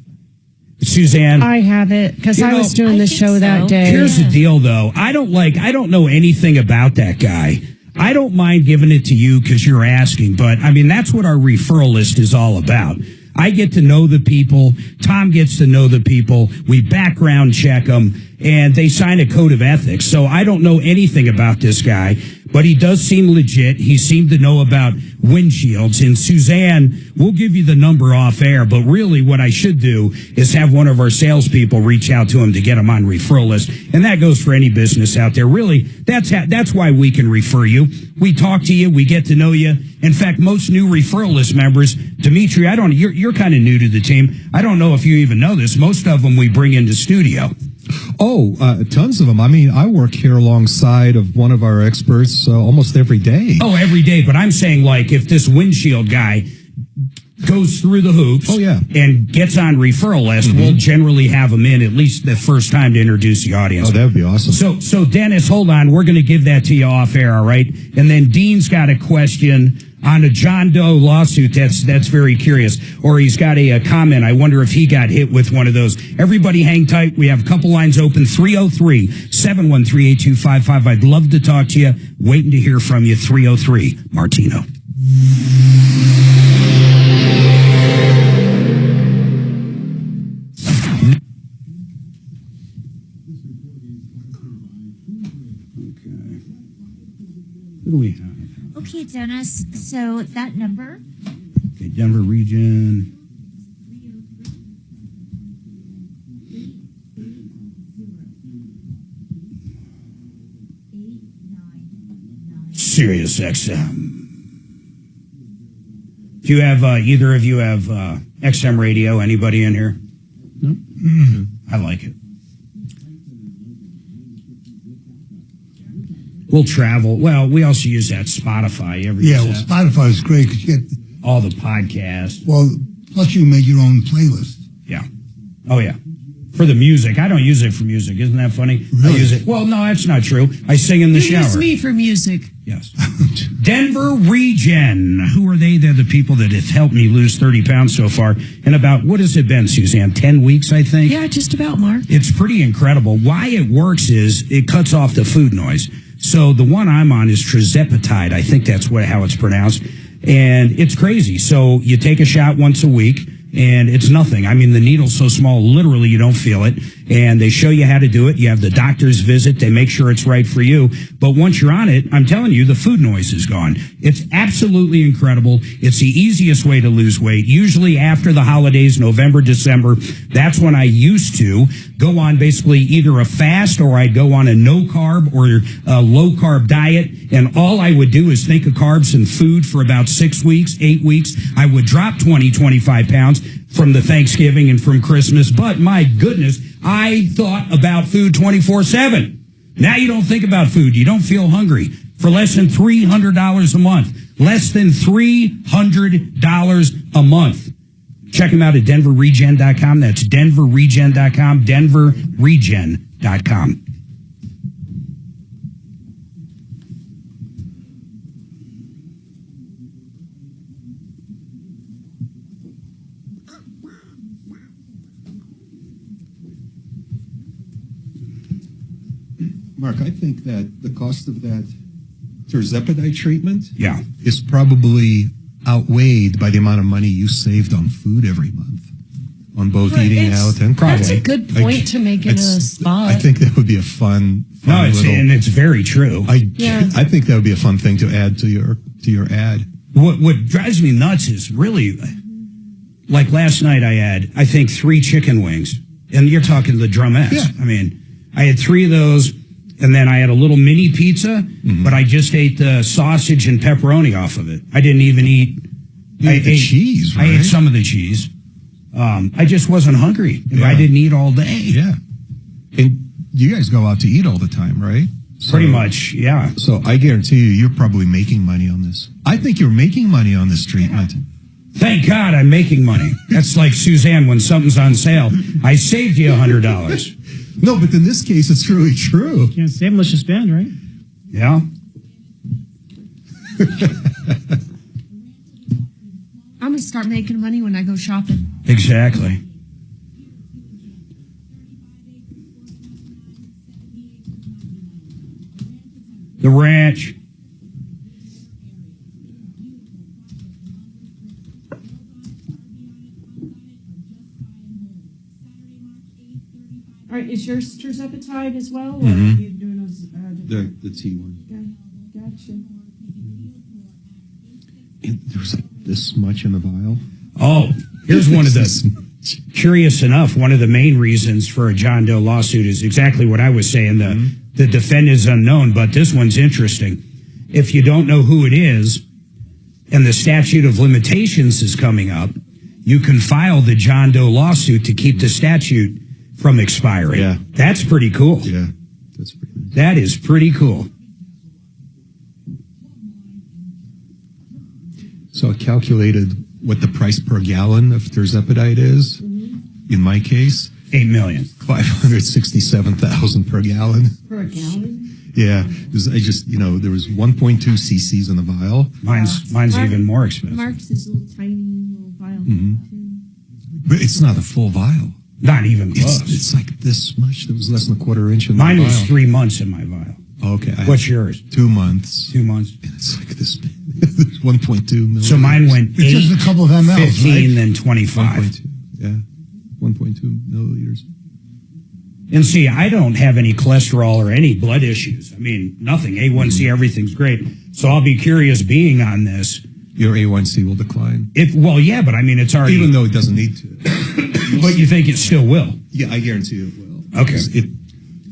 Suzanne? I have it because I was doing the show that day. Here's the deal, though. I don't know anything about that guy. I don't mind giving it to you because you're asking, but I mean, that's what our referral list is all about. I get to know the people. Tom gets to know the people. We background check them, and they sign a code of ethics. So I don't know anything about this guy, but he does seem legit. He seemed to know about windshields. And Suzanne, we'll give you the number off air, but really what I should do is have one of our salespeople reach out to him to get him on referral list. And that goes for any business out there. Really, that's why we can refer you. We talk to you. We get to know you. In fact, most new referral list members, Dimitri, you're kind of new to the team. I don't know if you even know this. Most of them we bring into studio. Tons of them. I mean, I work here alongside of one of our experts almost every day. Oh, every day. But I'm saying, like, if this windshield guy goes through the hoops and gets on referral list, we'll generally have him in at least the first time to introduce the audience. Oh, that would be awesome. So Dennis, hold on. We're going to give that to you off air, all right? And then Dean's got a question on a John Doe lawsuit that's very curious. Or he's got a comment. I wonder if he got hit with one of those. Everybody hang tight. We have a couple lines open. 303-713-8255. I'd love to talk to you. Waiting to hear from you. 303 Martino. What do we have? Okay, Dennis, so that number? Okay, Denver region. Sirius XM. Do you have, either of you have XM radio? Anybody in here? No? I like it. We'll travel. Well, we also use that Spotify. Spotify is great because you get all the podcasts. Well, plus you make your own playlist. Yeah. Oh, yeah. For the music. I don't use it for music. Isn't that funny? Really? I use it. Well, no, that's not true. I sing in the shower. Use me for music. Yes. Denver Regen. Who are they? They're the people that have helped me lose 30 pounds so far. And about, what has it been, Suzanne? 10 weeks, I think? Yeah, just about, Mark. It's pretty incredible. Why it works is it cuts off the food noise. So the one I'm on is trizepatide. I think that's how it's pronounced. And it's crazy. So you take a shot once a week, and it's nothing. I mean, the needle's so small, literally you don't feel it. And they show you how to do it. You have the doctor's visit. They make sure it's right for you. But once you're on it, I'm telling you, the food noise is gone. It's absolutely incredible. It's the easiest way to lose weight. Usually after the holidays, November, December, that's when I used to go on basically either a fast or I'd go on a no-carb or a low-carb diet. And all I would do is think of carbs and food for about 6 weeks, 8 weeks. I would drop 20, 25 pounds from the Thanksgiving and from Christmas. But my goodness, I thought about food 24/7. Now you don't think about food. You don't feel hungry. For less than $300 a month. Less than $300 a month. Check them out at denverregen.com. That's denverregen.com. denverregen.com. Mark, I think that the cost of that tirzepatide treatment is probably outweighed by the amount of money you saved on food every month, on both eating out and probably. That's a good point to make in a spot. I think that would be a fun and it's very true. I think that would be a fun thing to add to your ad. What drives me nuts is really, like last night I had, I think 3 chicken wings, and you're talking the drumettes. Yeah. I mean, I had 3 of those. And then I had a little mini pizza, but I just ate the sausage and pepperoni off of it. I didn't even eat the cheese, right? I ate some of the cheese. I just wasn't hungry. I didn't eat all day. Yeah. And you guys go out to eat all the time, right? Pretty much, yeah. So I guarantee you're probably making money on this. I think you're making money on this treatment. Thank God I'm making money. That's like Suzanne when something's on sale. I saved you $100. No, but in this case, it's really true. You can't save unless you spend, right? Yeah. I'm going to start making money when I go shopping. Exactly. The ranch. All right, is yours tirzepatide as well? Or are you doing those? The T one. Yeah, gotcha. There's this much in the vial. Oh, here's one of the, curious enough, one of the main reasons for a John Doe lawsuit is exactly what I was saying. The defendant is unknown, but this one's interesting. If you don't know who it is and the statute of limitations is coming up, you can file the John Doe lawsuit to keep the statute from expiring. Yeah. That's pretty cool. Yeah. That's pretty nice. That is pretty cool. So I calculated what the price per gallon of tirzepatide is. In my case, $8 million. 567,000 per gallon. Per gallon? Yeah, because I just, there was 1.2 cc's in the vial. Mine's even more expensive. Mark's is a little tiny little vial. But it's not a full vial. Not even close. It's like this much. There was less than a quarter inch in my Mine vial. was 3 months in my vial. Okay. What's yours? 2 months. 2 months. And it's like this. There's 1.2 million. So mine went It's just a couple of mLs, 15, right? then 25. 1.2. Yeah. 1.2 milliliters. And see, I don't have any cholesterol or any blood issues. I mean, nothing. A1C, everything's great. So I'll be curious being on this. Your A1C will decline. Well, yeah, but I mean, it's already. Even though it doesn't need to. But you think it still will? Yeah, I guarantee it will. Okay.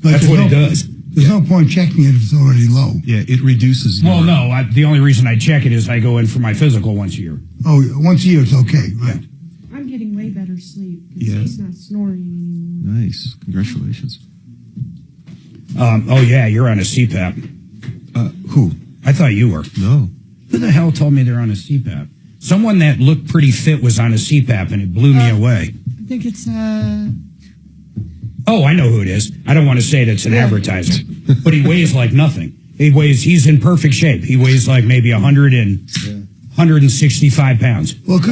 But That's what it does. There's no point checking it if it's already low. Yeah, it reduces. Well, no. The only reason I check it is I go in for my physical once a year. Oh, once a year it's okay, right? I'm getting way better sleep because Yeah. he's not snoring anymore. Nice. Congratulations. Oh, yeah, you're on a CPAP. Who? I thought you were. No. Who the hell told me they're on a CPAP? Someone that looked pretty fit was on a CPAP, and it blew me away. I think it's Oh, I know who it is. I don't want to say that it's an advertiser, but he weighs like nothing. He's in perfect shape. He weighs like maybe 165 pounds. Well, it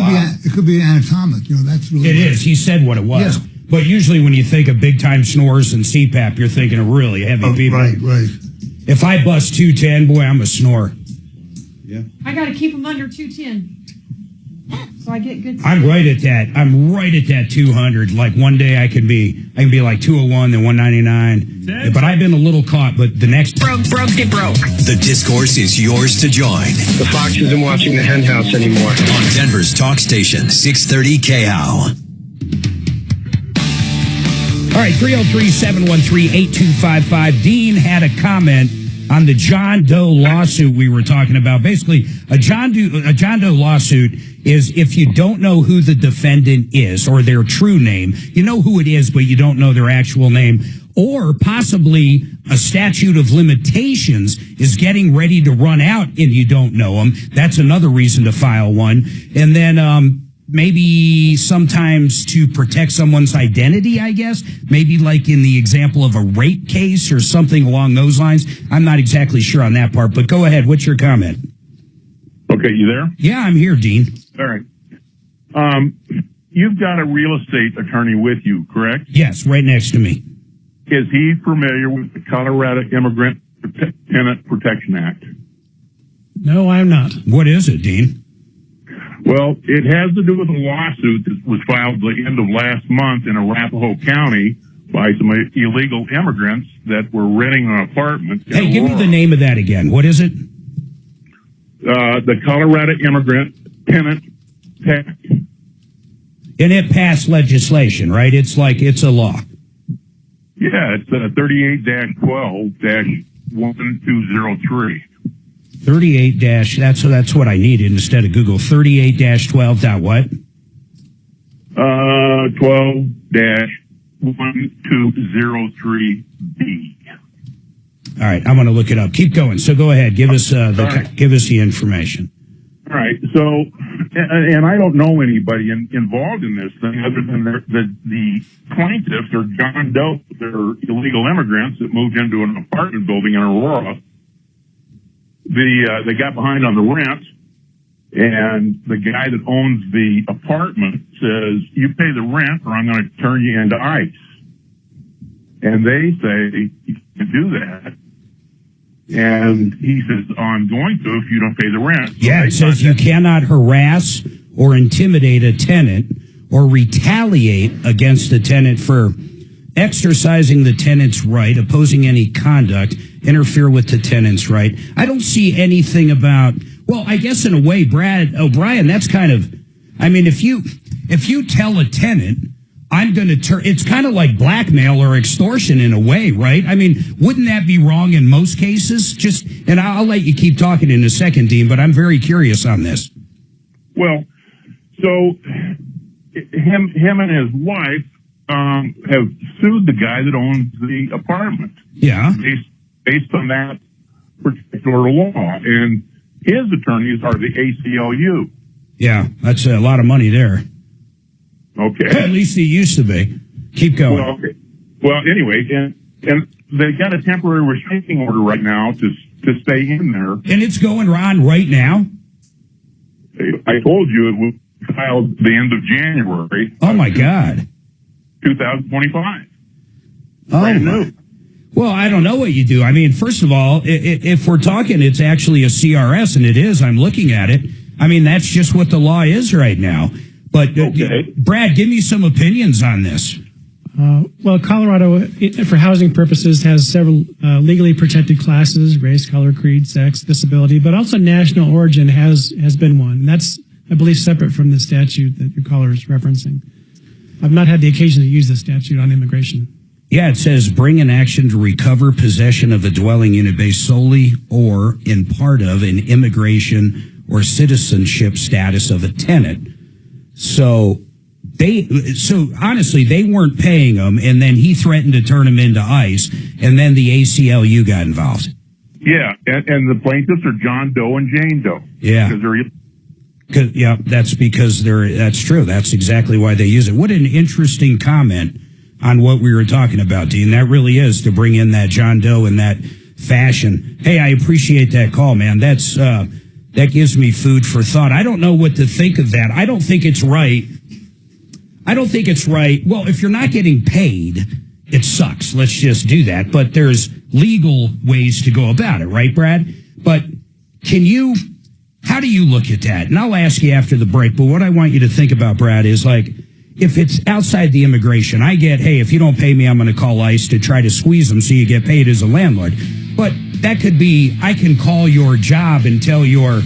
could be anatomic. That's really. It is. He said what it was. Yeah. But usually when you think of big time snorers and CPAP, you're thinking of really heavy people. Right. If I bust 210, boy, I'm a snorer. Yeah. I got to keep him under 210. So I get good. I'm right at that. I'm right at that 200. Like one day I can be like 201, then 199. But I've been a little caught. But the next Broke. The discourse is yours to join. The fox isn't watching the hen house anymore. On Denver's talk station, 630 KHOW. All right, 303-713-8255. Dean had a comment on the John Doe lawsuit we were talking about. Basically, a John Doe lawsuit is if you don't know who the defendant is or their true name, you know who it is, but you don't know their actual name, or possibly a statute of limitations is getting ready to run out and you don't know them. That's another reason to file one. And then, maybe sometimes to protect someone's identity, I guess. Maybe like in the example of a rape case or something along those lines. I'm not exactly sure on that part, but go ahead. What's your comment? Okay, you there? Yeah, I'm here, Dean. All right. You've got a real estate attorney with you, correct? Yes, right next to me. Is he familiar with the Colorado Immigrant Tenant Protection Act? No, I'm not. What is it, Dean? Well, it has to do with a lawsuit that was filed at the end of last month in Arapahoe County by some illegal immigrants that were renting an apartment. Hey, give me the name of that again. What is it? The Colorado Immigrant Tenant Act. And it passed legislation, right? It's a law. Yeah, it's 38-12-1203. 38 dash, that's what I needed instead of Google. 38-12 dot what? 12-1203B. All right, I'm going to look it up. Keep going. So go ahead. Give us the information. All right. So, and I don't know anybody involved in this thing other than the plaintiffs are John Doe. They're illegal immigrants that moved into an apartment building in Aurora. They got behind on the rent, and the guy that owns the apartment says, "You pay the rent, or I'm going to turn you into ICE." And they say, "You can do that." And he says, "I'm going to if you don't pay the rent." Yeah, it says you cannot harass or intimidate a tenant or retaliate against a tenant for exercising the tenant's right, opposing any conduct, interfere with the tenant's right. I don't see anything about, well, I guess in a way, Brad O'Brien, that's kind of, I mean, if you tell a tenant, I'm going to turn, it's kind of like blackmail or extortion in a way, right? I mean, wouldn't that be wrong in most cases? And I'll let you keep talking in a second, Dean, but I'm very curious on this. Well, so him and his wife have sued the guy that owns the apartment. Yeah. Based on that particular law. And his attorneys are the ACLU. Yeah, that's a lot of money there. Okay. At least he used to be. Keep going. Well, okay. Well, anyway, and they got a temporary restraining order right now to stay in there. And it's going on right now? I told you it was filed the end of January. Oh, my God. 2025. Oh, my. Well, I don't know what you do. I mean, first of all, if we're talking it's actually a CRS, and it is, I'm looking at it. I mean, that's just what the law is right now. But, Brad, give me some opinions on this. Well, Colorado, for housing purposes, has several legally protected classes: race, color, creed, sex, disability, but also national origin has been one. And that's, I believe, separate from the statute that your caller is referencing. I've not had the occasion to use the statute on immigration. Yeah, it says bring an action to recover possession of a dwelling unit based solely or in part of an immigration or citizenship status of a tenant. So honestly, they weren't paying him, and then he threatened to turn him into ICE, and then the ACLU got involved. Yeah, and the plaintiffs are John Doe and Jane Doe. Yeah. Yeah, that's because that's true. That's exactly why they use it. What an interesting comment on what we were talking about, Dean. That really is to bring in that John Doe in that fashion. Hey, I appreciate that call, man. That gives me food for thought. I don't know what to think of that. I don't think it's right. Well, if you're not getting paid, it sucks. Let's just do that. But there's legal ways to go about it, right, Brad? But how do you look at that? And I'll ask you after the break, but what I want you to think about, Brad, is like, if it's outside the immigration, I get, hey, if you don't pay me, I'm going to call ICE to try to squeeze them so you get paid as a landlord. But that could be, I can call your job and tell your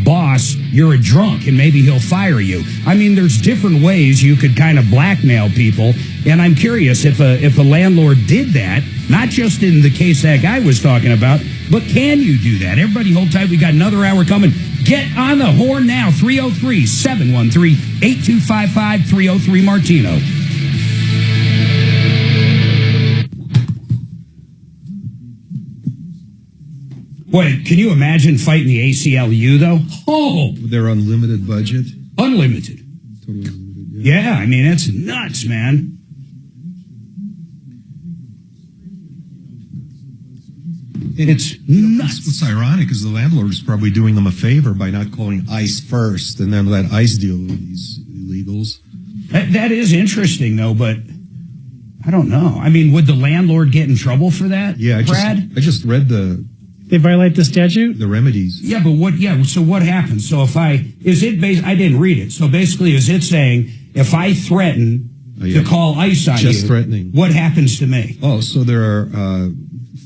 boss you're a drunk and maybe he'll fire you. I mean, there's different ways you could kind of blackmail people. And I'm curious if a landlord did that, not just in the case that guy was talking about, but can you do that? Everybody hold tight. We got another hour coming. Get on the horn now. 303-713-8255, 303 Martino. Wait, can you imagine fighting the ACLU, though? Oh! Their unlimited budget? Unlimited. Totally unlimited, yeah, I mean, it's nuts, man. It's nuts. What's ironic is the landlord is probably doing them a favor by not calling ICE first and then let ICE deal with these illegals. That is interesting, though, but I don't know. I mean, would the landlord get in trouble for that, Yeah, Brad? I just read They violate the statute? the remedies. Yeah, but so what happens? So I didn't read it. So basically, is it saying if I threaten to call ICE on Just you, threatening. what happens to me? Oh, so there are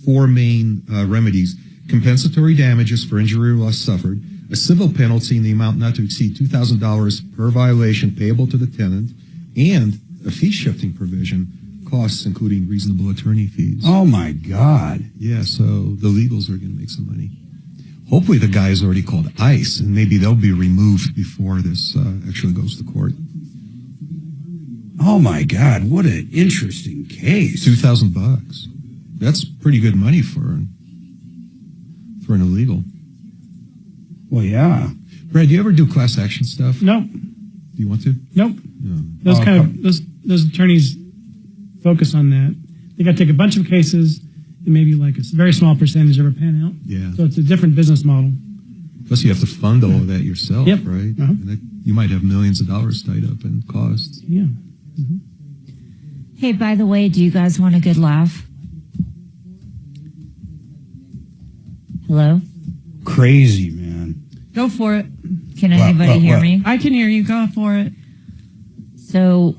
four main remedies: compensatory damages for injury or loss suffered, a civil penalty in the amount not to exceed $2,000 per violation payable to the tenant, and a fee shifting provision, costs including reasonable attorney fees. Oh my God! Yeah, so the legals are going to make some money. Hopefully, the guy is already called ICE, and maybe they'll be removed before this actually goes to court. Oh my God! What an interesting case. $2,000. That's pretty good money for an illegal. Well, yeah. Brad, do you ever do class action stuff? Nope. Do you want to? Nope. No. Those attorneys focus on that. They got to take a bunch of cases and maybe like a very small percentage of a pan out. Yeah. So it's a different business model. Plus, you have to fund all of that yourself, Yep. right? Uh-huh. And you might have millions of dollars tied up in costs. Yeah. Mm-hmm. Hey, by the way, do you guys want a good laugh? Hello? Crazy, man. Go for it. Can anybody hear me? I can hear you. Go for it. So,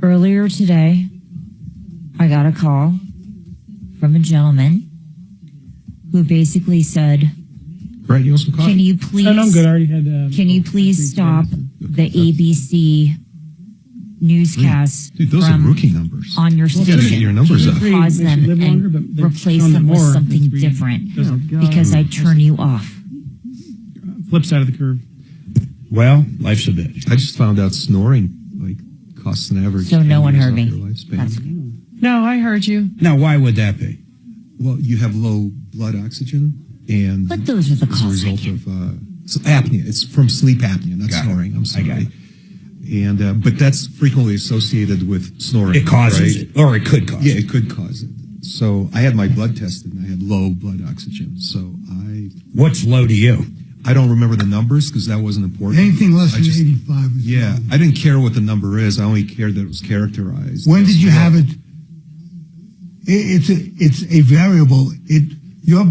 earlier today, I got a call from a gentleman who basically said, Brad, you want some coffee? I'm good. I already had. Can you please stop the ABC newscasts Dude, those are rookie numbers. on your You gotta station? get your numbers Can up. you pause They should them live longer, but and they've replace shown them with more. something That's different? doesn't- Because I turn you off. Flip side of the curve. Well, life's a bitch. I just found out snoring costs an average. So no 10 one years heard off me. your lifespan. No, I heard you. Now, why would that be? Well, you have low blood oxygen, and But those are the as a calls I result get. of apnea. It's from sleep apnea, not Got it. snoring. I'm sorry. I got it. And but that's frequently associated with snoring. It causes right? it, or it could cause Yeah, it. it could cause it. So I had my blood tested, and I had low blood oxygen. So What's low to you? I don't remember the numbers because that wasn't important. Anything less I than just- 85 is Yeah, low. I didn't care what the number is. I only cared that it was characterized. When as did you low. have it? It's a variable. Your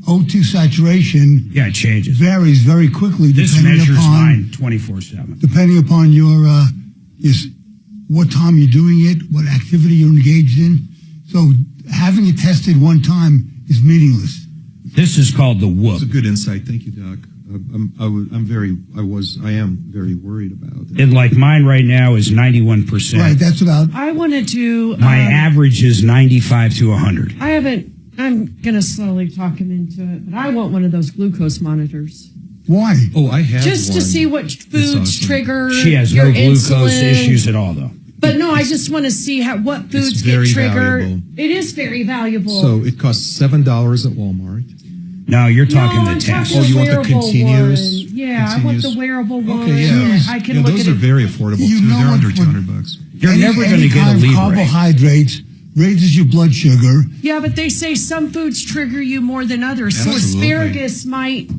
O2 saturation Yeah, it changes. varies very quickly This depending measures upon mine 24/7. depending upon your what time you're doing it, what activity you're engaged in. So having it tested one time is meaningless. This is called the whoop. It's a good insight. Thank you, Doc. I am very worried about it. And like mine right now is 91%. Right, that's about. I wanted to. My average is 95 to 100. I haven't. I'm gonna slowly talk him into it, but I want one of those glucose monitors. Why? Oh, I have Just to one. see what foods awesome. trigger. She has your no glucose insulin. issues at all, though. But no, I just want to see what foods get very triggered. valuable. It is very valuable. So it costs $7 at Walmart. No, you're talking no, the I'm test. talking you want the wearable continuous? one. Yeah, I want the Continuous? wearable one. Okay, yeah. I can Yeah, look those at are it. very affordable You too. know They're what- under what- $200. You're never going to Any get a kind of Libre. carbohydrates raises your blood sugar. Yeah, but they say some foods trigger you more than others. So Absolutely. asparagus might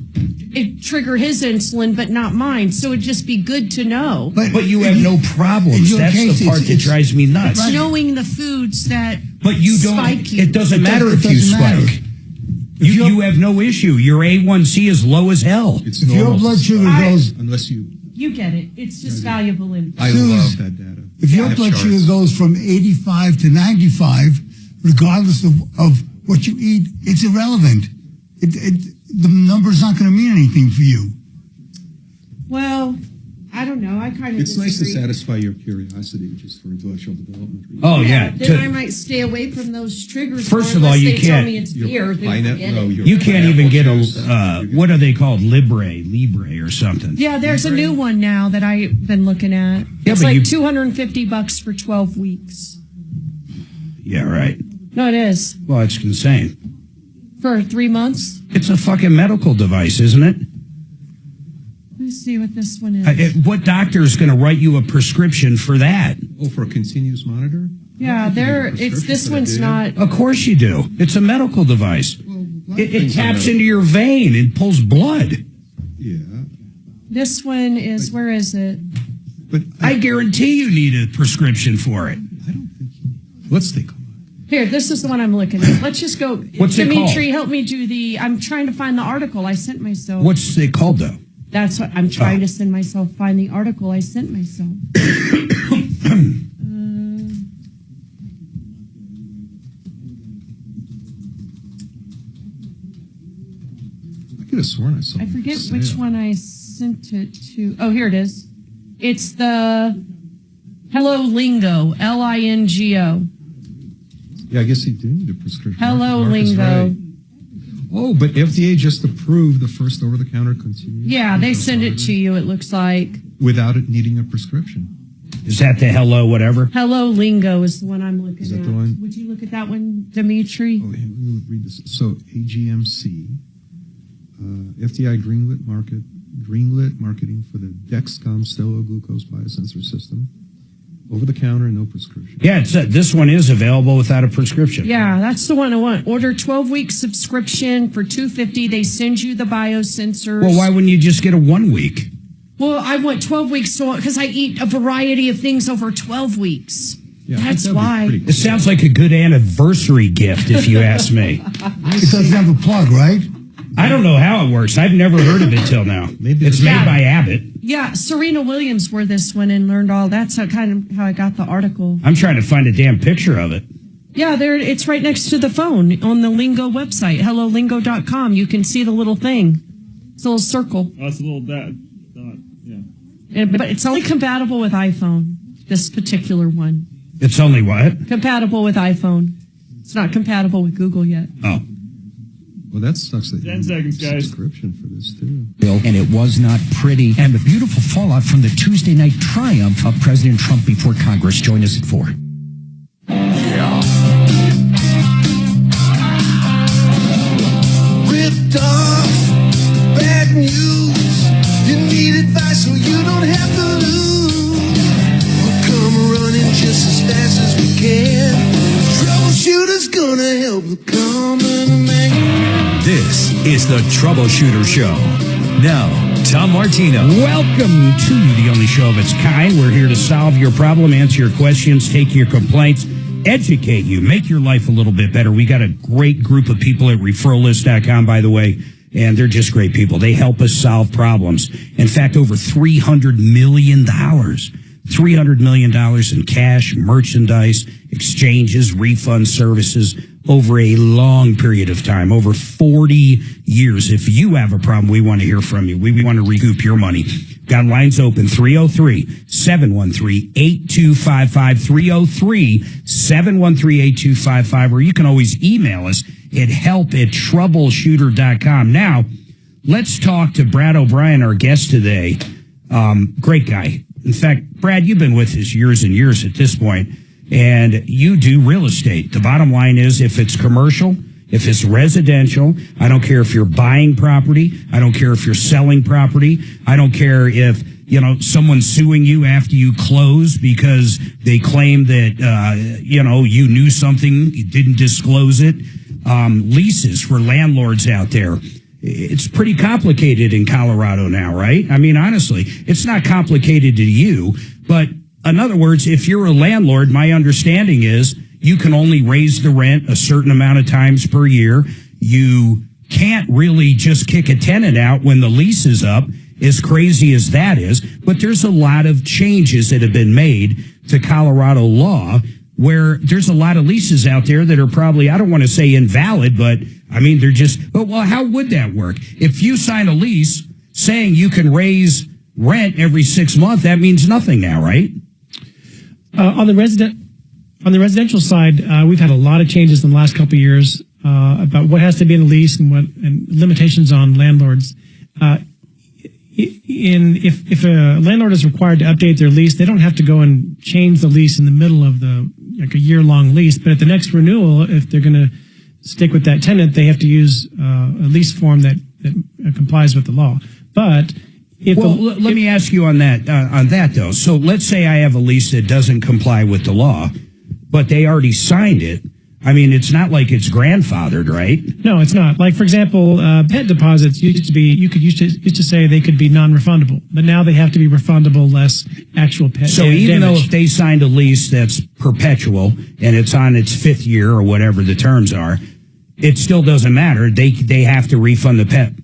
trigger his insulin, but not mine. So it'd just be good to know. But you have no in problems. your That's case, the part it's- that drives me nuts. It's knowing the foods that But you don't. spike you. It doesn't matter if you doesn't matter. spike. You have no issue. Your A1C is low as hell. It's If your normal blood to sugar spike goes, unless you. You get it. It's just valuable info. I Suze, love that data. if I your have blood charts. sugar goes from 85 to 95, regardless of what you eat, it's irrelevant. The number's not going to mean anything for you. Well, I don't know. I kind of It's nice to disagree. satisfy your curiosity just for intellectual development reasons. Oh, yeah. Then I might stay away from those triggers. First more of all, unless you they tell can't- me it's Your beer. Then pineapple- forget no, it. your You can't even get pineapple juice. a, what are they called? Libre or something. Yeah, there's a new one now that I've been looking at. Yeah, It's but like you- $250 for 12 weeks. Yeah, right. No, it is. Well, it's insane. For 3 months. It's a fucking medical device, isn't it? Let's see what this one is. What doctor is going to write you a prescription for that? Oh, for a continuous monitor? Yeah, there. It's this one's not. Of course you do. It's a medical device. It things taps are into your vein and pulls blood. Yeah. This one is. Where is it? But I guarantee you need a prescription for it. let's take a look. Here, this is the one I'm looking at. Let's just go. What's it Dimitri, help me do the. I'm trying to find the article I sent myself. What's it called, though? That's what I'm trying to send myself. Find the article I sent myself. I could have sworn I saw. I forget it on which sale. one I sent it to. Oh, here it is. It's the Hello Lingo, Lingo. Yeah, I guess he did need a prescription. Hello Mark is Lingo. right. Oh, but FDA just approved the first over-the-counter continuous. Yeah, they send it to you, it looks like. Without it needing a prescription. Is that the hello whatever? Hello Lingo is the one I'm looking Is that at. the one? Would you look at that one, Dimitri? Oh, let me read this. So AGMC, FDI greenlit marketing for the Dexcom Stelo glucose biosensor system. Over the counter, no prescription. Yeah, this one is available without a prescription. Yeah, that's the one I want. Order 12-week subscription for $250. They send you the biosensors. Well, why wouldn't you just get a 1 week? Well, I want 12 weeks because I eat a variety of things over 12 weeks. Yeah, That's why. It sounds like a good anniversary gift, if you ask me. It doesn't have a plug, right? I don't know how it works. I've never heard of it till now. Maybe it's made by Abbott. Yeah, Serena Williams wore this one and learned all. That's how I got the article. I'm trying to find a damn picture of it. Yeah, there. It's right next to the phone on the Lingo website, hellolingo.com. You can see the little thing. It's a little circle. Oh, it's a little dot. Yeah. But it's only compatible with iPhone, this particular one. It's only what? Compatible with iPhone. It's not compatible with Google yet. Oh. Well, that sucks. 10 seconds, guys. Subscription for this too. And it was not pretty. And the beautiful fallout from the Tuesday night triumph of President Trump before Congress. Join us at 4. Ripped off, bad news. You need advice so you don't have to lose. We'll come running just as fast as we can. Troubleshooter's gonna help the common man. This is the Troubleshooter Show. Now, Tom Martino. Welcome to the only show of its kind. We're here to solve your problem, answer your questions, take your complaints, educate you, make your life a little bit better. We got a great group of people at referrallist.com, by the way, and they're just great people. They help us solve problems. In fact, over $300 million. $300 million in cash, merchandise, exchanges, refund services over a long period of time, over 40 years. If you have a problem, we want to hear from you. We want to recoup your money. Got lines open, 303-713-8255, 303-713-8255, or you can always email us at help@troubleshooter.com. Now, let's talk to Brad O'Brien, our guest today. Great guy. In fact, Brad, you've been with us years and years at this point, and you do real estate. The bottom line is, if it's commercial, if it's residential, I don't care if you're buying property, I don't care if you're selling property, I don't care if, someone's suing you after you close because they claim that, you knew something, you didn't disclose it. Leases for landlords out there. It's pretty complicated in Colorado now, right? I mean, honestly, it's not complicated to you, but in other words, if you're a landlord, my understanding is you can only raise the rent a certain amount of times per year. You can't really just kick a tenant out when the lease is up, as crazy as that is. But there's a lot of changes that have been made to Colorado law where there's a lot of leases out there that are probably, I don't want to say invalid, but I mean, they're just, well, how would that work? If you sign a lease saying you can raise rent every 6 months, that means nothing now, right? On the residential side, we've had a lot of changes in the last couple of years about what has to be in the lease and limitations on landlords. If a landlord is required to update their lease, they don't have to go and change the lease in the middle of a year-long lease. But at the next renewal, if they're going to stick with that tenant, they have to use a lease form that complies with the law. But let me ask you on that though. So let's say I have a lease that doesn't comply with the law, but they already signed it. I mean, it's not like it's grandfathered, right? No, it's not. Like, for example, pet deposits used to say they could be non-refundable, but now they have to be refundable less actual pet So damage. even though if they signed a lease that's perpetual and it's on its 5th year or whatever the terms are, it still doesn't matter. They have to refund the pet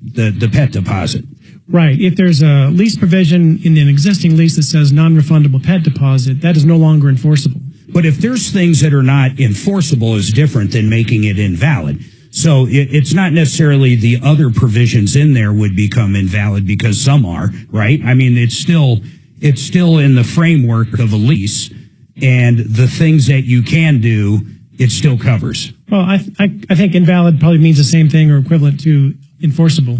deposit. Right. If there's a lease provision in an existing lease that says non-refundable pet deposit, that is no longer enforceable. But if there's things that are not enforceable, is different than making it invalid. So it's not necessarily the other provisions in there would become invalid because some are, right? I mean, it's still in the framework of a lease, and the things that you can do, it still covers. Well, I think invalid probably means the same thing or equivalent to enforceable.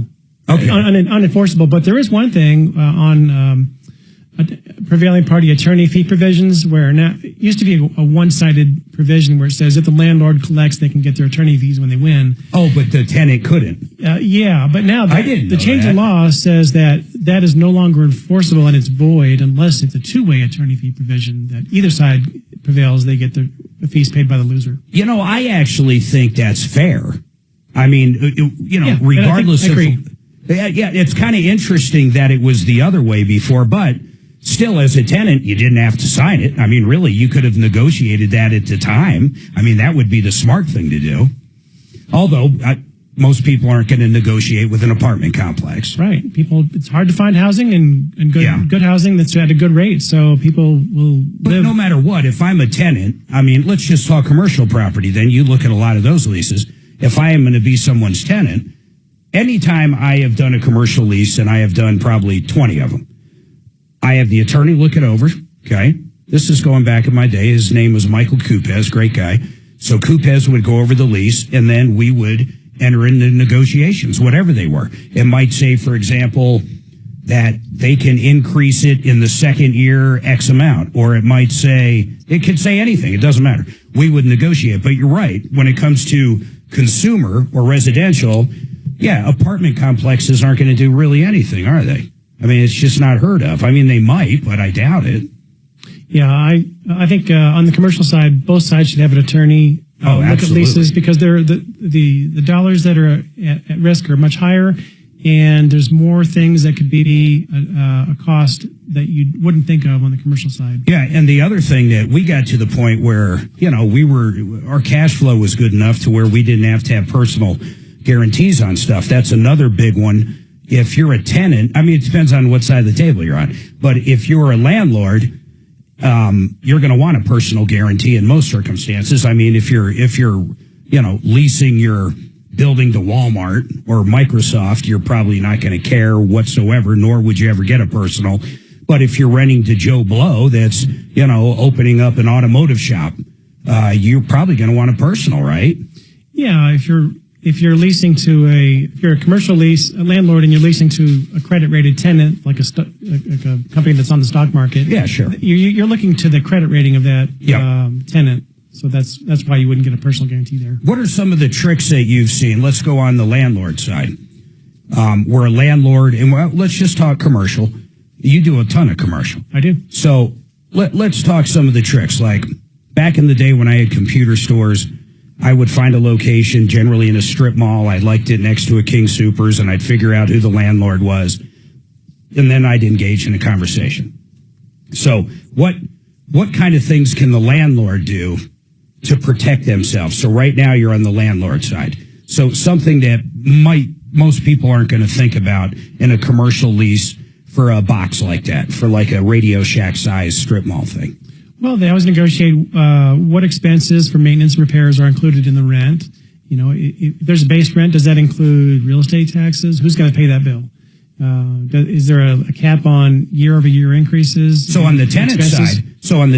Okay. Unenforceable. But there is one thing on prevailing party attorney fee provisions where now it used to be a one-sided provision where it says if the landlord collects, they can get their attorney fees when they win. Oh, but the tenant couldn't. Yeah, but now the change in law says that is no longer enforceable and it's void unless it's a two-way attorney fee provision that either side prevails, they get the fees paid by the loser. I actually think that's fair. I mean, regardless I agree. Yeah, it's kind of interesting that it was the other way before, but still, as a tenant, you didn't have to sign it. I mean, really, you could have negotiated that at the time. I mean, that would be the smart thing to do. Although, most people aren't going to negotiate with an apartment complex. Right. It's hard to find housing and good housing that's at a good rate, so people will But no matter what, if I'm a tenant, I mean, let's just talk commercial property, then you look at a lot of those leases. If I am going to be someone's tenant, anytime I have done a commercial lease, and I have done probably 20 of them, I have the attorney look it over, okay? This is going back in my day. His name was Michael Kupes, great guy. So Kupes would go over the lease, and then we would enter into negotiations, whatever they were. It might say, for example, that they can increase it in the second year X amount, or it might say, it could say anything. It doesn't matter. We would negotiate. But you're right. When it comes to consumer or residential, yeah, apartment complexes aren't going to do really anything, are they? I mean, it's just not heard of. I mean, they might, but I doubt it. Yeah, I think on the commercial side, both sides should have an attorney look at leases, because they're the dollars that are at risk are much higher, and there's more things that could be a cost that you wouldn't think of on the commercial side. Yeah, and the other thing that we got to the point where, our cash flow was good enough to where we didn't have to have personal guarantees on stuff. That's another big one. If you're a tenant, I mean, it depends on what side of the table you're on, but if you're a landlord, you're going to want a personal guarantee in most circumstances. I mean, if you're leasing your building to Walmart or Microsoft, you're probably not going to care whatsoever, nor would you ever get a personal. But if you're renting to Joe Blow that's, opening up an automotive shop, you're probably going to want a personal, right? Yeah, if you're leasing to if you're a commercial a landlord, and you're leasing to a credit rated tenant, like a company that's on the stock market. Yeah, sure. You're looking to the credit rating of that tenant. So that's why you wouldn't get a personal guarantee there. What are some of the tricks that you've seen? Let's go on the landlord side. We're a landlord, and let's just talk commercial. You do a ton of commercial. I do. So let's talk some of the tricks. Like back in the day when I had computer stores, I would find a location, generally in a strip mall. I liked it next to a King Soopers, and I'd figure out who the landlord was, and then I'd engage in a conversation. So what kind of things can the landlord do to protect themselves? So right now you're on the landlord side. So something that most people aren't going to think about in a commercial lease for a box like that, for like a Radio Shack size strip mall thing. Well, they always negotiate what expenses for maintenance and repairs are included in the rent. If there's a base rent, does that include real estate taxes? Who's going to pay that bill? Is there a cap on year-over-year increases? So on the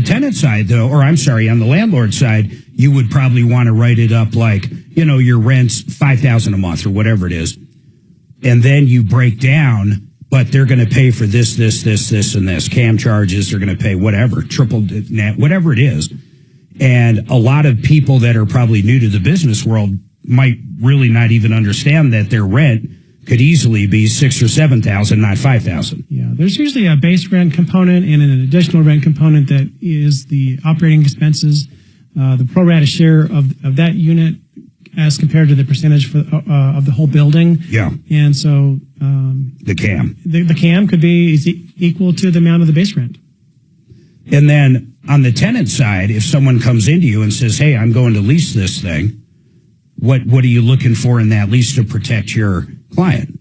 tenant side, though, or I'm sorry, on the landlord side, you would probably want to write it up like, your rent's $5,000 a month or whatever it is, and then you break down. But they're going to pay for this, and this. Cam charges, they're going to pay whatever, triple net, whatever it is. And a lot of people that are probably new to the business world might really not even understand that their rent could easily be $6,000 or $7,000, not $5,000. Yeah, there's usually a base rent component and an additional rent component that is the operating expenses, the pro rata share of that unit as compared to the percentage of the whole building. Yeah. And so the CAM. The CAM could be equal to the amount of the base rent. And then on the tenant side, if someone comes into you and says, hey, I'm going to lease this thing, what are you looking for in that lease to protect your client?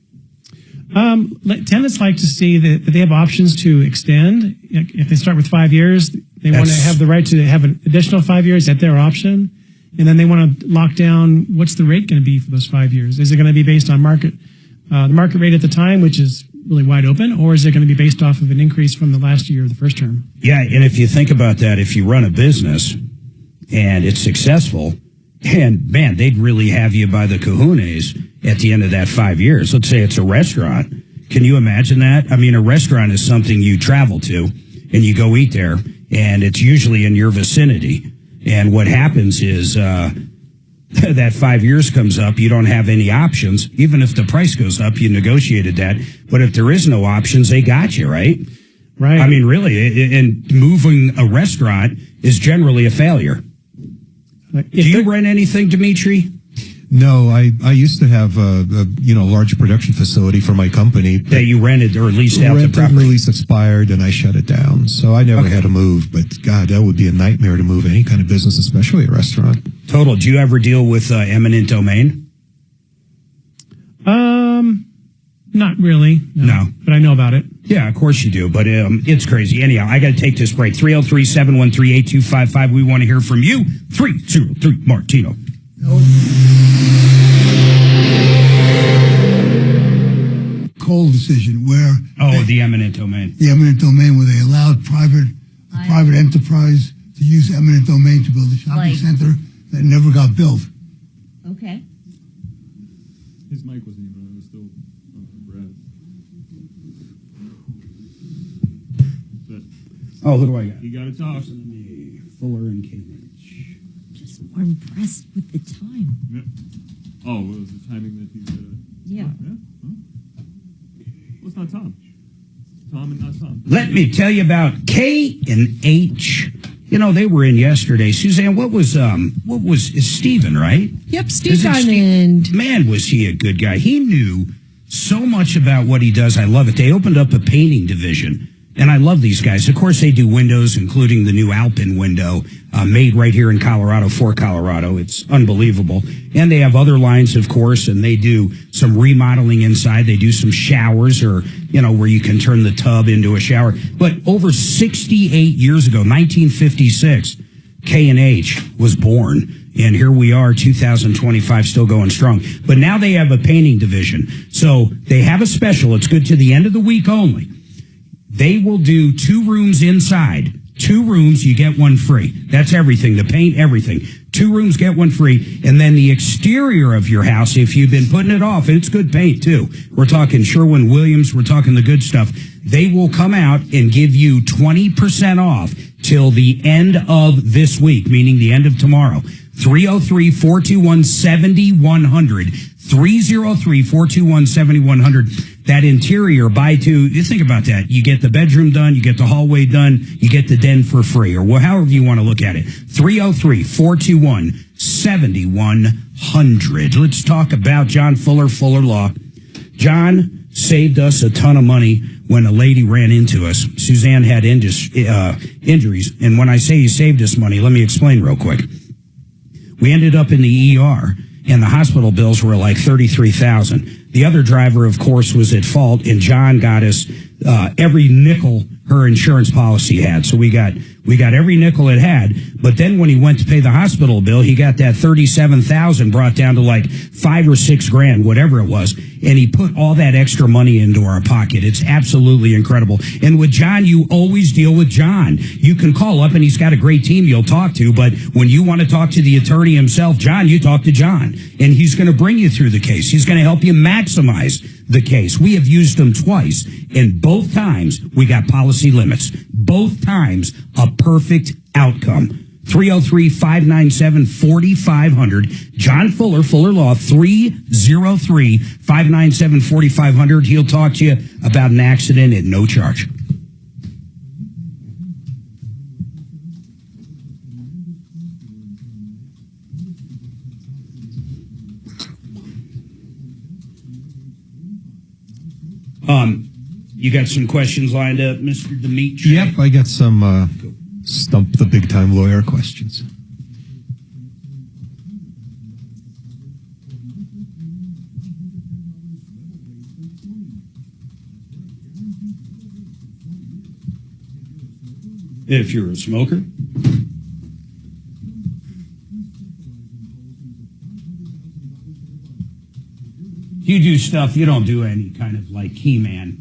Tenants like to see that they have options to extend. If they start with 5 years, they want to have the right to have an additional 5 years at their option. And then they want to lock down what's the rate going to be for those 5 years. Is it going to be based on the market rate at the time, which is really wide open, or is it going to be based off of an increase from the last year or the first term? Yeah, and if you think about that, if you run a business and it's successful, and man, they'd really have you by the kahunas at the end of that 5 years. Let's say it's a restaurant. Can you imagine that? I mean, a restaurant is something you travel to and you go eat there, and it's usually in your vicinity. And what happens is that 5 years comes up, you don't have any options. Even if the price goes up, you negotiated that. But if there is no options, they got you, right? Right. I mean, really, and moving a restaurant is generally a failure. Do you rent anything, Dimitri? No, I used to have a large production facility for my company that you rented or leased out the property. The lease expired and I shut it down, so I never had to move. But God, that would be a nightmare to move any kind of business, especially a restaurant. Total. Do you ever deal with eminent domain? Not really. No, but I know about it. Yeah, of course you do. But it's crazy. Anyhow, I got to take this break. 303-713-8255. We want to hear from you. 303 Martino. Cole decision where the eminent domain. The eminent domain where they allowed private enterprise to use eminent domain to build a shopping center that never got built. Okay. His mic wasn't even on. It was still on the breath. Oh, who do I got? You got to talk. Fuller and Cambridge. Just more impressed with the time. Yeah. Oh, what was the timing that he's... Yeah. Huh? Well, it's not Tom. It's Tom and not Tom. Let me tell you about K and H. You know, they were in yesterday. Suzanne, what was it's Steven, right? Yep, Steve Diamond. Man, was he a good guy. He knew so much about what he does. I love it. They opened up a painting division. And I love these guys. Of course, they do windows, including the new Alpin window, made right here in Colorado for Colorado. It's unbelievable. And they have other lines, of course, and they do some remodeling inside. They do some showers or, where you can turn the tub into a shower. But over 68 years ago, 1956, K&H was born. And here we are, 2025, still going strong. But now they have a painting division. So they have a special. It's good to the end of the week only. They will do 2 rooms inside. 2 rooms, you get 1 free. That's everything, the paint, everything. 2 rooms, get 1 free. And then the exterior of your house, if you've been putting it off, it's good paint too. We're talking Sherwin-Williams, we're talking the good stuff. They will come out and give you 20% off till the end of this week, meaning the end of tomorrow. 303-421-7100. 303-421-7100. That interior, buy 2. You think about that. You get the bedroom done, you get the hallway done, you get the den for free, or however you want to look at it. 303-421-7100. Let's talk about John Fuller, Fuller Law. John saved us a ton of money when a lady ran into us. Suzanne had injuries. And when I say he saved us money, let me explain real quick. We ended up in the ER. And the hospital bills were like $33,000. The other driver, of course, was at fault, and John got us every nickel her insurance policy had. So we got every nickel it had. But then when he went to pay the hospital bill, he got that $37,000 brought down to like $5 or $6 grand, whatever it was. And he put all that extra money into our pocket. It's absolutely incredible. And with John, you always deal with John. You can call up and he's got a great team you'll talk to. But when you want to talk to the attorney himself, John, you talk to John. And he's going to bring you through the case. He's going to help you maximize the case. We have used them twice. And both times we got policy limits. Both times a perfect outcome. 303-597-4500. John Fuller, Fuller Law, 303-597-4500. He'll talk to you about an accident at no charge. You got some questions lined up, Mr. Dimitri? Yep, I got some stump the big time lawyer questions. If you're a smoker. You do stuff, you don't do any kind of like He-Man.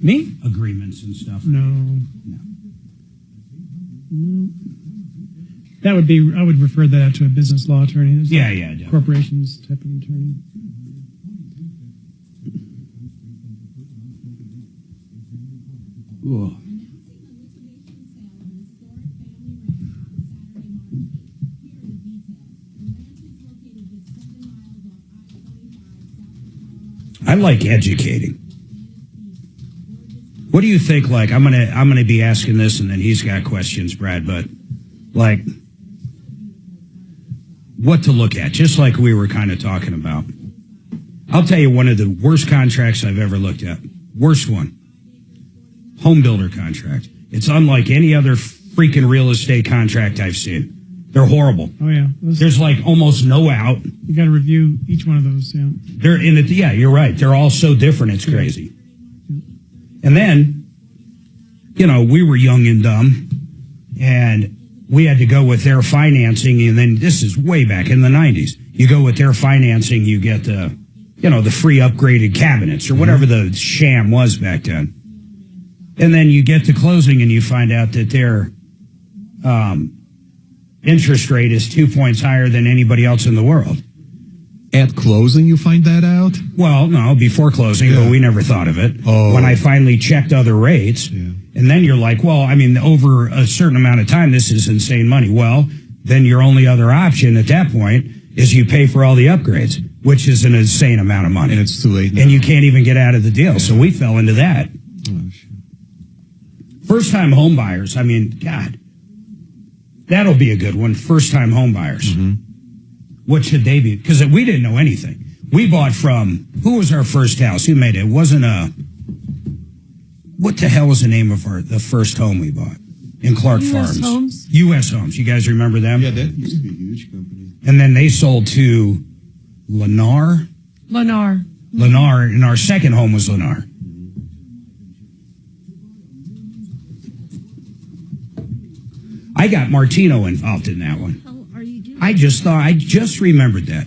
Me? Agreements and stuff. No. That would be, I would refer that out to a business law attorney. Yeah, definitely. Corporations type of attorney. Ooh. I like educating. What do you think? Like, I'm gonna be asking this, and then he's got questions, Brad. But like, what to look at? Just like we were kind of talking about. I'll tell you one of the worst contracts I've ever looked at. Worst one. Home builder contract. It's unlike any other freaking real estate contract I've seen. They're horrible. Oh yeah. There's like almost no out. You got to review each one of those. Yeah. They're in it. Yeah, you're right. They're all so different. It's crazy. And then, we were young and dumb, and we had to go with their financing. And then this is way back in the 90s. You go with their financing, you get the free upgraded cabinets or whatever the sham was back then. And then you get to closing and you find out that their interest rate is 2 points higher than anybody else in the world. at closing you find that out? Well, no, before closing, but we never thought of it. Oh. When I finally checked other rates, and then you're like, well, I mean, over a certain amount of time, this is insane money. Well, then your only other option at that point is you pay for all the upgrades, which is an insane amount of money. And it's too late now. And you can't even get out of the deal. So we fell into that. First-time home buyers, I mean, God, that'll be a good one. First-time home buyers. What should they be? Because we didn't know anything. We bought from, who was our first house? Who made it? It wasn't what the hell was the name of the first home we bought? In Clark Farms. Homes? U.S. Homes. You guys remember them? Yeah, that used to be a huge company. And then they sold to Lennar, and our second home was Lennar. I got Martino involved in that one. How are you doing? I just remembered that.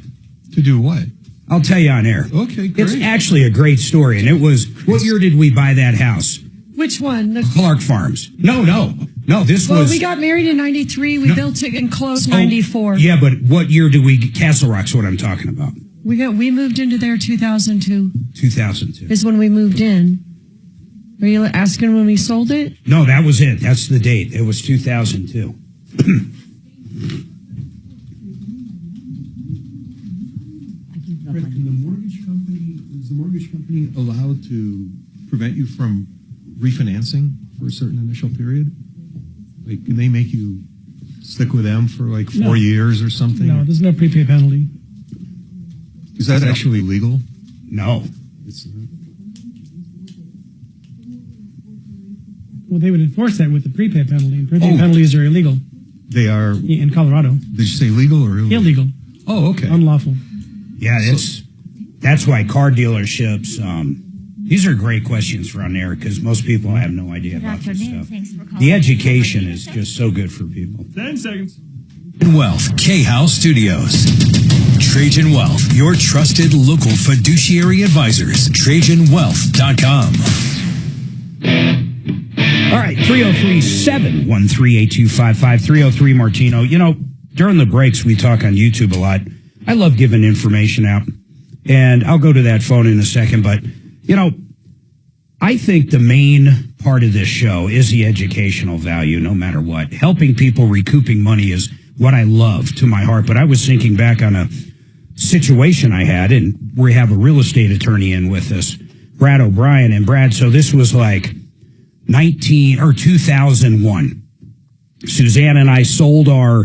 To do what? I'll tell you on air. Okay, great. It's actually a great story, and it was, what year did we buy that house? Which one? Clark Farms. No, this Well, was... we got married in 93. We built it and closed 94. Yeah, but what year did we... Castle Rock's what I'm talking about. We moved into there 2002. 2002. Is when we moved in. Are you asking when we sold it? No, that was it. That's the date. It was 2002. Is the mortgage company allowed to prevent you from refinancing for a certain initial period? Like, can they make you stick with them for like 4 years or something? No, there's no prepay penalty. Is that actually legal? No. It's not. Well, they would enforce that with the prepay penalty, and prepay penalties are illegal. They are in Colorado. Did you say legal or illegal? Illegal. Oh, okay. Unlawful. Yeah, that's why car dealerships. These are great questions for on air because most people have no idea about this stuff. The education is just so good for people. 10 seconds. Wealth, K-House Studios. Trajan Wealth, your trusted local fiduciary advisors. TrajanWealth.com. All right, 303-713-8255, 303 Martino. You know, during the breaks, we talk on YouTube a lot. I love giving information out, and I'll go to that phone in a second. But, you know, I think the main part of this show is the educational value, no matter what. Helping people recouping money is what I love to my heart. But I was thinking back on a situation I had, and we have a real estate attorney in with us, Brad O'Brien. And Brad, so this was like 2001. Suzanne and I sold our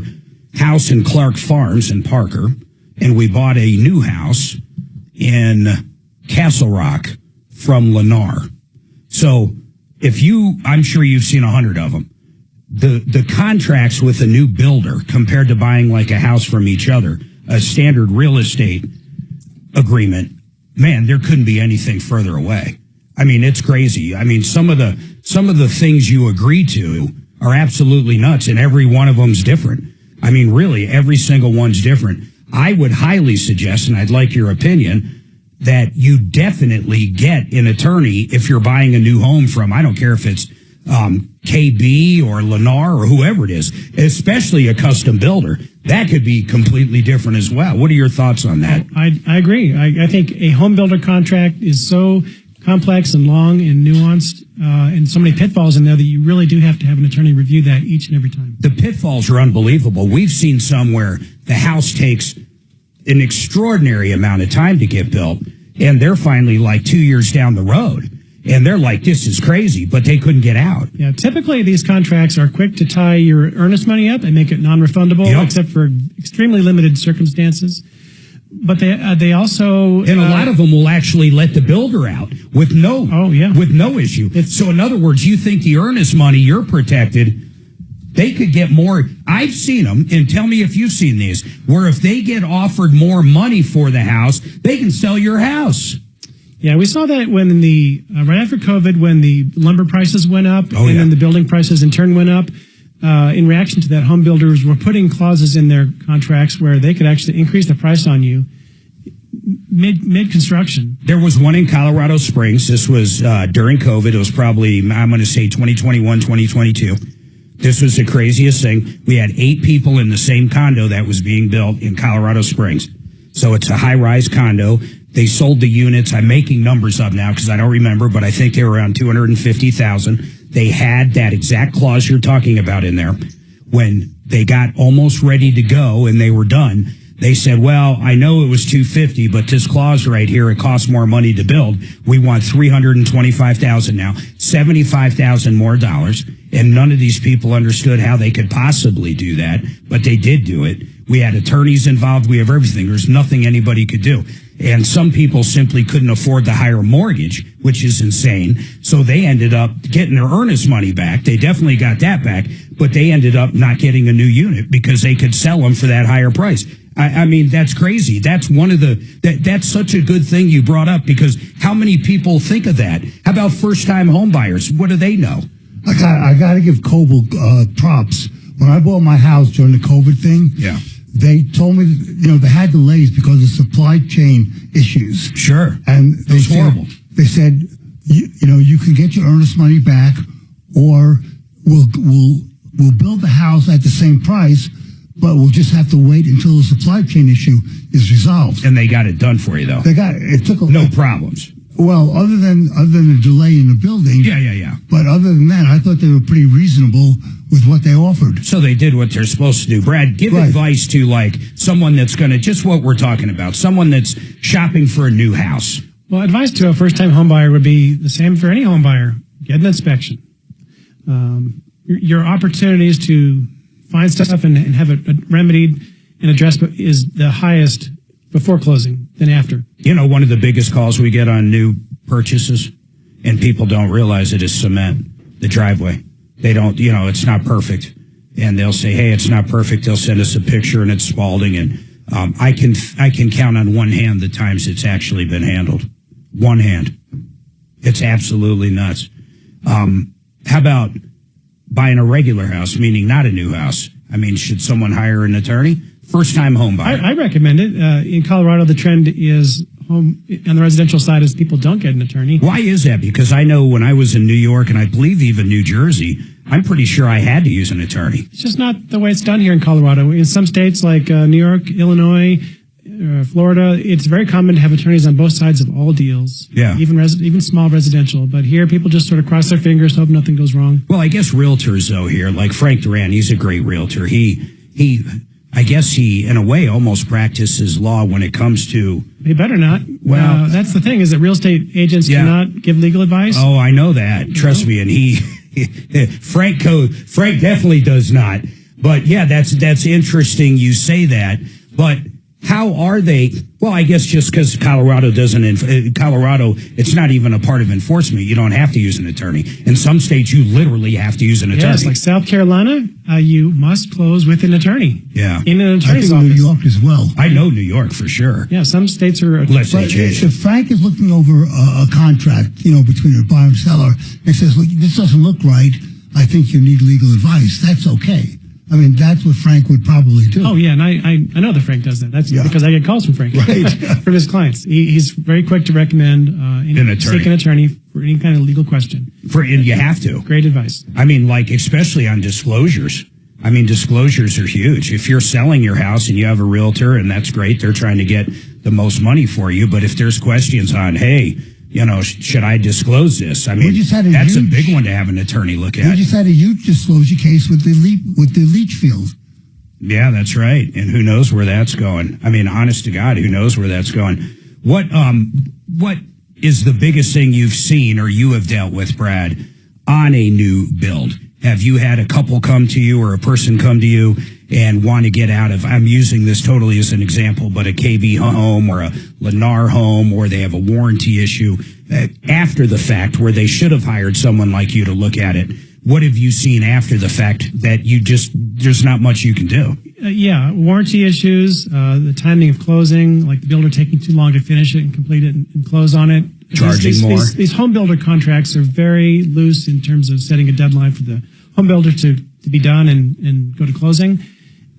house in Clark Farms in Parker, and we bought a new house in Castle Rock from Lennar. So I'm sure you've seen 100 of them. The contracts with a new builder compared to buying like a house from each other, a standard real estate agreement, man, there couldn't be anything further away. I mean, it's crazy. I mean, some of the things you agree to are absolutely nuts, and every one of them's different. I mean, really, every single one's different. I would highly suggest, and I'd like your opinion, that you definitely get an attorney if you're buying a new home from, I don't care if it's KB or Lennar or whoever it is, especially a custom builder. That could be completely different as well. What are your thoughts on that? I agree. I think a home builder contract is so complex and long and nuanced, and so many pitfalls in there that you really do have to have an attorney review that each and every time. The pitfalls are unbelievable. We've seen some where the house takes an extraordinary amount of time to get built, and they're finally like 2 years down the road, and they're like, this is crazy, but they couldn't get out. Yeah, typically these contracts are quick to tie your earnest money up and make it non-refundable, except for extremely limited circumstances. But they also, and a lot of them will actually let the builder out with no issue. So in other words, you think the earnest money, you're protected. They could get more. I've seen them, and tell me if you've seen these, where if they get offered more money for the house, they can sell your house. Yeah, we saw that when right after COVID, when the lumber prices went up, then the building prices in turn went up. In reaction to that, home builders were putting clauses in their contracts where they could actually increase the price on you mid-construction. There was one in Colorado Springs. This was during COVID. It was probably, I'm going to say 2021, 2022. This was the craziest thing. We had 8 people in the same condo that was being built in Colorado Springs. So it's a high-rise condo. They sold the units. I'm making numbers up now because I don't remember, but I think they were around $250,000. They had that exact clause you're talking about in there. When they got almost ready to go and they were done, they said, well, I know it was $250,000, but this clause right here, it costs more money to build. We want $325,000 now, $75,000 more dollars. And none of these people understood how they could possibly do that, but they did do it. We had attorneys involved. We have everything. There's nothing anybody could do. And some people simply couldn't afford the higher mortgage, which is insane. So they ended up getting their earnest money back. They definitely got that back, but they ended up not getting a new unit because they could sell them for that higher price. I mean, that's crazy. That's one of that's such a good thing you brought up, because how many people think of that? How about first-time home buyers? What do they know? I got to give Coble props. When I bought my house during the COVID thing, yeah, they told me, they had delays because of supply chain issues. Sure. And it was horrible. They said, you can get your earnest money back, or we'll build the house at the same price, but we'll just have to wait until the supply chain issue is resolved. And they got it done for you, though. It took no problems. Well, other than the delay in the building. Yeah. But other than that, I thought they were pretty reasonable with what they offered. So they did what they're supposed to do. Brad, give advice to someone that's going to, just what we're talking about, someone that's shopping for a new house. Well, advice to a first-time home buyer would be the same for any home buyer. Get an inspection. Your opportunities to find stuff and have it remedied and addressed is the highest before closing than after. One of the biggest calls we get on new purchases, and people don't realize it, is cement, the driveway. They don't, it's not perfect. And they'll say, hey, it's not perfect. They'll send us a picture and it's Spalding. And I can count on one hand the times it's actually been handled. One hand. It's absolutely nuts. How about buying a regular house, meaning not a new house? I mean, should someone hire an attorney? First-time home buyer. I recommend it. In Colorado, the trend is on the residential side is people don't get an attorney. Why is that? Because I know when I was in New York, and I believe even New Jersey, I'm pretty sure I had to use an attorney. It's just not the way it's done here in Colorado. In some states like New York, Illinois, Florida, it's very common to have attorneys on both sides of all deals. Yeah. Even small residential. But here, people just sort of cross their fingers, hope nothing goes wrong. Well, I guess realtors, though, here, like Frank Duran, he's a great realtor. I guess he, in a way, almost practices law when it comes to... They better not. Well, that's the thing, is that real estate agents cannot give legal advice. Oh, I know that. Trust me. And Frank definitely does not. But yeah, that's interesting you say that. But how are they? Well, I guess just because Colorado Colorado, it's not even a part of enforcement. You don't have to use an attorney. In some states, you literally have to use an attorney. Yes, like South Carolina, you must close with an attorney. Yeah. In an attorney's I office. think New York as well. I know New York for sure. Yeah, some states are... If Frank is looking over a contract, between a buyer and seller, and says, look, this doesn't look right, I think you need legal advice, that's okay. I mean, that's what Frank would probably do. Oh, yeah, and I know that Frank does that. That's because I get calls from Frank, from his clients. He's very quick to recommend seek an attorney for any kind of legal question. And you have to. Great advice. I mean, especially on disclosures. I mean, disclosures are huge. If you're selling your house and you have a realtor, and that's great, they're trying to get the most money for you. But if there's questions on, hey, should I disclose this? I mean, that's a big one to have an attorney look at. We just had a huge disclosure case with the leach field. Yeah, that's right. And who knows where that's going? I mean, honest to God, who knows where that's going? What is the biggest thing you've seen or you have dealt with, Brad, on a new build? Have you had a couple come to you or a person come to you and want to get out of, I'm using this totally as an example, but a KB home or a Lennar home, or they have a warranty issue after the fact where they should have hired someone like you to look at it? What have you seen after the fact that there's not much you can do? Warranty issues, the timing of closing, like the builder taking too long to finish it and complete it and close on it. Charging more. These home builder contracts are very loose in terms of setting a deadline for the home builder to be done and go to closing.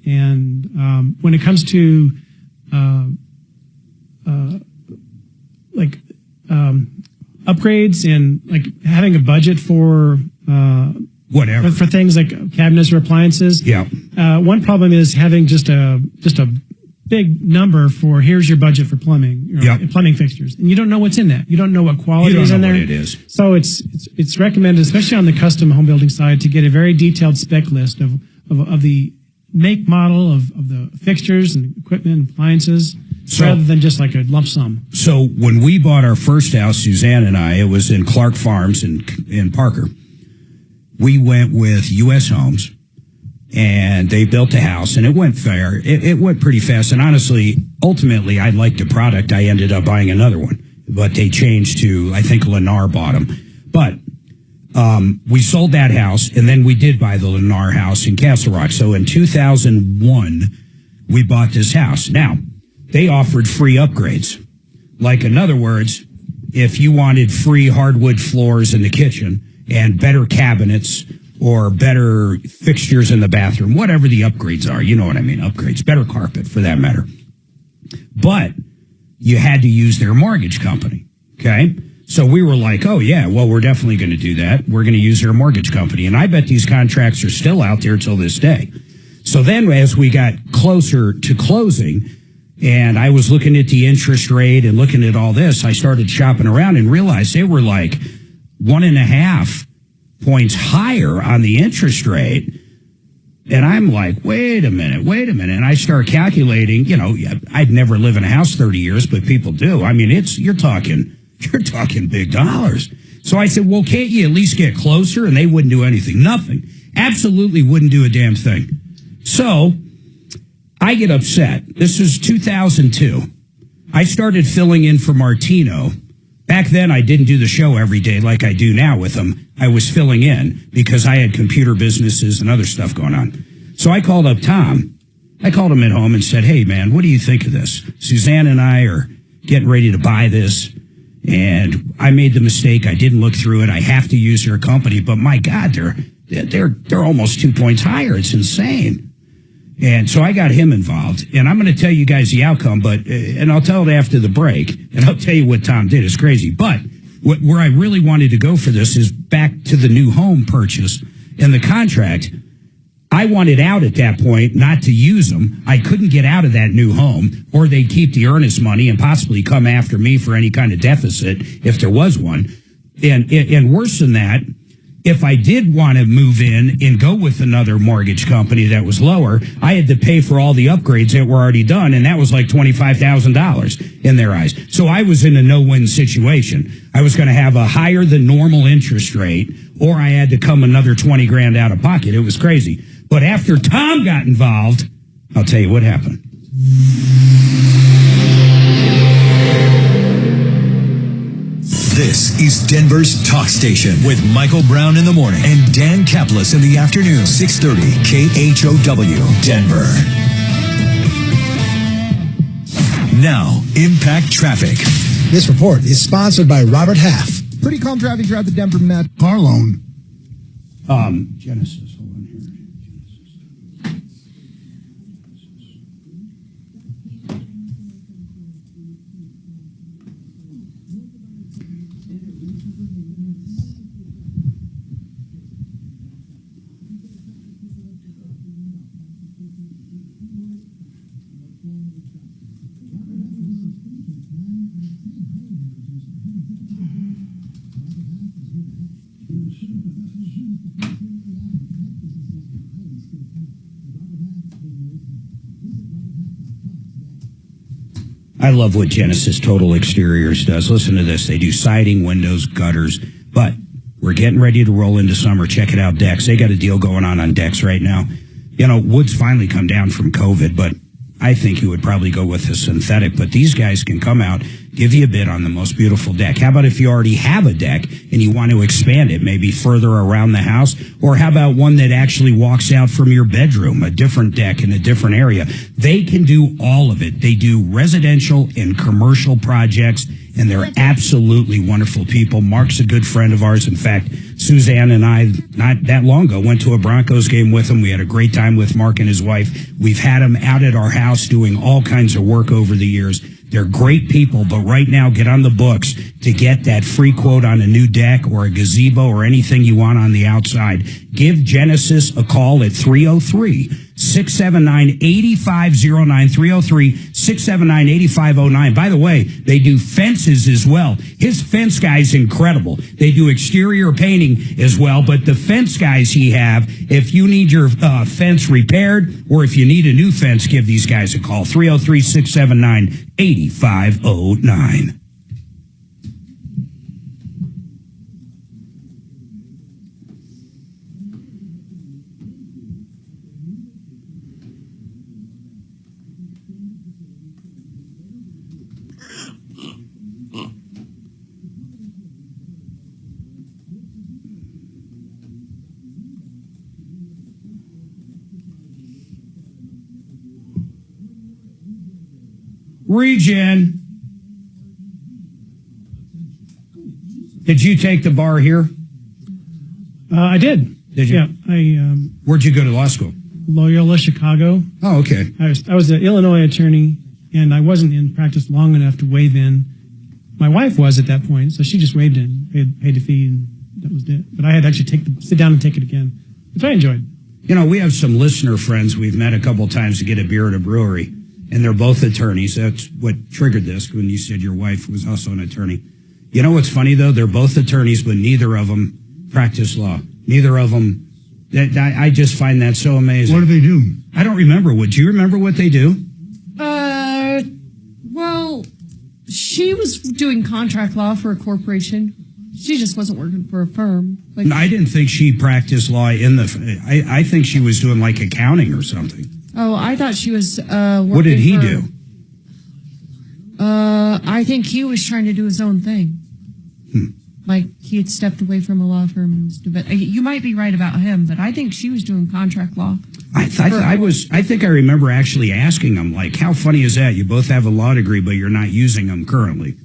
And when it comes to upgrades and like having a budget for whatever for things like cabinets or appliances. Yeah. One problem is having just a big number for here's your budget for plumbing, plumbing fixtures, and you don't know what's in that. You don't know what quality is in there. What it is. So it's recommended, especially on the custom home building side, to get a very detailed spec list of the make, model of the fixtures and equipment and appliances, rather than just like a lump sum. So when we bought our first house, Suzanne and I, it was in Clark Farms in Parker. We went with U.S. Homes. And they built a house, and it went fair. It went pretty fast. And honestly, ultimately, I liked the product. I ended up buying another one. But they changed to, I think, Lennar bought them. But we sold that house, and then we did buy the Lennar house in Castle Rock. So in 2001, we bought this house. Now, they offered free upgrades. Like, in other words, if you wanted free hardwood floors in the kitchen and better cabinets or better fixtures in the bathroom, whatever the upgrades are. You know what I mean, upgrades. Better carpet, for that matter. But you had to use their mortgage company, okay? So we were like, oh, yeah, well, we're definitely going to do that. We're going to use their mortgage company. And I bet these contracts are still out there till this day. So then as we got closer to closing, and I was looking at the interest rate and looking at all this, I started shopping around and realized they were like 1.5 points higher on the interest rate. And I'm like, wait a minute. And I start calculating, I'd never live in a house 30 years, but people do. I mean, you're talking big dollars. So I said, well, can't you at least get closer? And they wouldn't do anything. Nothing. Absolutely wouldn't do a damn thing. So I get upset. This was 2002. I started filling in for Martino. Back then, I didn't do the show every day like I do now with him. I was filling in because I had computer businesses and other stuff going on. So I called up Tom. I called him at home and said, hey, man, what do you think of this? Suzanne and I are getting ready to buy this, and I made the mistake. I didn't look through it. I have to use their company, but my God, they're almost 2 points higher. It's insane. And so I got him involved, and I'm going to tell you guys the outcome, and I'll tell it after the break, and I'll tell you what Tom did. It's crazy. But where I really wanted to go for this is back to the new home purchase and the contract. I wanted out at that point, not to use them. I couldn't get out of that new home, or they'd keep the earnest money and possibly come after me for any kind of deficit if there was one. And worse than that, if I did want to move in and go with another mortgage company that was lower, I had to pay for all the upgrades that were already done, and that was like $25,000 in their eyes. So I was in a no-win situation. I was going to have a higher than normal interest rate, or I had to come another 20 grand out of pocket. It was crazy. But after Tom got involved, I'll tell you what happened. This is Denver's talk station with Michael Brown in the morning and Dan Kaplis in the afternoon. 630 KHOW, Denver. Now, Impact Traffic. This report is sponsored by Robert Half. Pretty calm traffic throughout the Denver Met. Car loan. Genesis. Hold on here. I love what Genesis Total Exteriors does. Listen to this. They do siding, windows, gutters, but we're getting ready to roll into summer. Check it out, decks. They got a deal going on decks right now. Wood's finally come down from COVID, but I think you would probably go with a synthetic. But these guys can come out, give you a bid on the most beautiful deck. How about if you already have a deck and you want to expand it, maybe further around the house? Or how about one that actually walks out from your bedroom, a different deck in a different area? They can do all of it. They do residential and commercial projects, and they're absolutely wonderful people. Mark's a good friend of ours. In fact, Suzanne and I, not that long ago, went to a Broncos game with him. We had a great time with Mark and his wife. We've had him out at our house doing all kinds of work over the years. They're great people, but right now, get on the books to get that free quote on a new deck or a gazebo or anything you want on the outside. Give Genesis a call at 303 679-8509, 303-679-8509. By the way, they do fences as well. His fence guy's incredible. They do exterior painting as well, but the fence guys he have, if you need your fence repaired or if you need a new fence, give these guys a call, 303-679-8509. Regen. Did you take the bar here? I did. Did you? Yeah. Where'd you go to law school? Loyola, Chicago. Oh, okay. I was an Illinois attorney, and I wasn't in practice long enough to waive in. My wife was at that point, so she just waived in, paid the fee, and that was it. But I had to actually sit down and take it again, which I enjoyed. You know, we have some listener friends we've met a couple times to get a beer at a brewery, and they're both attorneys. That's what triggered this when you said your wife was also an attorney. You know what's funny, though? They're both attorneys, but neither of them practice law. Neither of them. I just find that so amazing. What do they do? I don't remember. Do you remember what they do? Well, she was doing contract law for a corporation. She just wasn't working for a firm. Like, I didn't think she practiced law in the... I think she was doing, like, accounting or something. Oh, I thought she was working. What did he do? I think he was trying to do his own thing. Like, he had stepped away from a law firm. But you might be right about him, but I think she was doing contract law. I think I remember actually asking him, like, how funny is that? You both have a law degree, but you're not using them currently.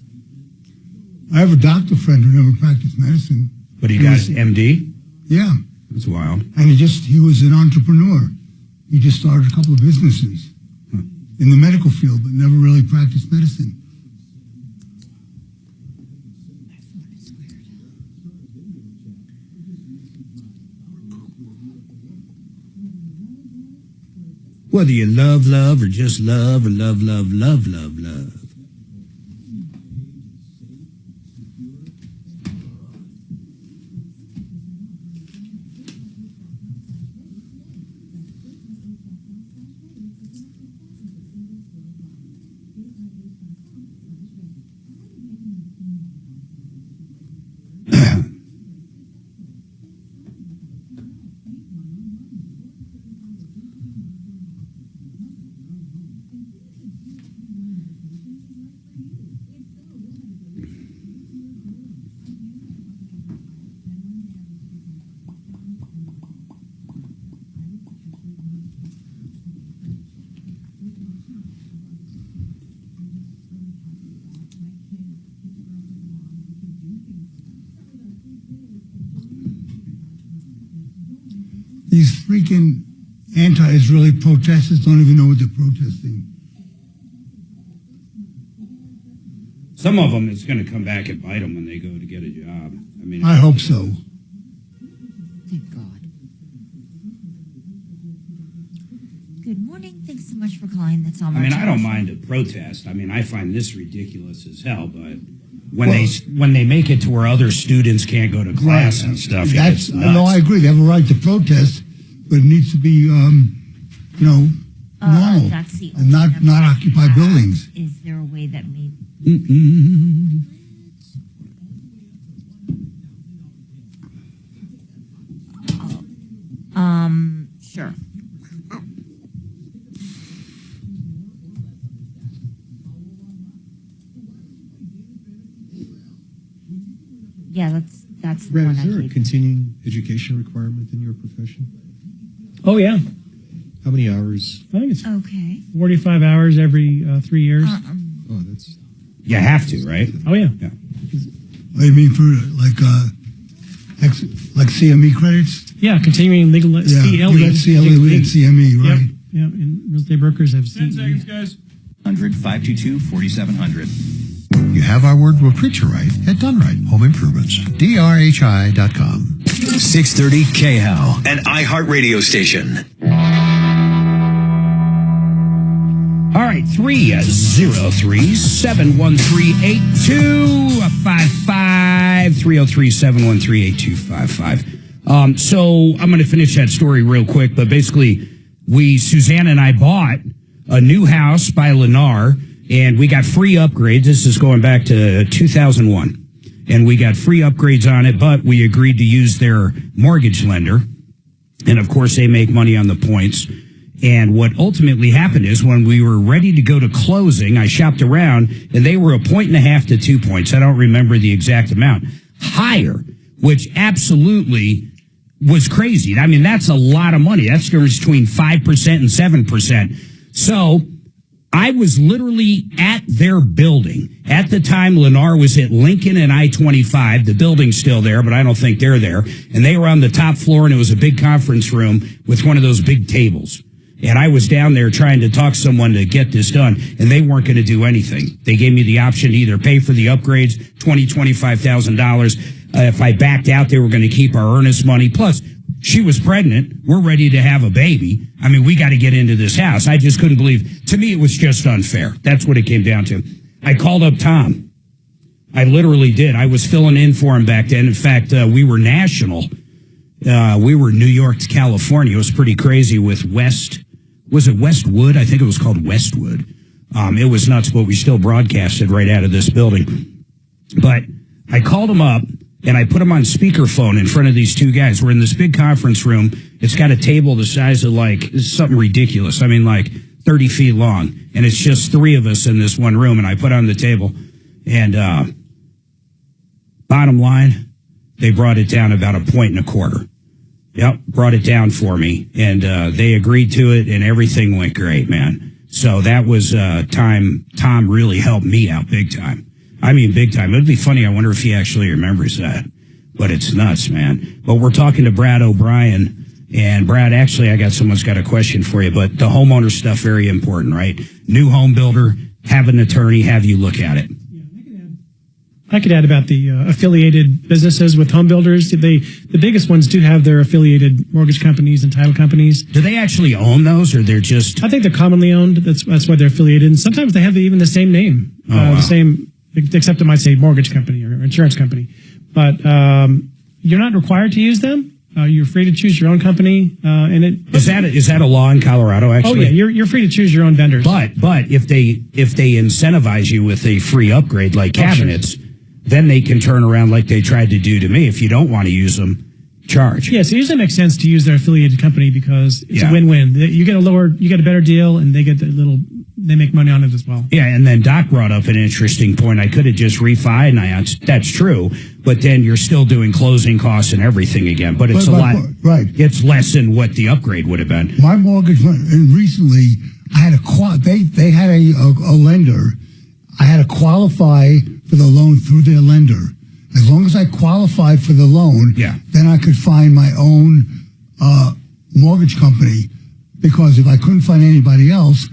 I have a doctor friend who never practiced medicine. But he got MD? Yeah. That's wild. And he was an entrepreneur. He just started a couple of businesses in the medical field, but never really practiced medicine. Whether you love, or just love, or love. These freaking anti-Israeli protesters don't even know what they're protesting. Some of them, it's going to come back and bite them when they go to get a job. I hope so. Thank God. Good morning. Thanks so much for calling the Tom Martino I don't Show. mind a protest. I find this ridiculous as hell, but when they make it to where other students can't go to class and stuff, it's nuts. No, I agree. They have a right to protest, but it needs to be, normal That's the and not occupy buildings. Is there a way that maybe... Sure. Yeah, that's the Brad, one is there I a gave. continuing education requirement in your profession? Oh, yeah. How many hours? I think it's Okay. 45 hours every 3 years. Oh, that's... You have to, right? Oh, yeah. What do you mean for like CME credits? Yeah, continuing legal CLE. You got CLE, we got CME, right? Yep, and real estate brokers have 10 CE. seconds, guys. 100-522-4700. You have our word, we'll treat you right at Done Right Home Improvements. DRHI.com. 630 KHAL, an iHeart radio station. right, 303-713-8255. 303-713-8255. So I'm going to finish that story real quick, but basically, Susanna and I bought a new house by Lennar, and we got free upgrades. This is going back to 2001. And we got free upgrades on it, but we agreed to use their mortgage lender. And, of course, they make money on the points. And what ultimately happened is when we were ready to go to closing, I shopped around, and they were 1.5 to 2 points. I don't remember the exact amount. Higher, which absolutely was crazy. I mean, that's a lot of money. That's between 5% and 7%. So I was literally at their building. At the time, Lennar was at Lincoln and I-25. The building's still there, but I don't think they're there. And they were on the top floor, and it was a big conference room with one of those big tables. And I was down there trying to talk to someone to get this done, and they weren't going to do anything. They gave me the option to either pay for the upgrades, $25,000. If I backed out, they were going to keep our earnest money. Plus, she was pregnant. We're ready to have a baby. I mean, we got to get into this house. I just couldn't believe. To me, it was just unfair. That's what it came down to. I called up Tom. I literally did. I was filling in for him back then. In fact, we were national. We were New York to California. It was pretty crazy with was it Westwood? I think it was called Westwood. It was nuts, but we still broadcasted right out of this building. But I called him up, and I put him on speakerphone in front of these two guys. We're in this big conference room. It's got a table the size of something ridiculous. I mean, 30 feet long. And it's just three of us in this one room. And I put on the table. And bottom line, they brought it down about 1.25. Yep, brought it down for me. And they agreed to it, and everything went great, man. So that was time. Tom really helped me out big time. I mean, big time. It would be funny. I wonder if he actually remembers that. But it's nuts, man. But we're talking to Brad O'Brien. And Brad, actually, someone's got a question for you. But the homeowner stuff, very important, right? New home builder, have an attorney, have you look at it. I could add about the affiliated businesses with home builders. The biggest ones do have their affiliated mortgage companies and title companies. Do they actually own those, or they're just? I think they're commonly owned. That's why they're affiliated. And sometimes they have even the same name. Oh, wow. The same, except it might say mortgage company or insurance company. But you're not required to use them. You're free to choose your own company. Is that a law in Colorado? Actually, oh yeah, you're free to choose your own vendors. But if they incentivize you with a free upgrade like cabinets. Sure. Then they can turn around like they tried to do to me. If you don't want to use them, charge. Yeah, so it usually makes sense to use their affiliated company because it's a win-win. You get a better deal, and they get they make money on it as well. Yeah, and then Doc brought up an interesting point. I could have just refied, and that's true, but then you're still doing closing costs and everything again. But it's a lot. Right. It's less than what the upgrade would have been. My mortgage, and recently, I had they had a lender. I had to qualify for the loan through their lender. As long as I qualified for the loan, then I could find my own mortgage company, because if I couldn't find anybody else,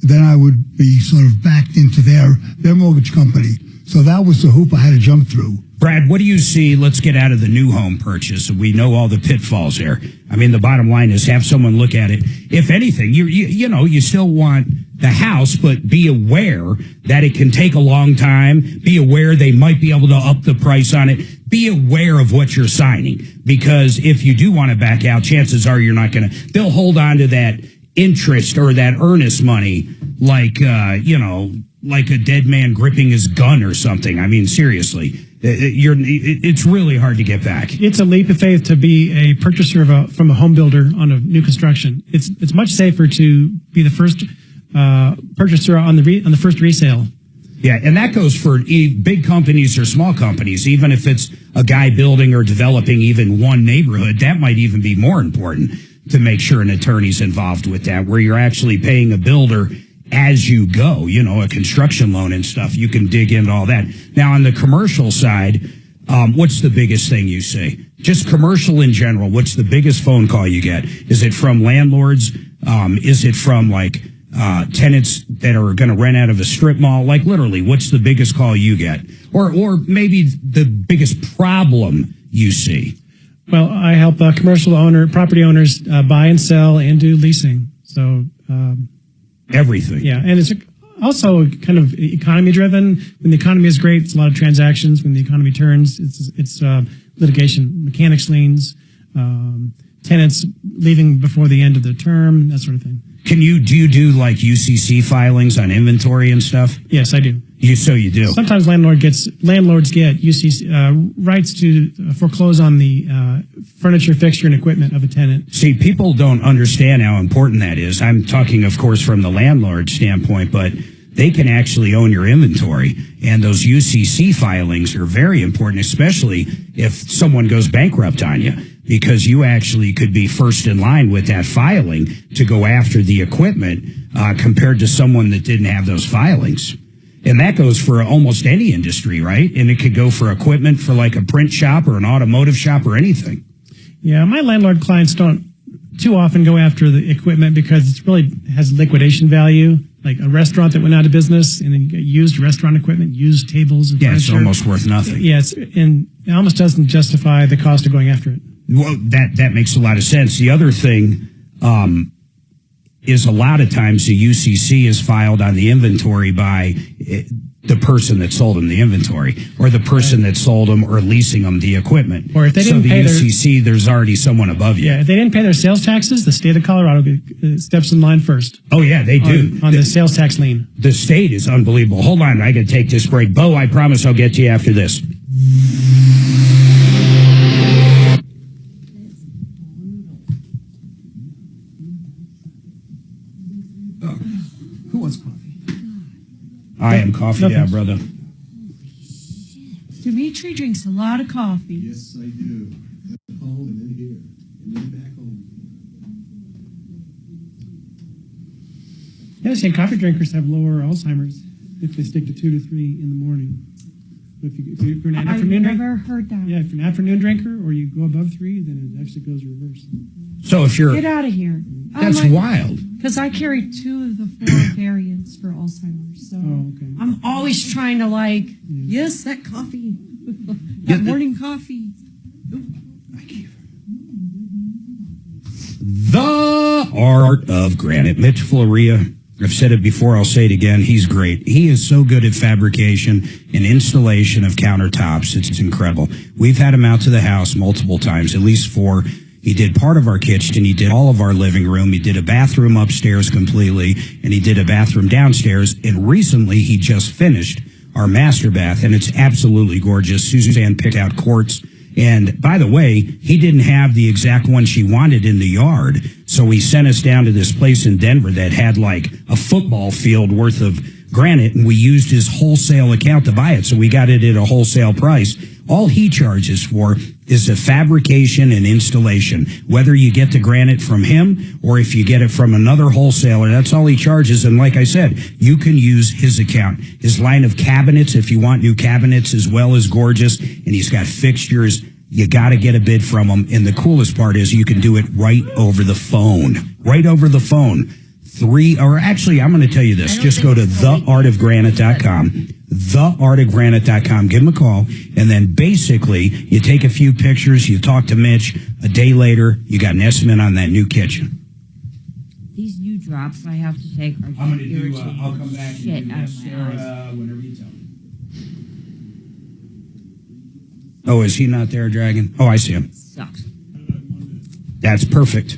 then I would be sort of backed into their mortgage company. So that was the hoop I had to jump through. Brad, what do you see? Let's get out of the new home purchase. We know all the pitfalls there. I mean, the bottom line is have someone look at it. If anything, you still want the house, but be aware that it can take a long time. Be aware they might be able to up the price on it. Be aware of what you're signing, because if you do want to back out, chances are you're not going to. They'll hold on to that interest or that earnest money like a dead man gripping his gun or something. I mean, seriously. It's really hard to get back. It's a leap of faith to be a purchaser from a home builder on a new construction. It's much safer to be the first purchaser on the first resale. Yeah, and that goes for big companies or small companies. Even if it's a guy building or developing even one neighborhood, that might even be more important to make sure an attorney's involved with that, where you're actually paying a builder as you go, a construction loan and stuff. You can dig into all that. Now, on the commercial side, what's the biggest thing you see? Just commercial in general, what's the biggest phone call you get? Is it from landlords? Is it from tenants that are going to rent out of a strip mall? Literally, what's the biggest call you get? Or maybe the biggest problem you see? Well, I help property owners buy and sell and do leasing. So Everything. Yeah, and it's also kind of economy driven. When the economy is great, it's a lot of transactions. When the economy turns, it's litigation, mechanics liens, tenants leaving before the end of the term, that sort of thing. Do you do like UCC filings on inventory and stuff? Yes, I do. So you do. Sometimes landlords get UCC rights to foreclose on the furniture, fixture, and equipment of a tenant. See, people don't understand how important that is. I'm talking, of course, from the landlord standpoint, but they can actually own your inventory. And those UCC filings are very important, especially if someone goes bankrupt on you, because you actually could be first in line with that filing to go after the equipment compared to someone that didn't have those filings. And that goes for almost any industry, right? And it could go for equipment for like a print shop or an automotive shop or anything. Yeah, my landlord clients don't too often go after the equipment because it really has liquidation value. Like a restaurant that went out of business and then you get used restaurant equipment, used tables and furniture. It's almost worth nothing. Yes, and it almost doesn't justify the cost of going after it. Well, that makes a lot of sense. The other thing is a lot of times the UCC is filed on the inventory by the person that sold them the inventory, or the person that sold them or leasing them the equipment. Or if they didn't pay UCC, there's already someone above you. Yeah, if they didn't pay their sales taxes, the state of Colorado steps in line first. Oh yeah, they do on the sales tax lien. The state is unbelievable. Hold on, I got to take this break. Bo, I promise I'll get to you after this. Who wants coffee? I am coffee, yeah, brother. Dimitri drinks a lot of coffee. Yes, I do. At home and then here, and then back home. Yeah, saying coffee drinkers have lower Alzheimer's if they stick to 2 to 3 in the morning. If you're an afternoon drinker, I've never heard that. Yeah, if you're an afternoon drinker or you go above 3, then it actually goes reverse. So if you're... Get out of here. That's wild. Because I carry 2 of the 4 variants for Alzheimer's. So okay. I'm always trying to yes, that coffee. that morning coffee. The art of granite. Mitch Floria, I've said it before, I'll say it again. He's great. He is so good at fabrication and installation of countertops. It's incredible. We've had him out to the house multiple times, at least 4. He did part of our kitchen. He did all of our living room. He did a bathroom upstairs completely, and he did a bathroom downstairs. And recently, he just finished our master bath, and it's absolutely gorgeous. Suzanne picked out quartz. And by the way, he didn't have the exact one she wanted in the yard. So he sent us down to this place in Denver that had like a football field worth of granite, and we used his wholesale account to buy it. So we got it at a wholesale price. All he charges for is the fabrication and installation. Whether you get the granite from him or if you get it from another wholesaler, that's all he charges. And like I said, you can use his account. His line of cabinets, if you want new cabinets, as well as gorgeous. And he's got fixtures. You got to get a bid from him. And the coolest part is you can do it right over the phone. Right over the phone. I'm going to tell you this. Just go to theartofgranite.com. Theartofgranite.com. Give him a call. And then basically, you take a few pictures, you talk to Mitch. A day later, you got an estimate on that new kitchen. These new drops I have to take are I'm going to irritating I'll come back shit and do out of Sarah my eyes. whenever you tell me. Oh, is he not there, Dragon? Oh, I see him. Sucks. That's perfect.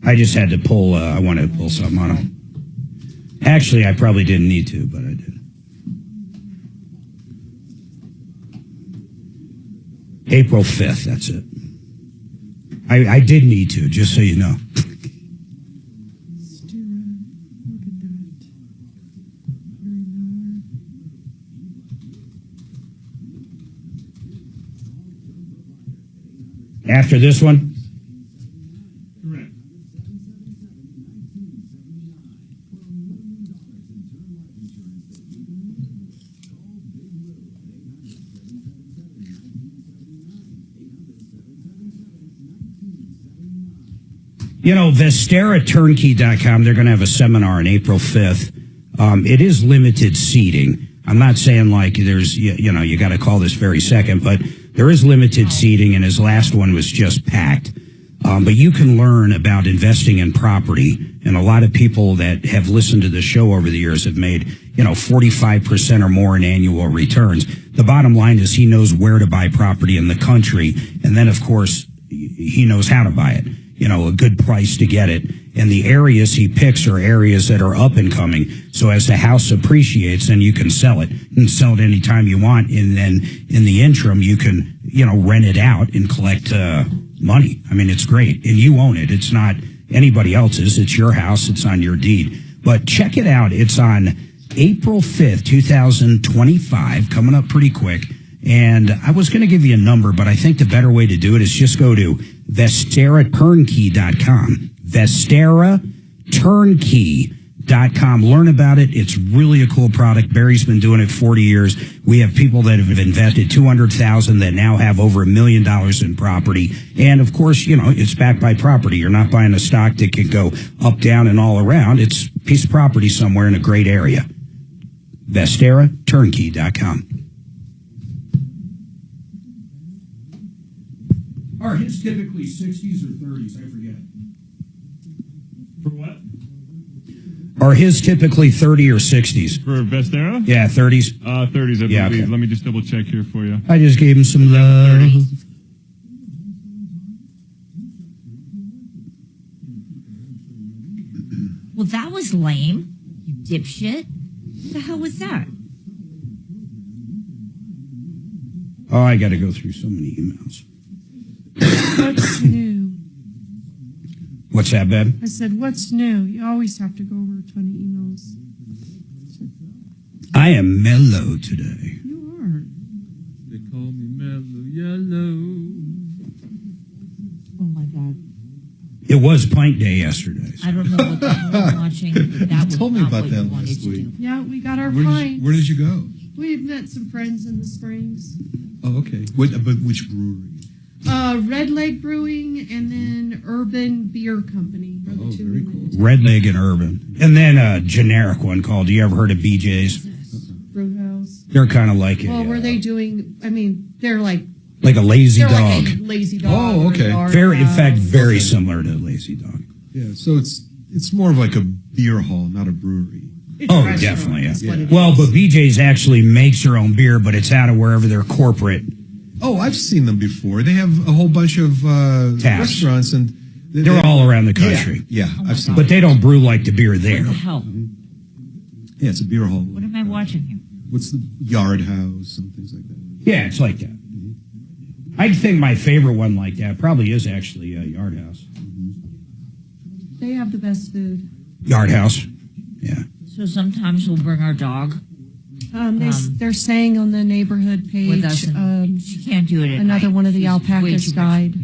I just had to pull, I wanted to pull something on him. Actually, I probably didn't need to, but I did. April 5th, that's it. I did need to, just so you know. After this one? Correct. You know, VesteraTurnkey.com, they're going to have a seminar on April 5th. It is limited seating. I'm not saying like there's, you got to call this very second, but there is limited seating, and his last one was just packed. But you can learn about investing in property, and a lot of people that have listened to the show over the years have made, 45% or more in annual returns. The bottom line is he knows where to buy property in the country, and then, of course, he knows how to buy it, a good price to get it. And the areas he picks are areas that are up and coming. So as the house appreciates, then you can sell it. You can sell it anytime you want, and then in the interim, you can, rent it out and collect money. I mean, it's great. And you own it. It's not anybody else's. It's your house. It's on your deed. But check it out. It's on April 5th, 2025, coming up pretty quick. And I was going to give you a number, but I think the better way to do it is just go to VesteraTurnkey.com. VesteraTurnkey.com. Learn about it. It's really a cool product. Barry's been doing it 40 years. We have people that have invested $200,000 that now have over $1 million in property. And of course, it's backed by property. You're not buying a stock that can go up, down, and all around. It's a piece of property somewhere in a great area. VesteraTurnkey.com. Are his typically 60s or 30s? I forget. For what? Are his typically 30 or 60s? For Vestera? Yeah, 30s. 30s, I believe. Okay. Let me just double check here for you. I just gave him some love. Well, that was lame, you dipshit. What the hell was that? Oh, I got to go through so many emails. What's new? What's that, Beb? I said, what's new? You always have to go over a ton of emails. I am mellow today. You are. They call me Mellow Yellow. Oh, my God. It was Pint Day yesterday. I don't know what the hell I'm watching. That was told me not about what that you wanted last to week. do. Yeah, we got our Where pints. did you go? We've met some friends in the Springs. Oh, okay. But which brewery? Red Leg Brewing and then Urban Beer Company. Were the two very we went cool. to. Red Leg and Urban. And then a generic one called, you ever heard of BJ's? Brew House. They're kind of like Well, were a, they doing, they're like like a lazy they're dog. like a lazy dog. Oh, or okay. yard Very, in fact, house. very similar to Lazy Dog. Yeah, so it's more of like a beer hall, not a brewery. It's a Oh, restaurant, definitely. is what Yeah. it Well, is. but BJ's actually makes their own beer, but it's out of wherever they're corporate. Oh, I've seen them before. They have a whole bunch of Taps. restaurants, and They're all around the country. Yeah, I've seen. But they don't brew like the beer there. What the hell? Yeah, it's a beer hall. What am I watching here? What's the Yard House and things like that? Yeah, it's like that. I think my favorite one like that probably is actually Yard House. They have the best food. Yard House. Yeah. So sometimes we'll bring our dog They're saying on the neighborhood page, with us. And she can't do it at another night. one of the She's way alpacas too died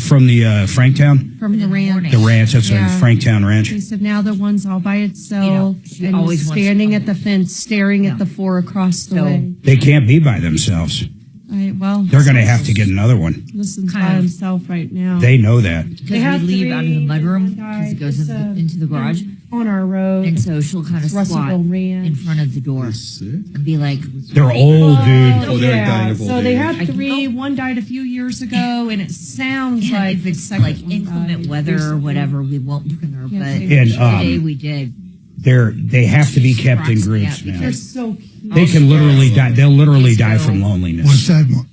From the Franktown? from the ranch. The ranch, that's a Franktown ranch. They said now the one's all by itself she and always wants standing to at the fence, staring at the four across the way. They can't be by themselves. They're going to have to get another one. Listen's by himself right now. They know that. Because we leave out of the mudroom because it goes into the garage. On our road. And so she'll kind of squat in front of the door and be like... They're old, dude. Oh, they're dying of old So they age. had three. One died a few years ago, and it sounds like if it's like inclement weather or whatever, we won't bring her. Yeah, But and, today we did. They have to be kept in groups now. They're so cute. They can literally die. They'll literally die from loneliness. What's that one?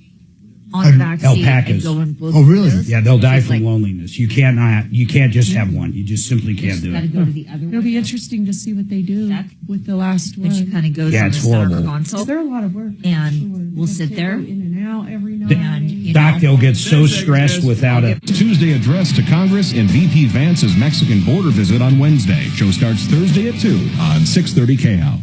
On the back seat Alpacas. and go in both Oh, really? windows. Yeah, they'll die It's from like, loneliness. You can't just have one. You just simply can't do gotta it. go to the other It'll be interesting to see what they do with the last one. And she kind of goes Yeah, on the it's center horrible. console. They're a lot of work. And we'll sit there. In and out every night. And, you Doc, know, they'll get so stressed without a... Tuesday address to Congress and VP Vance's Mexican border visit on Wednesday. Show starts Thursday at 2 on 630 KL.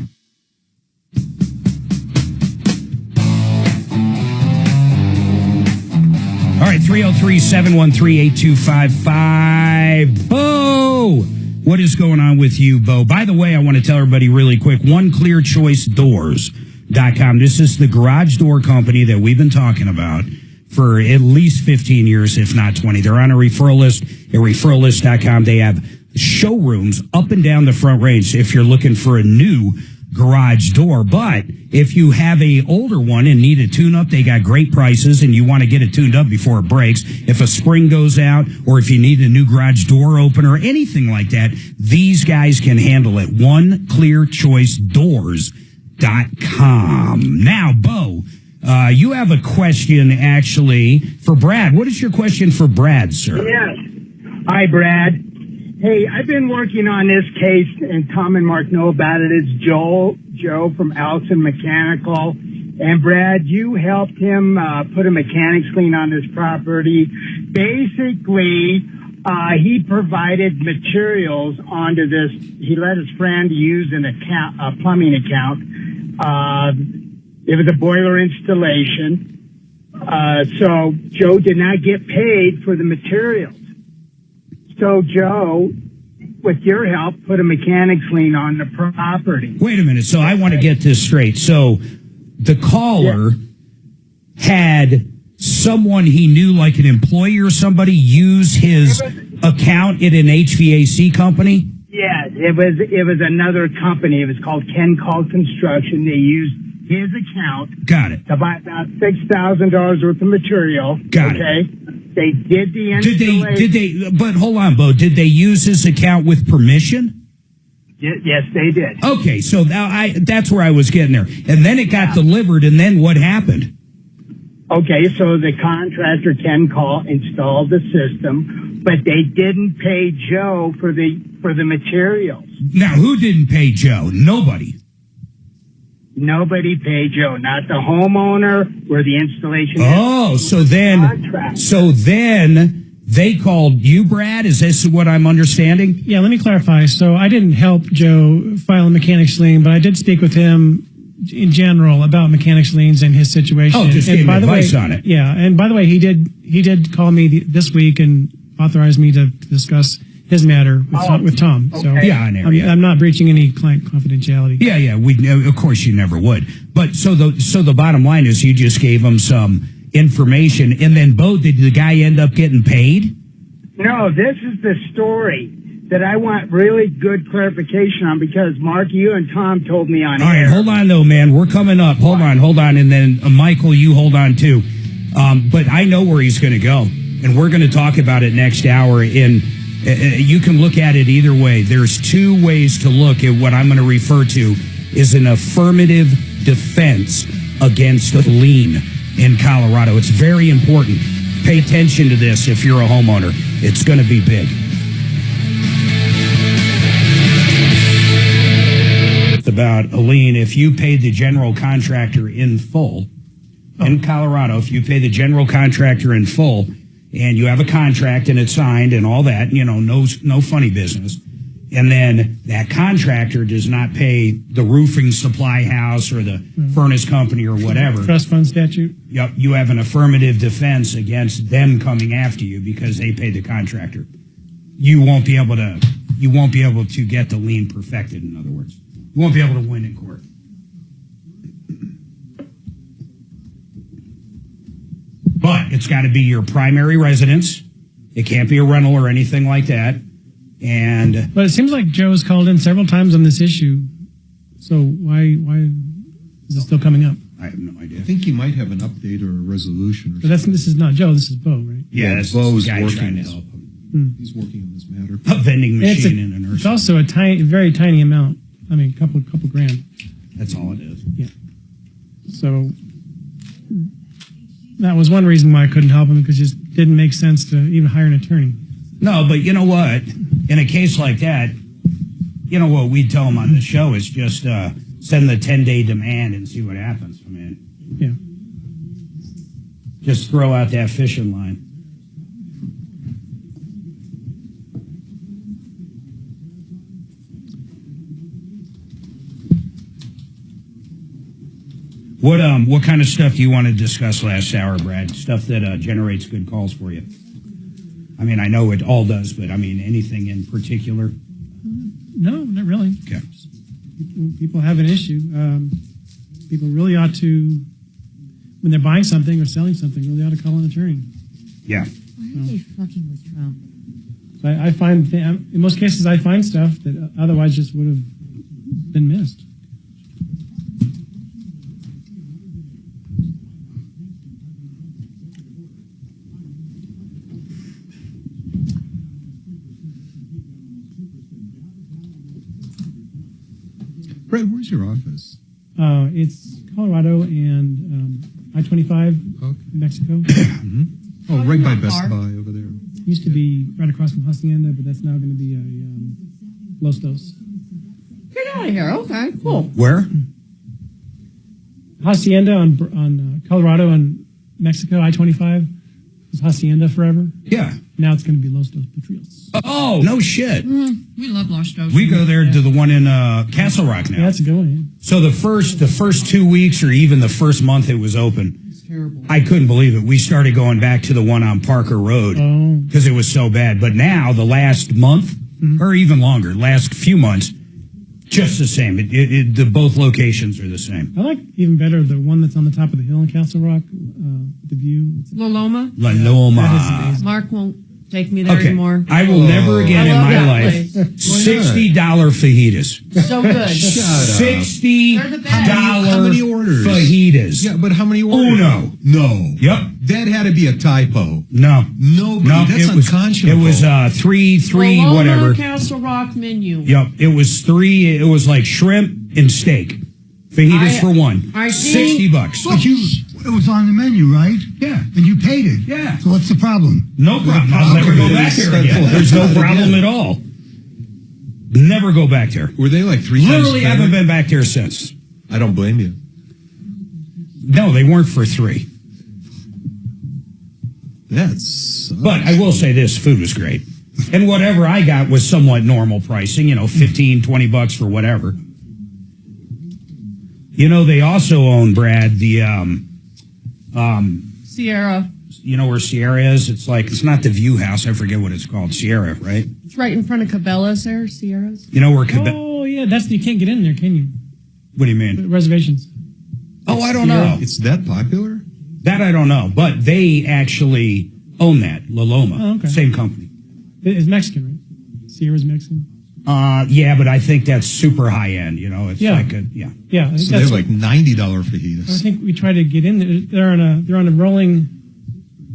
All right, 303-713-8255. Bo! What is going on with you, Bo? By the way, I want to tell everybody really quick, OneClearChoiceDoors.com. This is the garage door company that we've been talking about for at least 15 years, if not 20. They're on a referral list at referrallist.com. They have showrooms up and down the Front Range. If you're looking for a new garage door. But if you have a older one and need a tune-up, they got great prices, and you want to get it tuned up before it breaks. If a spring goes out, or if you need a new garage door opener, anything like that, these guys can handle it. OneClearChoiceDoors.com. Now, Bo, you have a question, actually, for Brad. What is your question for Brad, sir? Yes. Hi, Brad. Hey, I've been working on this case, and Tom and Mark know about it. It's Joe from Allison Mechanical. And Brad, you helped him put a mechanics lien on his property. Basically, he provided materials onto this. He let his friend use a plumbing account. It was a boiler installation. So Joe did not get paid for the materials. So Joe, with your help, put a mechanics lien on the property. Wait a minute. So I want to get this straight. So the caller had someone he knew, like an employee or somebody, use his account at an HVAC company? Yeah, it was another company. It was called Ken Call Construction. They used his account. Got it. To buy about $6,000 worth of material. Got it. Okay. They did the installation. Did they, but hold on, Bo, did they use his account with permission? Yes, they did. Okay, so now that's where I was getting there. And then it got delivered, and then what happened? Okay, so the contractor, Ken Call, installed the system, but they didn't pay Joe for the materials. Now, who didn't pay Joe? Nobody. Nobody paid Joe, not the homeowner where the installation. Oh, so then they called you, Brad? Is this what I'm understanding? Yeah, let me clarify. So I didn't help Joe file a mechanics lien, but I did speak with him in general about mechanics liens and his situation. Oh, just gave him advice on it. Yeah, and by the way, he did call me this week and authorized me to discuss his matter with Tom. Okay. So yeah, I'm not breaching any client confidentiality. Yeah, of course you never would. But so the bottom line is you just gave him some information, and then Bo, did the guy end up getting paid? No, this is the story that I want really good clarification on, because Mark, you and Tom told me on air. All right, hold on though, man. We're coming up. Hold on. And then Michael, you hold on too. But I know where he's going to go, and we're going to talk about it next hour. And you can look at it either way. There's two ways to look at what I'm going to refer to as an affirmative defense against a lien in Colorado. It's very important. Pay attention to this if you're a homeowner. It's going to be big. It's about a lien. If you pay the general contractor in full in Colorado, if you pay the general contractor in full, and you have a contract and it's signed and all that, no funny business, and then that contractor does not pay the roofing supply house or the furnace company or whatever. Trust fund statute. Yep, you have an affirmative defense against them coming after you because they paid the contractor. You won't be able to get the lien perfected, in other words. You won't be able to win in court. But it's got to be your primary residence. It can't be a rental or anything like that. But it seems like Joe's called in several times on this issue. So why is it still coming up? I have no idea. I think you might have an update or a resolution. Or but this is not Joe. This is Bo, right? Yeah, Bo's guy working trying to help him. He's working on this matter. A vending machine in a nursing. It's also a very tiny amount. I mean, couple grand. That's all it is. Yeah. So that was one reason why I couldn't help him, because it just didn't make sense to even hire an attorney. No, but you know what? In a case like that, you know what we'd tell him on the show is just send the 10-day demand and see what happens. I mean, yeah. Just throw out that fishing line. What kind of stuff do you want to discuss last hour, Brad? Stuff that generates good calls for you. I mean, I know it all does, but I mean, anything in particular? No, not really. Okay. People have an issue. People really ought to, when they're buying something or selling something, really ought to call an attorney. Yeah. Why are they fucking with Trump? So I find, in most cases, I find stuff that otherwise just would have been missed. Brett, where's your office? It's Colorado and I-25, Mexico. Mm-hmm. Oh, right by Best Buy over there. Used to be right across from Hacienda, but that's now going to be a Los Dos. Get out of here. Okay, cool. Where? Hacienda on Colorado and Mexico, I-25. It was Hacienda forever. Yeah. Now it's going to be Los Dos Patriots. Oh, no shit. We love Los Dos. We go there to the one in Castle Rock now. Yeah, that's a good one. Yeah. So the first 2 weeks or even the first month it was open, It's terrible. I couldn't believe it. We started going back to the one on Parker Road because it was so bad. But now the last month or even longer, last few months, just the same. The both locations are the same. I like even better the one that's on the top of the hill in Castle Rock, the view. La Loma? La Loma. That is amazing. Mark won't take me there anymore. I will never again in my life. place. $60 fajitas. So good. $60 How many orders? fajitas. Yeah, but how many orders? Uno. No. Yep. That had to be a typo. No. Nobody. No, That's it was, unconscionable. It was three, La Loma, whatever. Castle Rock menu. Yep. It was three. It was like shrimp and steak. Fajitas for one. I see. $60. But it was on the menu, right? Yeah. And you paid it. Yeah. So what's the problem? No problem. I'll never go back there again. There's no problem at all. Never go back there. Were they like 3 times Literally better? haven't been back there since. I don't blame you. No, they weren't for $3. That's. But I will say this, food was great. And whatever I got was somewhat normal pricing, $15, $20 for whatever. They also own, Brad, the, Sierra. you know where Sierra is? It's not the View House. I forget what it's called. Sierra, right? It's right in front of Cabela's there, Sierra's. You know where Cabela... Oh, yeah. You can't get in there, can you? What do you mean? Reservations. Oh, I don't know. It's that popular? That I don't know. But they actually own that, La Loma. Oh, okay. Same company. It's Mexican, right? Sierra's Mexican. Yeah, but I think that's super high end. It's like a Yeah. I think So they have like $90 fajitas. I think we try to get in there. They're on a rolling.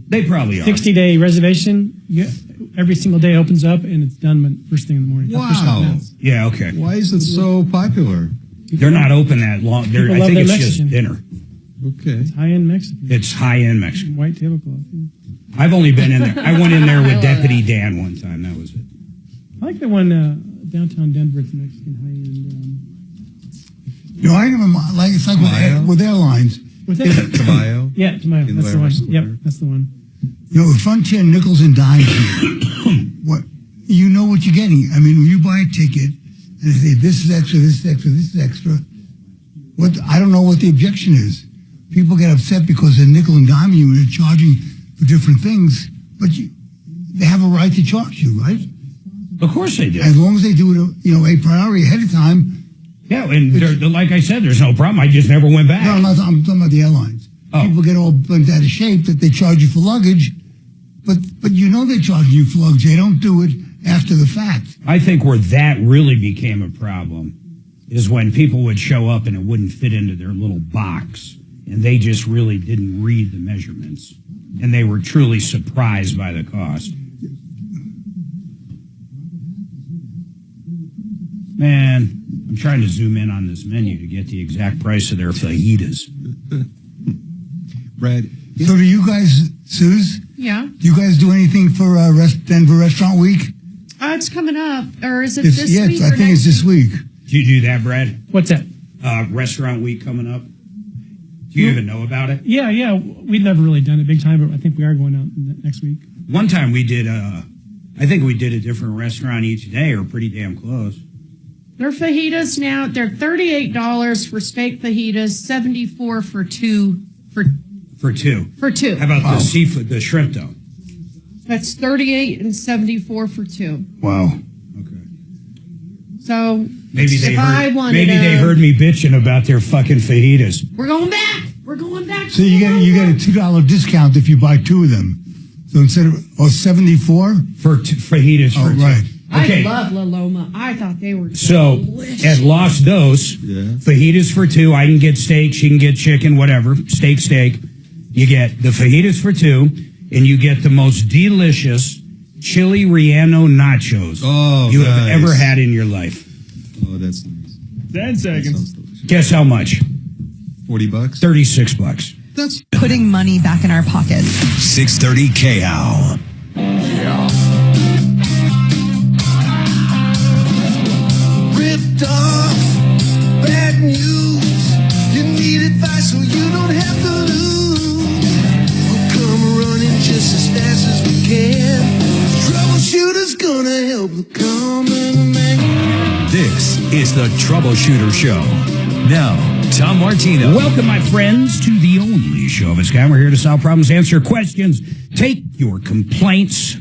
They probably are. 60-day reservation. Every single day opens up and it's done first thing in the morning. Wow. Yeah, okay. Why is it so popular? They're not open that long. I People think love it's their just Mexican. dinner. Okay. It's high-end Mexican. It's high-end Mexican. White tablecloth. Yeah. I've only been in there. I went in there with Deputy Dan one time. That was it. I like the one downtown Denver. It's Mexican high-end. I remember, it's like with airlines. What's that? Tamayo? Yeah, Tamayo. In That's the one. Larimer Yep, Square. that's the one. With Frontier nickels and dimes, you know what you're getting. I mean, when you buy a ticket and they say this is extra, this is extra, this is extra, I don't know what the objection is. People get upset because they're nickel and diming you and they're charging for different things, but they have a right to charge you, right? Of course they do. As long as they do it, a priority ahead of time. Yeah, and like I said, there's no problem. I just never went back. No, I'm talking about the airlines. People get all bent out of shape that they charge you for luggage, but they're charging you for luggage. They don't do it after the fact. I think where that really became a problem is when people would show up and it wouldn't fit into their little box, and they just really didn't read the measurements, and they were truly surprised by the cost. Man, I'm trying to zoom in on this menu to get the exact price of their fajitas. Brad. So do you guys, Suze? Yeah. Do you guys do anything for Denver Restaurant Week? It's coming up. Or is it this week? Yes, I think it's this week. Do you do that, Brad? What's that? Restaurant Week coming up. Do you even know about it? Yeah. We've never really done it big time, but I think we are going out next week. One time we did, I think we did a different restaurant each day, or pretty damn close. Their fajitas now, they're $38 for steak fajitas, $74 for two. For two. For two. How about the seafood, the shrimp though? That's $38 and $74 for two. Wow. So Maybe they they heard me bitching about their fucking fajitas. We're going back. We're going back. So you get a $2 discount if you buy two of them. So instead of $74 for fajitas. Oh, right. Okay. I love La Loma. I thought they were So delicious. at Los Dos, fajitas for two. I can get steak. She can get chicken. Whatever. Steak. You get the fajitas for two, and you get the most delicious chili relleno nachos you have ever had in your life. Oh, that's nice. 10 seconds. Guess how much? $40. $36. That's putting money back in our pockets. 630 KHOW. Ripped off, bad news. You need advice so you don't have to lose. We'll come running just as fast as we can. Troubleshooter's gonna help the common man. This is the Troubleshooter Show. Now, Tom Martino. Welcome, my friends, to the only show of its kind. We're here to solve problems, answer questions, take your complaints,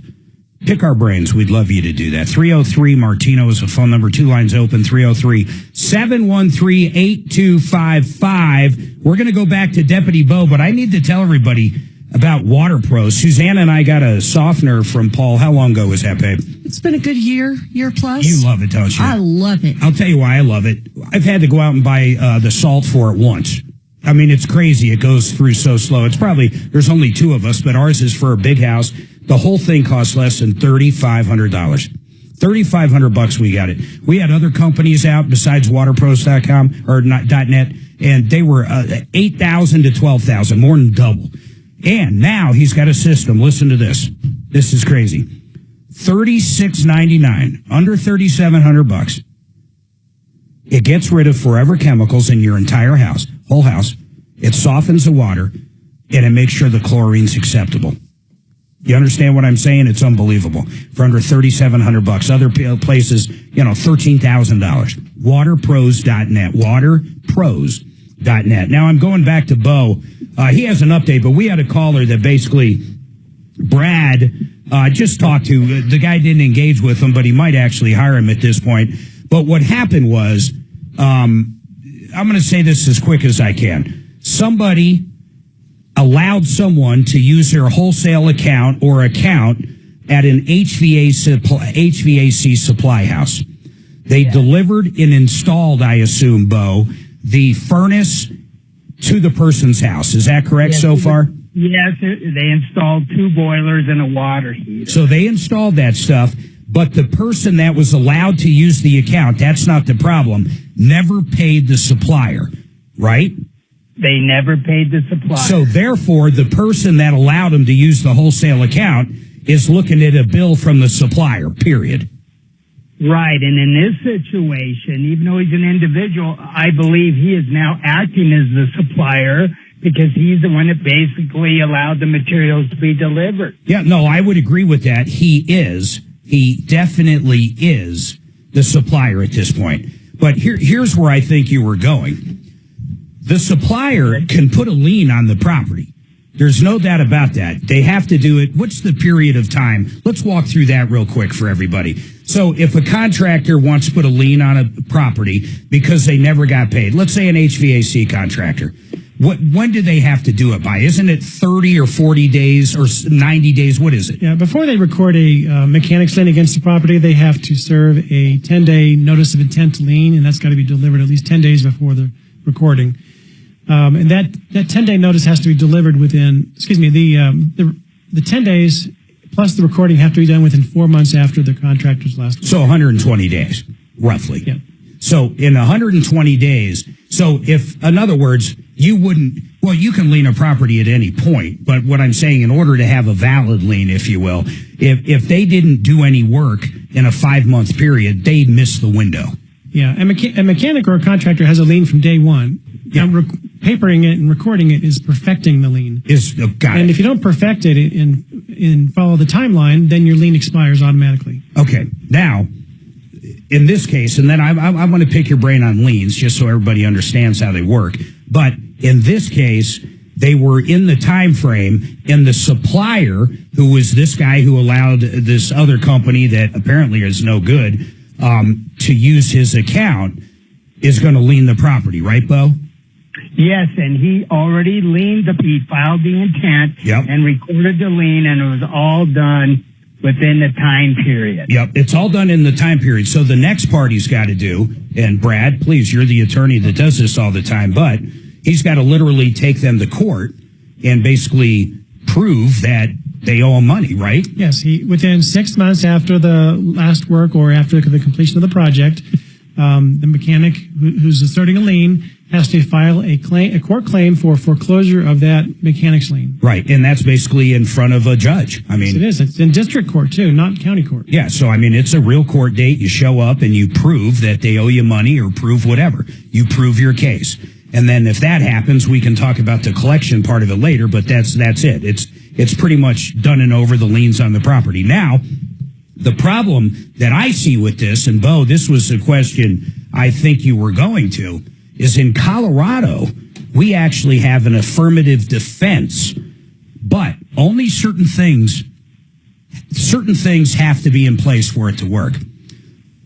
pick our brains. We'd love you to do that. 303 Martino is the phone number. 2 lines open. 303-713-8255. We're going to go back to Deputy Bo, but I need to tell everybody about Water Pro. Susanna and I got a softener from Paul. How long ago was that, babe? It's been a good year plus. You love it, don't you? I love it. I'll tell you why I love it. I've had to go out and buy the salt for it once. I mean, it's crazy. It goes through so slow. It's probably, there's only 2 of us, but ours is for a big house. The whole thing costs less than $3,500. $3,500 we got it. We had other companies out besides waterpros.com or .net, and they were $8,000 to $12,000, more than double. And now he's got a system. Listen to this. This is crazy. $36.99, under $3,700. It gets rid of forever chemicals in your entire house, whole house. It softens the water, and it makes sure the chlorine's acceptable. You understand what I'm saying? It's unbelievable. For under $3,700. Other places, $13,000. Waterpros.net. Waterpros.net. Now I'm going back to Bo. He has an update, but we had a caller that basically Brad just talked to. The guy didn't engage with him, but he might actually hire him at this point. But what happened was, I'm going to say this as quick as I can. Somebody allowed someone to use their wholesale account or account at an HVAC supply house. They delivered and installed, I assume, Bo, the furnace to the person's house. Is that correct so far? Yes, they installed 2 boilers and a water heater. So they installed that stuff, but the person that was allowed to use the account, that's not the problem, never paid the supplier, right? They never paid the supplier. So therefore, the person that allowed him to use the wholesale account is looking at a bill from the supplier, period. Right, and in this situation, even though he's an individual, I believe he is now acting as the supplier because he's the one that basically allowed the materials to be delivered. Yeah, no, I would agree with that. He definitely is the supplier at this point. But here's where I think you were going. The supplier can put a lien on the property. There's no doubt about that. They have to do it. What's the period of time? Let's walk through that real quick for everybody. So if a contractor wants to put a lien on a property because they never got paid, let's say an HVAC contractor, when do they have to do it by? Isn't it 30 or 40 days or 90 days? What is it? Yeah, before they record a mechanic's lien against the property, they have to serve a 10-day notice of intent to lien, and that's got to be delivered at least 10 days before the recording. And that 10-day notice has to be delivered within, the 10 days plus the recording have to be done within 4 months after the contractor's last work. So 120 days, roughly. Yeah. So in 120 days, so if, in other words, you can lien a property at any point, but what I'm saying, in order to have a valid lien, if you will, if they didn't do any work in a 5-month period, they'd miss the window. Yeah, a mechanic or a contractor has a lien from day one. Yeah. Now, papering it and recording it is perfecting the lien. And if you don't perfect it and follow the timeline, then your lien expires automatically. Okay. Now, in this case, and then I'm going to pick your brain on liens just so everybody understands how they work. But in this case, they were in the time frame, and the supplier, who was this guy who allowed this other company that apparently is no good to use his account, is going to lien the property, right, Bo? Yes, and he already he filed the intent and recorded the lien, and it was all done within the time period. Yep, it's all done in the time period. So the next part he's got to do, and Brad, please, you're the attorney that does this all the time, but he's got to literally take them to court and basically prove that they owe him money, right? Yes, within 6 months after the last work or after the completion of the project, the mechanic who's asserting a lien has to file a court claim for foreclosure of that mechanic's lien. Right, and that's basically in front of a judge. I mean, yes, it is. It's in district court too, not county court. Yeah, so I mean, it's a real court date. You show up and you prove that they owe you money or prove whatever. You prove your case. And then if that happens, we can talk about the collection part of it later, but that's it. It's pretty much done and over, the liens on the property. Now, the problem that I see with this, and Bo, this was a question I think you were going to, is in Colorado, we actually have an affirmative defense, but only certain things have to be in place for it to work.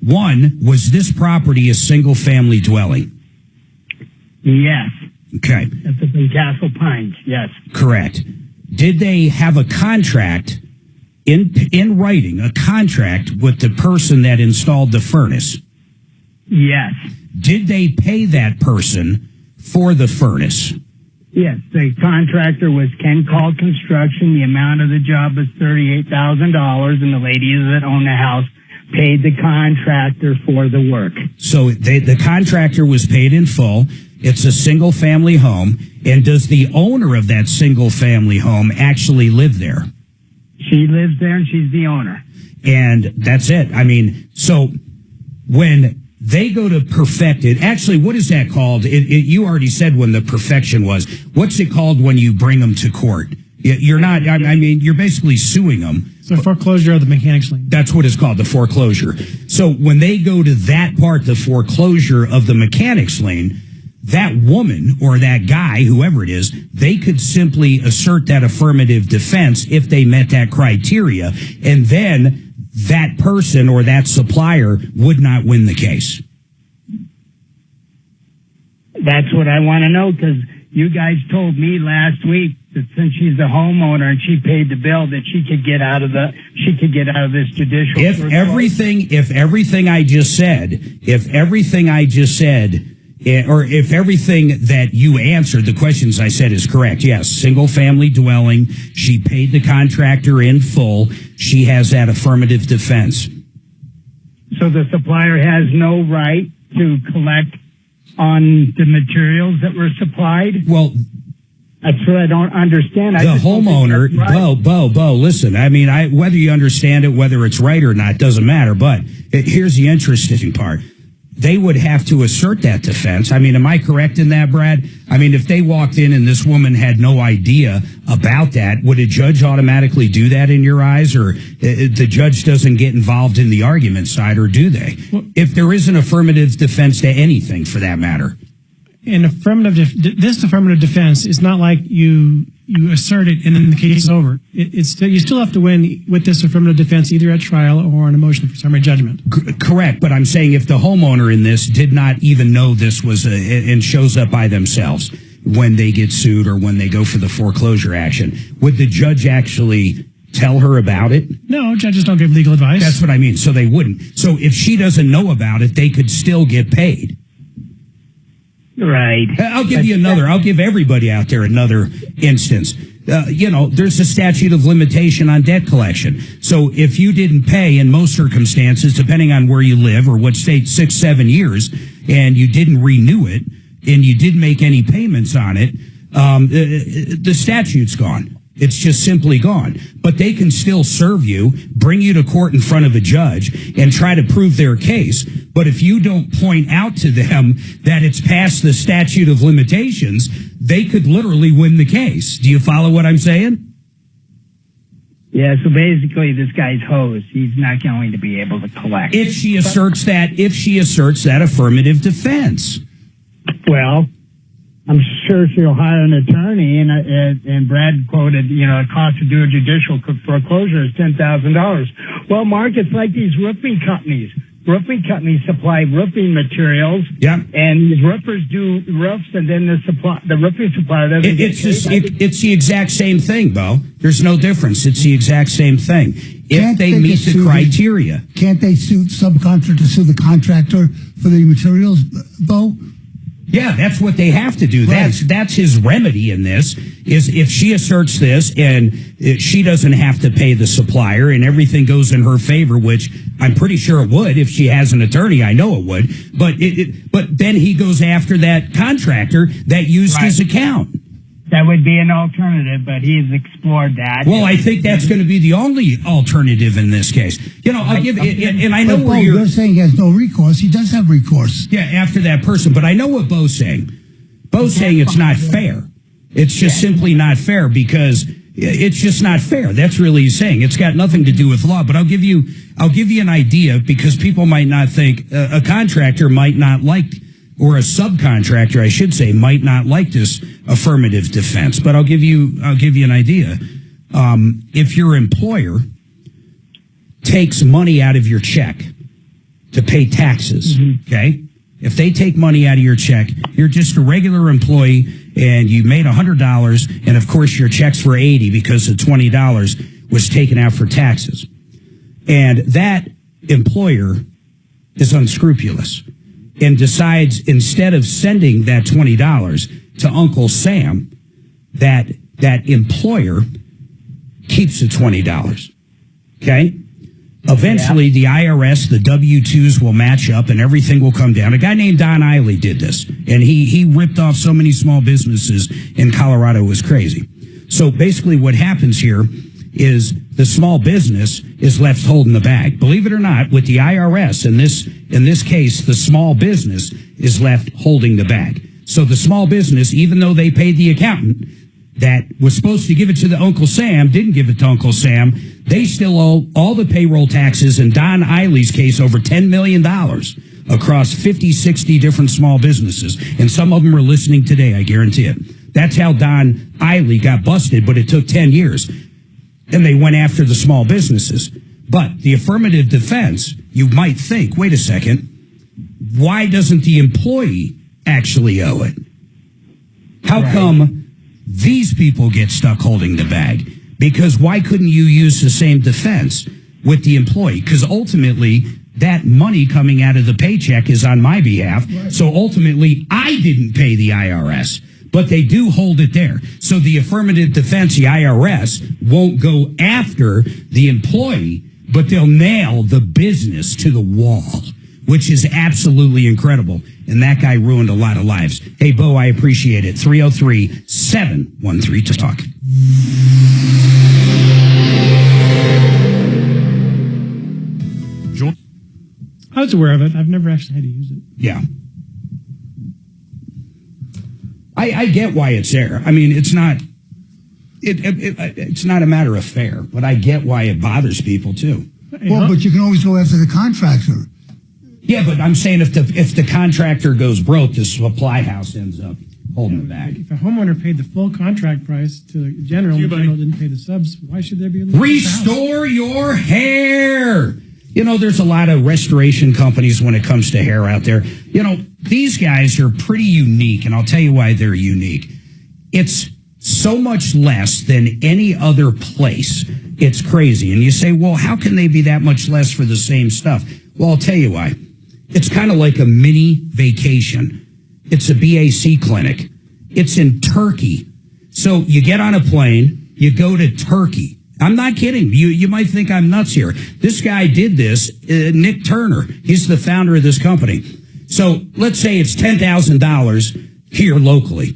One, was this property a single-family dwelling? Yes. Okay. It's up in Castle Pines, yes. Correct. Did they have a contract, in writing, a contract with the person that installed the furnace? Yes. Did they pay that person for the furnace? Yes, the contractor was Ken Call Construction. The amount of the job was $38,000, and the ladies that own the house paid the contractor for the work. So the contractor was paid in full. It's a single-family home. And does the owner of that single-family home actually live there? She lives there, and she's the owner. And that's it. I mean, so when they go to perfect it, actually, what is that called? You already said when the perfection was. What's it called when you bring them to court? You're not, I mean, you're basically suing them. So foreclosure of the mechanic's lien. That's what it's called, the foreclosure. So when they go to that part, the foreclosure of the mechanic's lien, that woman or that guy, whoever it is, they could simply assert that affirmative defense if they met that criteria, and then that person or that supplier would not win the case. That's what I want to know, because you guys told me last week that since she's the homeowner and she paid the bill, that she could get out of this judicial. If everything I just said, or if everything that you answered, the questions I said, is correct, yes, single-family dwelling, she paid the contractor in full, she has that affirmative defense. So the supplier has no right to collect on the materials that were supplied? Well, that's what I don't understand. The homeowner, Bo, listen, I mean, whether you understand it, whether it's right or not, doesn't matter, but here's the interesting part. They would have to assert that defense. I mean, am I correct in that, Brad? I mean, if they walked in and this woman had no idea about that, would a judge automatically do that in your eyes? Or the judge doesn't get involved in the argument side, or do they? If there is an affirmative defense to anything, for that matter. This affirmative defense is not like you assert it and then the case is over. You still have to win with this affirmative defense, either at trial or on a motion for summary judgment. Correct, but I'm saying if the homeowner in this did not even know this was and shows up by themselves when they get sued or when they go for the foreclosure action, would the judge actually tell her about it? No, judges don't give legal advice. That's what I mean. So they wouldn't. So if she doesn't know about it, they could still get paid. Right. I'll give everybody out there another instance. There's a statute of limitation on debt collection. So if you didn't pay in most circumstances, depending on where you live or what state, 6-7 years, and you didn't renew it and you didn't make any payments on it, the statute's gone. It's just simply gone. But they can still serve you, bring you to court in front of a judge, and try to prove their case. But if you don't point out to them that it's past the statute of limitations, they could literally win the case. Do you follow what I'm saying? Yeah, so basically this guy's hosed. He's not going to be able to collect. If she asserts that affirmative defense. Well, I'm sure she'll hire an attorney, and Brad quoted, the cost to do a judicial foreclosure is $10,000. Well, Mark, it's like these roofing companies. Roofing companies supply roofing materials, and these roofers do roofs, and then the roofing supplier doesn't get paid. It's the exact same thing, Bo. There's no difference. It's the exact same thing. If they meet the criteria. Can't they sue the contractor for the materials, Bo? Yeah, that's what they have to do. Right. That's his remedy in this, is if she asserts this and she doesn't have to pay the supplier and everything goes in her favor, which I'm pretty sure it would if she has an attorney. I know it would. But then he goes after that contractor that used his account. That would be an alternative, but he's explored that. Well, I think that's going to be the only alternative in this case. I'll give and I know where you're saying he has no recourse. He does have recourse. Yeah, after that person. But I know what Bo's saying. Bo's saying it's not fair. It's just simply not fair because it's just not fair. That's really he's saying. It's got nothing to do with law. But I'll give you an idea because people might not think a contractor might not like, or a subcontractor, I should say, might not like this affirmative defense. But I'll give you an idea. If your employer takes money out of your check to pay taxes, okay? If they take money out of your check, you're just a regular employee and you made $100, and of course your check's for $80 because the $20 was taken out for taxes. And that employer is unscrupulous and decides instead of sending that $20 to Uncle Sam, that employer keeps the $20. Okay? Eventually, the IRS, the W-2s will match up and everything will come down. A guy named Don Eiley did this, and he ripped off so many small businesses in Colorado. It was crazy. So basically what happens here is the small business is left holding the bag. Believe it or not, with the IRS, in this case, the small business is left holding the bag. So the small business, even though they paid the accountant that was supposed to give it to the Uncle Sam, didn't give it to Uncle Sam, they still owe all the payroll taxes, in Don Eiley's case, over $10 million across 50, 60 different small businesses. And some of them are listening today, I guarantee it. That's how Don Eiley got busted, but it took 10 years. And they went after the small businesses. But the affirmative defense, you might think, wait a second, why doesn't the employee actually owe it? How come these people get stuck holding the bag? Because why couldn't you use the same defense with the employee? Because ultimately, that money coming out of the paycheck is on my behalf. Right. So ultimately, I didn't pay the IRS. But they do hold it there. So the affirmative defense, the IRS, won't go after the employee, but they'll nail the business to the wall, which is absolutely incredible. And that guy ruined a lot of lives. Hey, Bo, I appreciate it. 303-713-TALK. I was aware of it. I've never actually had to use it. Yeah. I get why it's there. I mean, it's not a matter of fair, but I get why it bothers people too. Well, but you can always go after the contractor. Yeah, but I'm saying if the contractor goes broke, the supply house ends up holding the bag. If a homeowner paid the full contract price to the general, and the general didn't pay the subs, why should there be a restore your hair? There's a lot of restoration companies when it comes to hair out there. These guys are pretty unique, and I'll tell you why they're unique. It's so much less than any other place. It's crazy. And you say, well, how can they be that much less for the same stuff? Well, I'll tell you why. It's kind of like a mini vacation. It's a BAC clinic. It's in Turkey. So you get on a plane, you go to Turkey. I'm not kidding. You might think I'm nuts here. This guy did this, Nick Turner. He's the founder of this company. So let's say it's $10,000 here locally.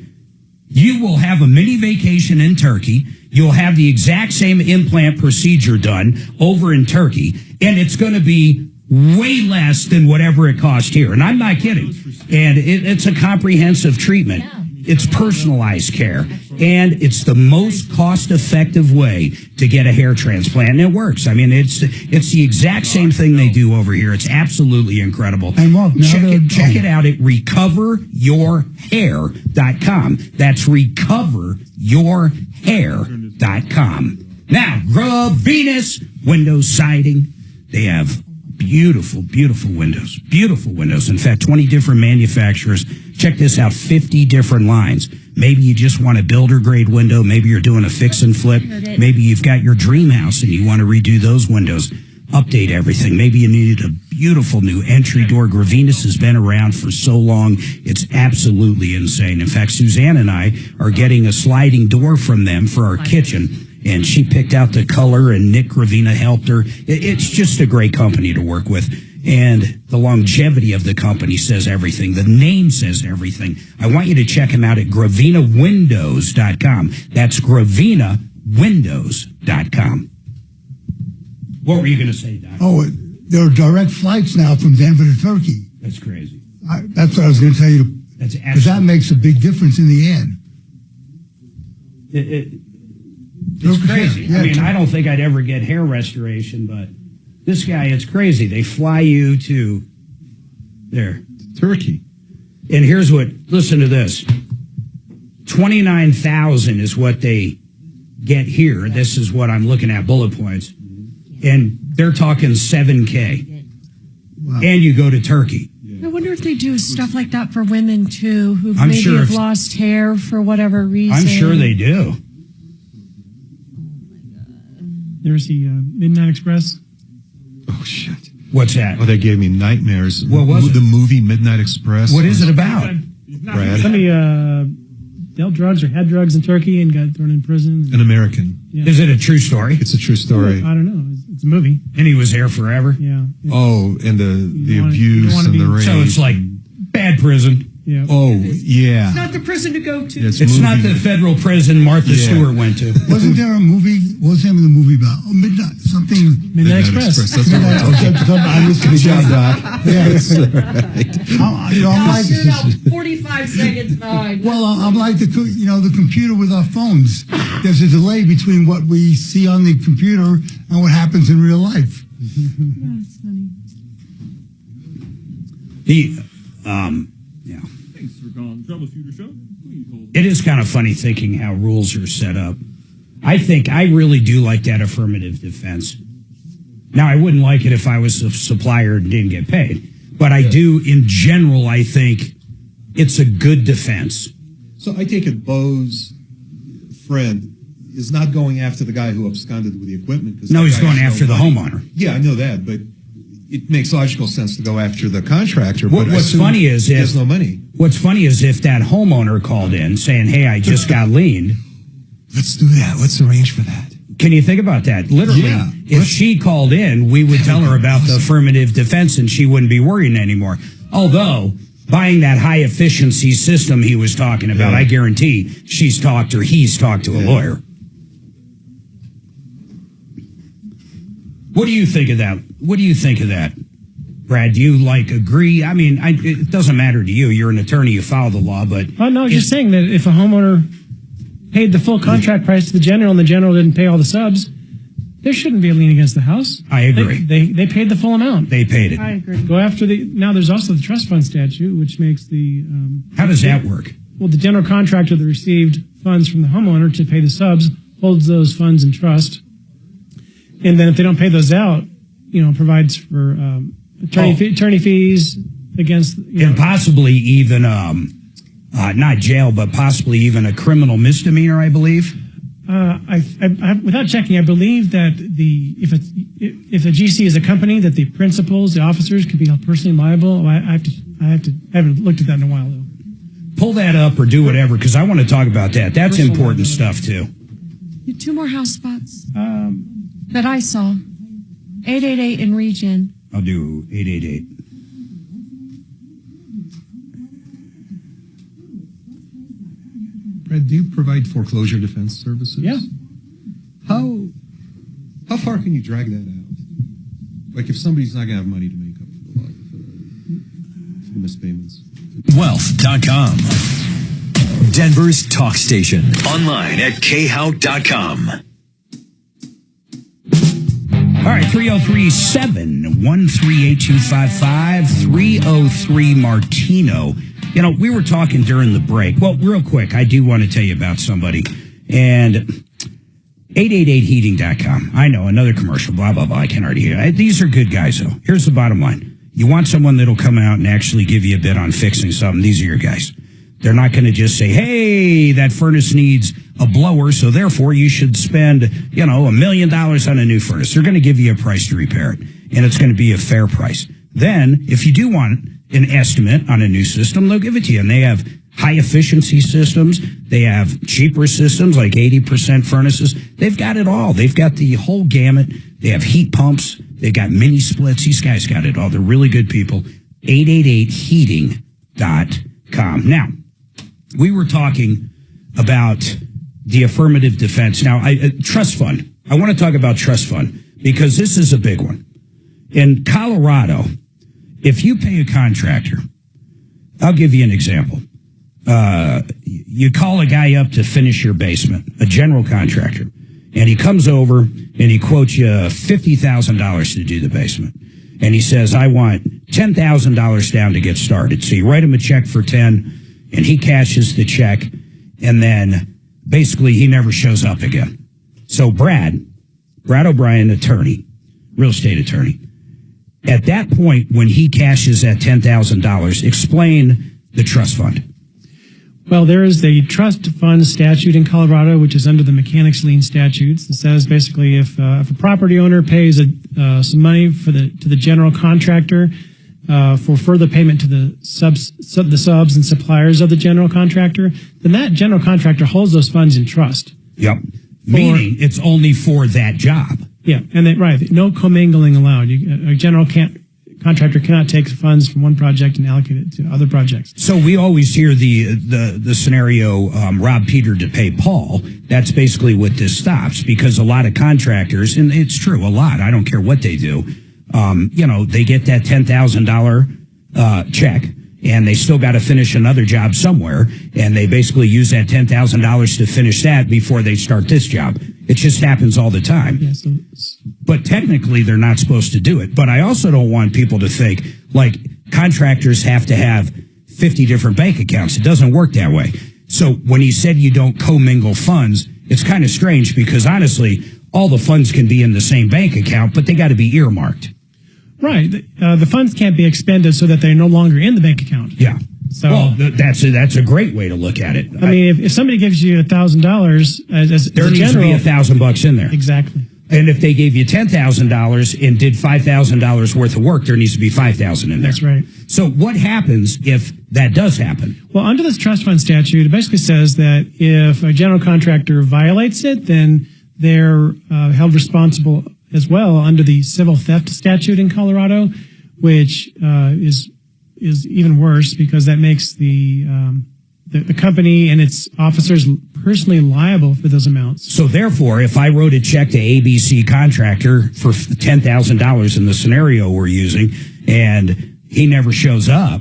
You will have a mini vacation in Turkey. You'll have the exact same implant procedure done over in Turkey, and it's going to be way less than whatever it cost here. And I'm not kidding. And it's a comprehensive treatment. It's personalized care, and it's the most cost-effective way to get a hair transplant, and it works. I mean, it's the exact same thing they do over here. It's absolutely incredible. And Mark, check it out at recoveryourhair.com. That's recoveryourhair.com. Now, Grub Venus window siding. They have beautiful, beautiful windows. Beautiful windows. In fact, 20 different manufacturers. Check this out, 50 different lines. Maybe you just want a builder-grade window. Maybe you're doing a fix and flip. Maybe you've got your dream house and you want to redo those windows. Update everything. Maybe you needed a beautiful new entry door. Gravinas has been around for so long. It's absolutely insane. In fact, Suzanne and I are getting a sliding door from them for our kitchen, and she picked out the color, and Nick Gravina helped her. It's just a great company to work with. And the longevity of the company says everything. The name says everything. I want you to check them out at GravinaWindows.com. That's GravinaWindows.com. What were you going to say, Doc? Oh, there are direct flights now from Denver to Turkey. That's crazy. That's what I was going to tell you. That's because that makes a big difference in the end. It's crazy. I mean, I don't think I'd ever get hair restoration, but this guy, it's crazy. They fly you to there, Turkey. And here's what, listen to this. 29,000 is what they get here. This is what I'm looking at, bullet points. And they're talking 7K. Wow. And you go to Turkey. I wonder if they do stuff like that for women too, who I'm maybe sure have lost hair for whatever reason. I'm sure they do. There's the Midnight Express. Oh, shit. What's that? Oh, that gave me nightmares. What was it? The movie Midnight Express. What is it about? Brad? Somebody dealt drugs or had drugs in Turkey and got thrown in prison. An American. Yeah. Is it a true story? It's a true story. I don't know. It's a movie. And he was there forever? Yeah. Oh, and the abuse and the rape. So it's like bad prison. Yeah. Oh, yeah. It's not the prison to go to. It's not the federal prison Martha Stewart went to. Wasn't there a movie? What was the name of the movie about? Oh, Midnight Express. That's what I'm listening to job, Doc. Yeah, that's right. I'm like 45 seconds behind. Well, I'm like the computer with our phones. There's a delay between what we see on the computer and what happens in real life. That's funny. Yeah. Thanks for calling Troubleshooter Show. Please hold. It is kind of funny thinking how rules are set up. I really do like that affirmative defense. Now, I wouldn't like it if I was a supplier and didn't get paid. But I do, in general, I think it's a good defense. So I take it Bo's friend is not going after the guy who absconded with the equipment. No, he's going after the homeowner. Yeah, I know that, but it makes logical sense to go after the contractor. What's funny is he has no money. What's funny is if that homeowner called in saying, "Hey, I just got leaned." Let's do that. Let's arrange for that. Can you think about that? Literally, if she called in, we would tell her about the affirmative defense and she wouldn't be worrying anymore. Although, buying that high efficiency system he was talking about, I guarantee he's talked to a lawyer. What do you think of that? Brad, do you agree? I mean, it doesn't matter to you. You're an attorney. You follow the law, but... Oh, no, I was just saying that if a homeowner paid the full contract price to the general and the general didn't pay all the subs, there shouldn't be a lien against the house. I agree. They paid the full amount. They paid it. I agree. Go after now there's also the trust fund statute, which makes the... How does that work? Well, the general contractor that received funds from the homeowner to pay the subs holds those funds in trust. And then if they don't pay those out, provides for attorney fees against... and possibly even, not jail, but possibly even a criminal misdemeanor, I believe. Without checking, I believe that if a GC is a company, that the principals, the officers, could be held personally liable. I haven't looked at that in a while, though. Pull that up or do whatever, because I want to talk about that. That's important stuff, too. You 2 more house spots that I saw. 888 in region. I'll do 888. Brad, do you provide foreclosure defense services? Yeah. How far can you drag that out? Like if somebody's not going to have money to make up for the mispayments. Wealth.com. Denver's talk station. Online at khout.com. All right, 303-713-8255, 303 Martino. We were talking during the break. Well, real quick, I do want to tell you about somebody. And 888heating.com. I know, another commercial, blah, blah, blah. I can already hear it. These are good guys, though. Here's the bottom line. You want someone that'll come out and actually give you a bid on fixing something. These are your guys. They're not going to just say, hey, that furnace needs a blower, so therefore you should spend, $1 million on a new furnace. They're going to give you a price to repair it, and it's going to be a fair price. then if you do want an estimate on a new system, they'll give it to you. And they have high efficiency systems. They have cheaper systems like 80% furnaces. They've got it all. They've got the whole gamut. They have heat pumps. They've got mini splits. These guys got it all. They're really good people. 888heating.com. Now, we were talking about the affirmative defense. Now, trust fund. I want to talk about trust fund because this is a big one. In Colorado, if you pay a contractor, I'll give you an example. You call a guy up to finish your basement, a general contractor, and he comes over and he quotes you $50,000 to do the basement. And he says, I want $10,000 down to get started. So you write him a check for 10 and he cashes the check, and then basically he never shows up again. So Brad O'Brien, attorney, real estate attorney, at that point when he cashes that $10,000, explain the trust fund. Well, there is the trust fund statute in Colorado, which is under the mechanics lien statutes. It says basically if a property owner pays some money to the general contractor for further payment to the subs and suppliers of the general contractor, then that general contractor holds those funds in trust. Yep. Meaning it's only for that job. Yeah, and no commingling allowed. A general contractor cannot take funds from one project and allocate it to other projects. So we always hear the scenario, rob Peter to pay Paul. That's basically what this stops, because a lot of contractors, and it's true, a lot, I don't care what they do, they get that $10,000 check, and they still got to finish another job somewhere, and they basically use that $10,000 to finish that before they start this job. It just happens all the time. Yeah, but technically, they're not supposed to do it. But I also don't want people to think, like, contractors have to have 50 different bank accounts. It doesn't work that way. So when he said you don't commingle funds, it's kind of strange because, honestly, all the funds can be in the same bank account, but they got to be earmarked. Right. The funds can't be expended so that they're no longer in the bank account. Yeah. So well, that's a great way to look at it. I mean, if somebody gives you $1,000 there needs to be $1,000 in there. Exactly. And if they gave you $10,000 and did $5,000 worth of work, there needs to be $5,000 in there. That's right. So what happens if that does happen? Well, under this trust fund statute, it basically says that if a general contractor violates it, then they're held responsible as well under the civil theft statute in Colorado, which is even worse because that makes the company and its officers personally liable for those amounts. So therefore, if I wrote a check to ABC contractor for $10,000 in the scenario we're using, and he never shows up,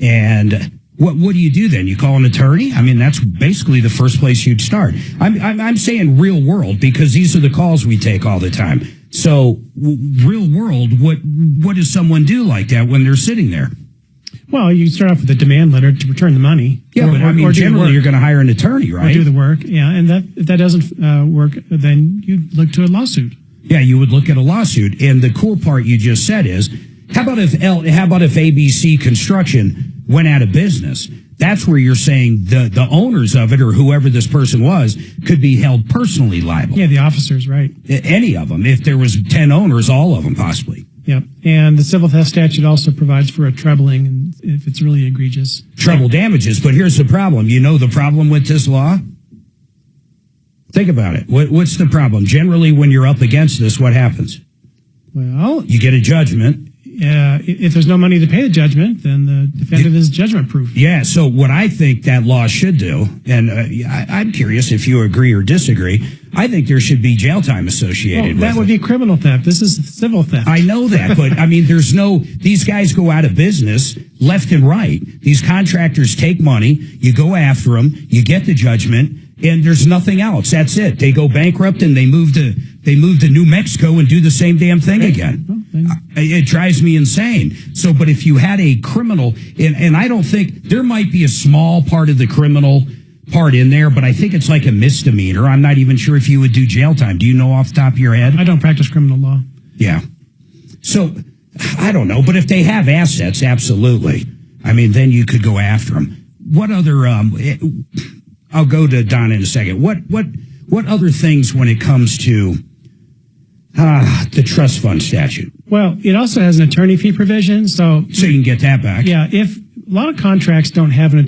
and what do you do then? You call an attorney? I mean, that's basically the first place you'd start. I'm saying real world because these are the calls we take all the time. So real world, what does someone do like that when they're sitting there? Well, you start off with a demand letter to return the money. Yeah, but I mean, generally you're going to hire an attorney, right? Or do the work, yeah. And if that doesn't work, then you look to a lawsuit. Yeah, you would look at a lawsuit. And the cool part you just said is, how about if ABC Construction went out of business? That's where you're saying the owners of it or whoever this person was could be held personally liable. Yeah, the officers, right. Any of them. If there was 10 owners, all of them possibly. Yep. And the civil theft statute also provides for a trebling and if it's really egregious. Treble damages. But here's the problem. You know the problem with this law? Think about it. What's the problem? Generally, when you're up against this, what happens? Well, you get a judgment. If there's no money to pay the judgment, then the defendant is judgment proof. Yeah, so what I think that law should do, and I'm curious if you agree or disagree, I think there should be jail time associated with it. That would be criminal theft. This is civil theft. I know that, but I mean, these guys go out of business left and right. These contractors take money, you go after them, you get the judgment, and there's nothing else. That's it. They go bankrupt and they move to New Mexico and do the same damn thing again. It drives me insane. So, but if you had a criminal, and I don't think there might be a small part of the criminal part in there, but I think it's like a misdemeanor. I'm not even sure if you would do jail time. Do you know off the top of your head? I don't practice criminal law. Yeah. So, I don't know, but if they have assets, absolutely. I mean, then you could go after them. What other, I'll go to Donna in a second. What other things when it comes to The trust fund statute. Well, it also has an attorney fee provision, so you can get that back. Yeah, if a lot of contracts don't have a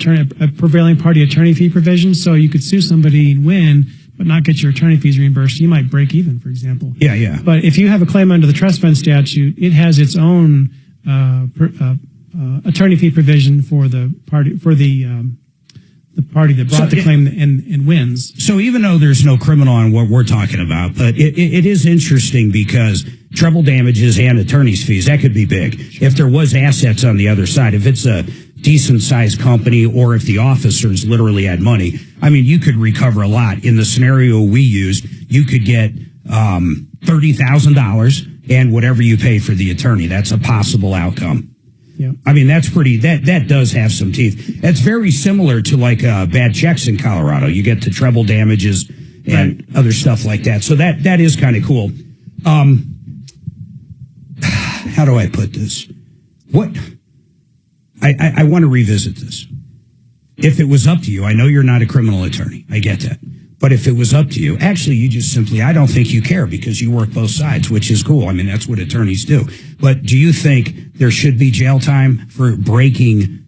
prevailing party attorney fee provision, so you could sue somebody and win, but not get your attorney fees reimbursed. You might break even, for example. Yeah. But if you have a claim under the trust fund statute, it has its own attorney fee provision for the party that brought the claim and wins. So even though there's no criminal on what we're talking about, but it is interesting because treble damages and attorney's fees, that could be big. Sure. If there was assets on the other side, if it's a decent-sized company or if the officers literally had money, I mean, you could recover a lot. In the scenario we used, you could get $30,000 and whatever you paid for the attorney. That's a possible outcome. Yeah. I mean, that's pretty, that does have some teeth. That's very similar to like bad checks in Colorado. You get the treble damages and other stuff like that. So that is kind of cool. How do I put this? I want to revisit this. If it was up to you, I know you're not a criminal attorney. I get that. But if it was up to you, actually, you just simply, I don't think you care because you work both sides, which is cool. I mean, that's what attorneys do. But do you think there should be jail time for breaking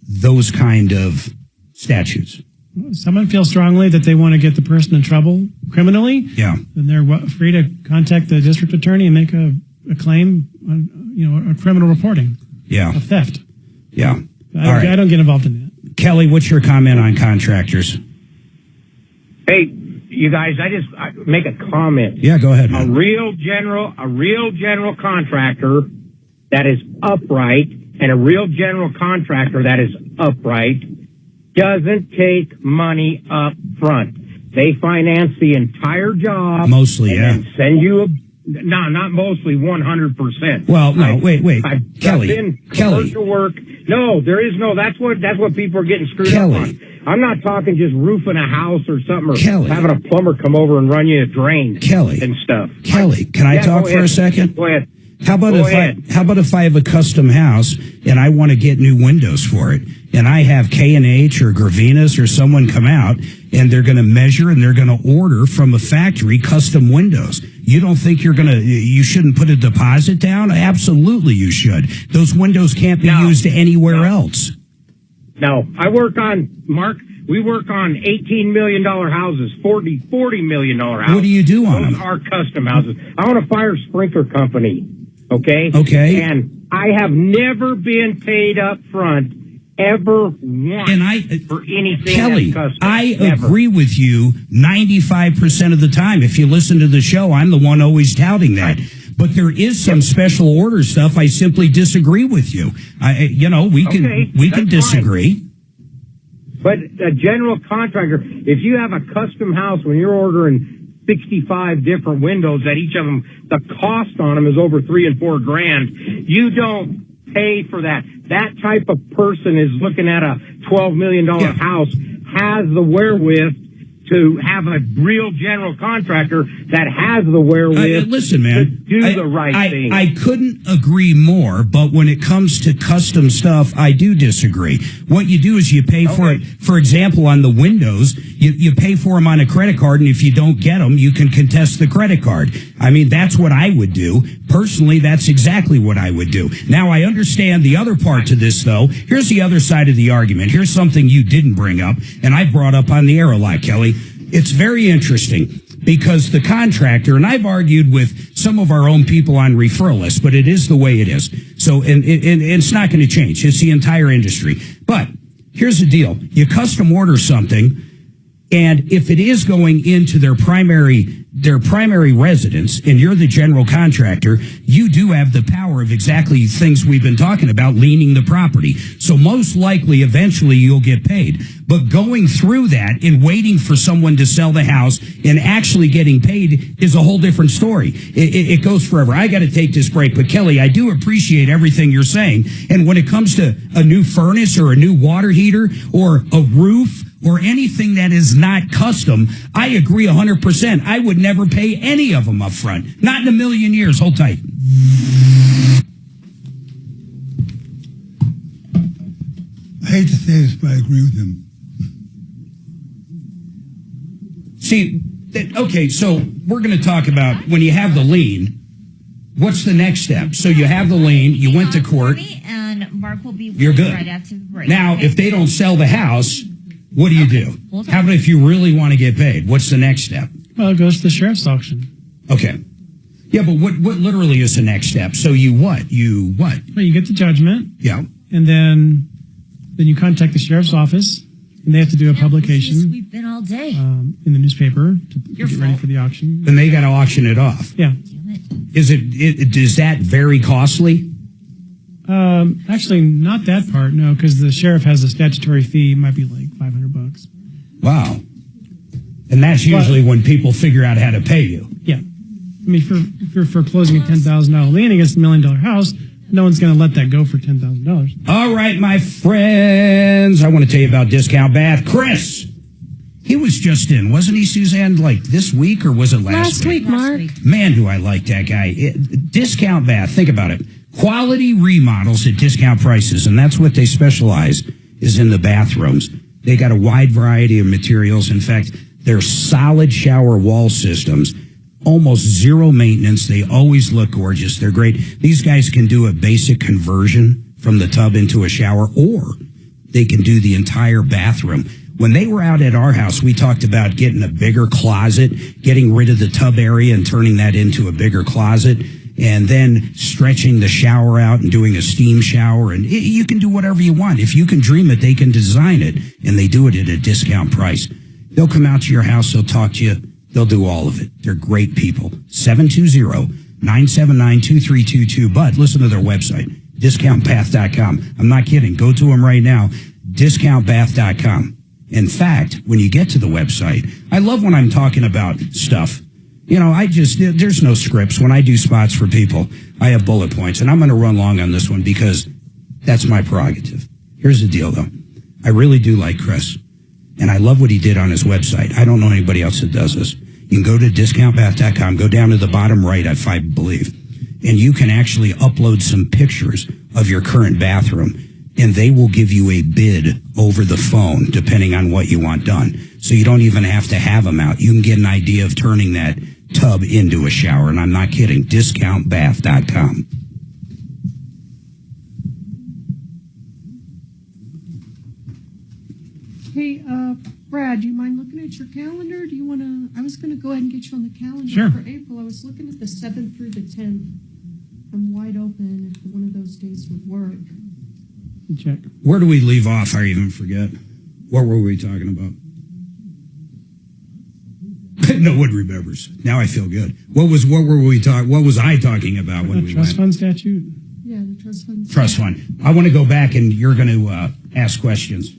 those kind of statutes? Someone feels strongly that they want to get the person in trouble criminally. Yeah. Then they're free to contact the district attorney and make a claim on, a criminal reporting. Yeah. Of theft. Yeah. I don't get involved in that. Kelly, what's your comment on contractors? Hey, you guys, I make a comment. Yeah, go ahead, man. A real general contractor that is upright and a real general contractor that is upright doesn't take money up front. They finance the entire job. Mostly, yeah. And send you no, not mostly, 100%. Well, no, wait. Kelly. Commercial work. No, there is no, that's what people are getting screwed up on. I'm not talking just roofing a house or something or having a plumber come over and run you a drain and stuff. Kelly, can I talk for a second? Go ahead. How about if I have a custom house and I want to get new windows for it, and I have K&H or Gravinas or someone come out and they're going to measure and they're going to order from a factory custom windows? You don't think you shouldn't put a deposit down? Absolutely you should. Those windows can't be used anywhere else. No, we work on $18 million houses, $40 million houses. What do you do on them? Those are custom houses. I own a fire sprinkler company, okay? Okay. And I have never been paid up front ever once for anything Kelly, that's custom. I agree with you 95% of the time. If you listen to the show, I'm the one always touting that. But there is some special order stuff I simply disagree with you. We can disagree. Fine. But a general contractor, if you have a custom house, when you're ordering 65 different windows, that each of them, the cost on them is over $3,000 and $4,000, you don't pay for that. That type of person is looking at a $12 million house, has the wherewith to have a real general contractor that has the wherewith listen, man, to do the right thing. I couldn't agree more, but when it comes to custom stuff, I do disagree. What you do is you pay for it. For example, on the windows, you pay for them on a credit card, and if you don't get them, you can contest the credit card. I mean, that's what I would do. Personally, that's exactly what I would do. Now, I understand the other part to this, though. Here's the other side of the argument. Here's something you didn't bring up, and I brought up on the air a lot, Kelly. It's very interesting because the contractor, and I've argued with some of our own people on referral lists, but it is the way it is. So, and it's not going to change. It's the entire industry. But here's the deal. You custom order something, and if it is going into their primary residence, and you're the general contractor, you do have the power of exactly things we've been talking about, leaning the property. So most likely, eventually, you'll get paid. But going through that and waiting for someone to sell the house and actually getting paid is a whole different story. It goes forever. I got to take this break. But Kelly, I do appreciate everything you're saying. And when it comes to a new furnace or a new water heater or a roof or anything that is not custom, I agree 100%. I would never pay any of them up front. Not in a million years. Hold tight. I hate to say this, but I agree with him. See, Okay, so we're going to talk about when you have the lien, what's the next step? So you have the lien, you went to court. And Mark will be with You're you good. right after the break. Now, if they don't sell the house, what do you do? How about if you really want to get paid? What's the next step? Well, it goes to the sheriff's auction. Okay. Yeah, but what literally is the next step? So you what? Well, you get the judgment. Yeah. And then you contact the sheriff's office, and they have to do a publication We've been all day. in the newspaper to get ready for the auction. Then they got to auction it off. Yeah. Is that very costly? Actually, not that part, no, because the sheriff has a statutory fee. It might be like $500. Wow. And that's usually when people figure out how to pay you. Yeah. I mean, if you're foreclosing a $10,000 lien against $1 million house, no one's going to let that go for $10,000. All right, my friends. I want to tell you about Discount Bath. Chris, he was just in, wasn't he, Suzanne, like this week, or was it last week? Mark. Man, do I like that guy. Discount Bath, think about it. Quality remodels at discount prices, and that's what they specialize is in the bathrooms. They got a wide variety of materials. In fact, they're solid shower wall systems, almost zero maintenance. They always look gorgeous. They're great. These guys can do a basic conversion from the tub into a shower, or they can do the entire bathroom. When they were out at our house, we talked about getting a bigger closet, getting rid of the tub area and turning that into a bigger closet, and then stretching the shower out and doing a steam shower. And you can do whatever you want. If you can dream it, they can design it, and they do it at a discount price. They'll come out to your house. They'll talk to you. They'll do all of it. They're great people. 720-979-2322. But listen to their website, discountbath.com. I'm not kidding. Go to them right now, discountbath.com. In fact, when you get to the website, I love when I'm talking about stuff. You know, there's no scripts. When I do spots for people, I have bullet points, and I'm going to run long on this one because that's my prerogative. Here's the deal, though. I really do like Chris, and I love what he did on his website. I don't know anybody else that does this. You can go to discountbath.com, go down to the bottom right, I believe, and you can actually upload some pictures of your current bathroom, and they will give you a bid over the phone depending on what you want done. So you don't even have to have them out. You can get an idea of turning that tub into a shower, and I'm not kidding. Discountbath.com. Hey, Brad, do you mind looking at your calendar? Do you want to? I was going to go ahead and get you on the calendar Sure. for April. I was looking at the 7th through the 10th. I'm wide open if one of those days would work. Check. Where do we leave off? I even forget. What were we talking about? No one remembers. Now I feel good. What was I talking about when we trust went? fund statute? Yeah, the trust fund. Trust fund. I want to go back, and you're going to ask questions.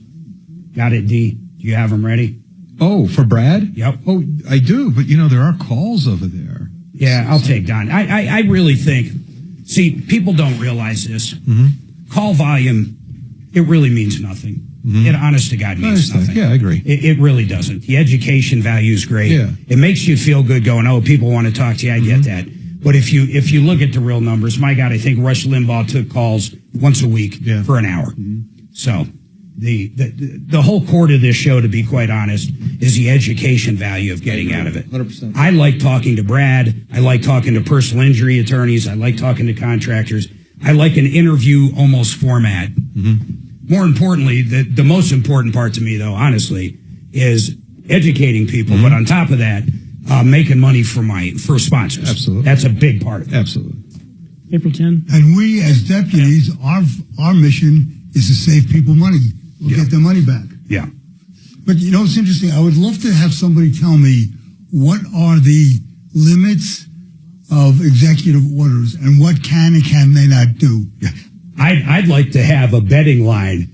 Got it, D? Do you have them ready? Oh, for Brad? Yep. Oh, I do, but there are calls over there. Yeah, I'll take Don. I really think, see, people don't realize this. Mm-hmm. Call volume, it really means nothing. Mm-hmm. It, honest to God, means nothing. Yeah, I agree. It really doesn't. The education value is great. Yeah. It makes you feel good going, oh, people want to talk to you. I get that. But if you look at the real numbers, my God, I think Rush Limbaugh took calls once a week for an hour. So the whole core to this show, to be quite honest, is the education value of getting out of it. 100%. I like talking to Brad. I like talking to personal injury attorneys. I like talking to contractors. I like an interview almost format. More importantly, the most important part to me, though, honestly, is educating people. But on top of that, making money for sponsors. Absolutely. That's a big part of it. Absolutely. April 10. And we, as deputies, our mission is to save people money. We'll get their money back. Yeah. But it's interesting. I would love to have somebody tell me what are the limits of executive orders and what can and can they not do. I'd like to have a betting line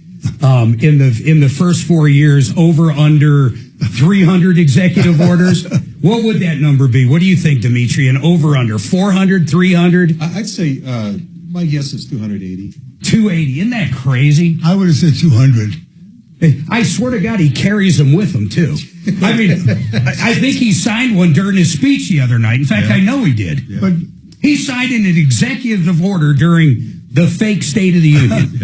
in the first 4 years, over under 300 executive orders. What would that number be? What do you think, Dimitri? An over under 400, 300? I'd say my guess is 280. 280. Isn't that crazy? I would have said 200. I swear to God, he carries them with him, too. I mean, I think he signed one during his speech the other night. In fact, I know he did. Yeah. But he signed an executive order during the fake State of the Union.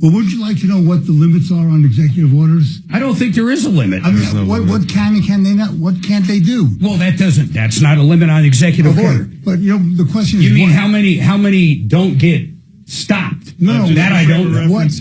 Well, would you like to know what the limits are on executive orders? I don't think there is a limit. I mean, what can and can they not? What can't they do? Well, that's not a limit on executive order. But the question is, you mean how many don't get stopped? No, that I don't know. What is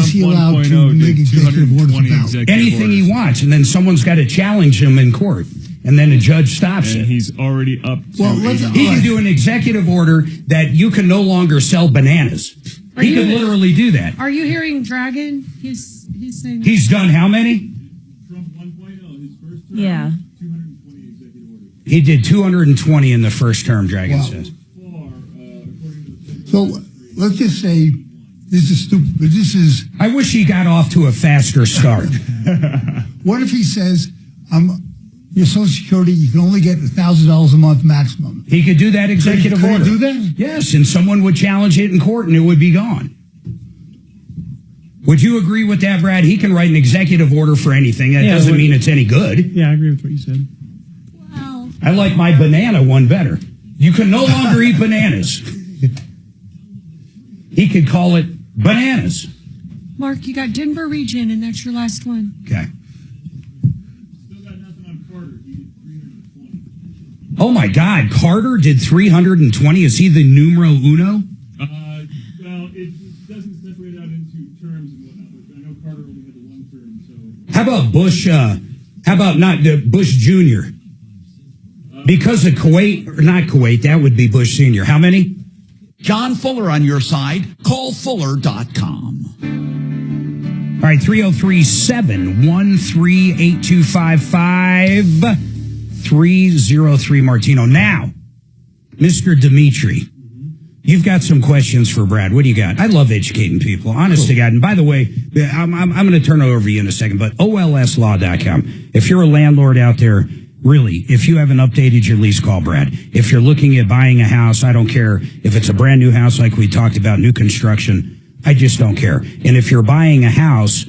he allowed to make executive orders about? Anything he wants, and then someone's got to challenge him in court, and then a judge stops it. He's already up to... Well, he can do an executive order that you can no longer sell bananas. He could literally do that. Are you hearing Dragon? He's saying... He's done how many? Trump 1.0, his first term, Yeah. 220 executive orders. He did 220 in the first term, Dragon says. So let's just say this is stupid. But this is... I wish he got off to a faster start. What if he says, your Social Security, you can only get $1,000 a month maximum? He could do that executive order. Could he do that? Yes, and someone would challenge it in court and it would be gone. Would you agree with that, Brad? He can write an executive order for anything. That doesn't mean it's any good. Yeah, I agree with what you said. Wow. I like my banana one better. You can no longer eat bananas. He could call it bananas. Mark, you got Denver region, and that's your last one. Okay. Oh my God, Carter did 320. Is he the numero uno? Well, it doesn't separate out into terms and whatnot, but I know Carter only had the one term, so... How about Bush, how about not Bush Jr.? Because of Kuwait, or not Kuwait, that would be Bush Sr. How many? John Fuller on your side. Call Fuller.com. All right, 303-713-8255. 303 Martino. Now, Mr. Dimitri, you've got some questions for Brad. What do you got? I love educating people, honest to God. And by the way, I'm going to turn it over to you in a second, but olslaw.com. If you're a landlord out there, really, if you haven't updated your lease, call Brad. If you're looking at buying a house, I don't care if it's a brand new house like we talked about, new construction. I just don't care. And if you're buying a house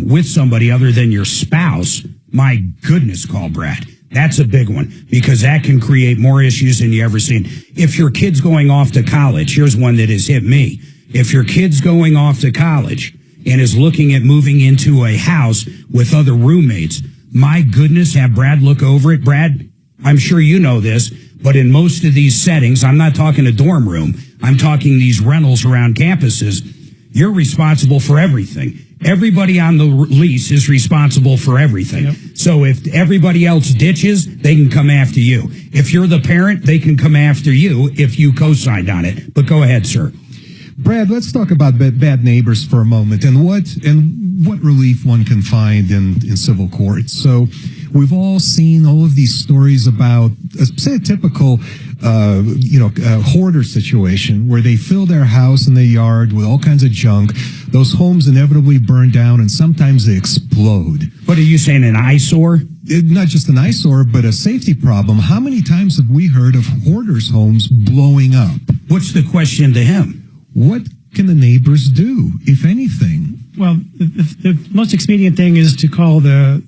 with somebody other than your spouse, my goodness, call Brad. That's a big one because that can create more issues than you ever seen. If your kid's going off to college, here's one that has hit me. If your kid's going off to college and is looking at moving into a house with other roommates, my goodness, have Brad look over it. Brad, I'm sure you know this, but in most of these settings, I'm not talking a dorm room. I'm talking these rentals around campuses. You're responsible for everything. Everybody on the lease is responsible for everything. Yep. So if everybody else ditches, they can come after you. If you're the parent, they can come after you if you co-signed on it. But go ahead, sir. Brad, let's talk about bad neighbors for a moment and what relief one can find in civil courts. So we've all seen all of these stories about, say, a typical hoarder situation where they fill their house and their yard with all kinds of junk. Those homes inevitably burn down and sometimes they explode. What are you saying, an eyesore? Not just an eyesore, but a safety problem. How many times have we heard of hoarders' homes blowing up? What's the question to him? What can the neighbors do, if anything? Well, the most expedient thing is to call the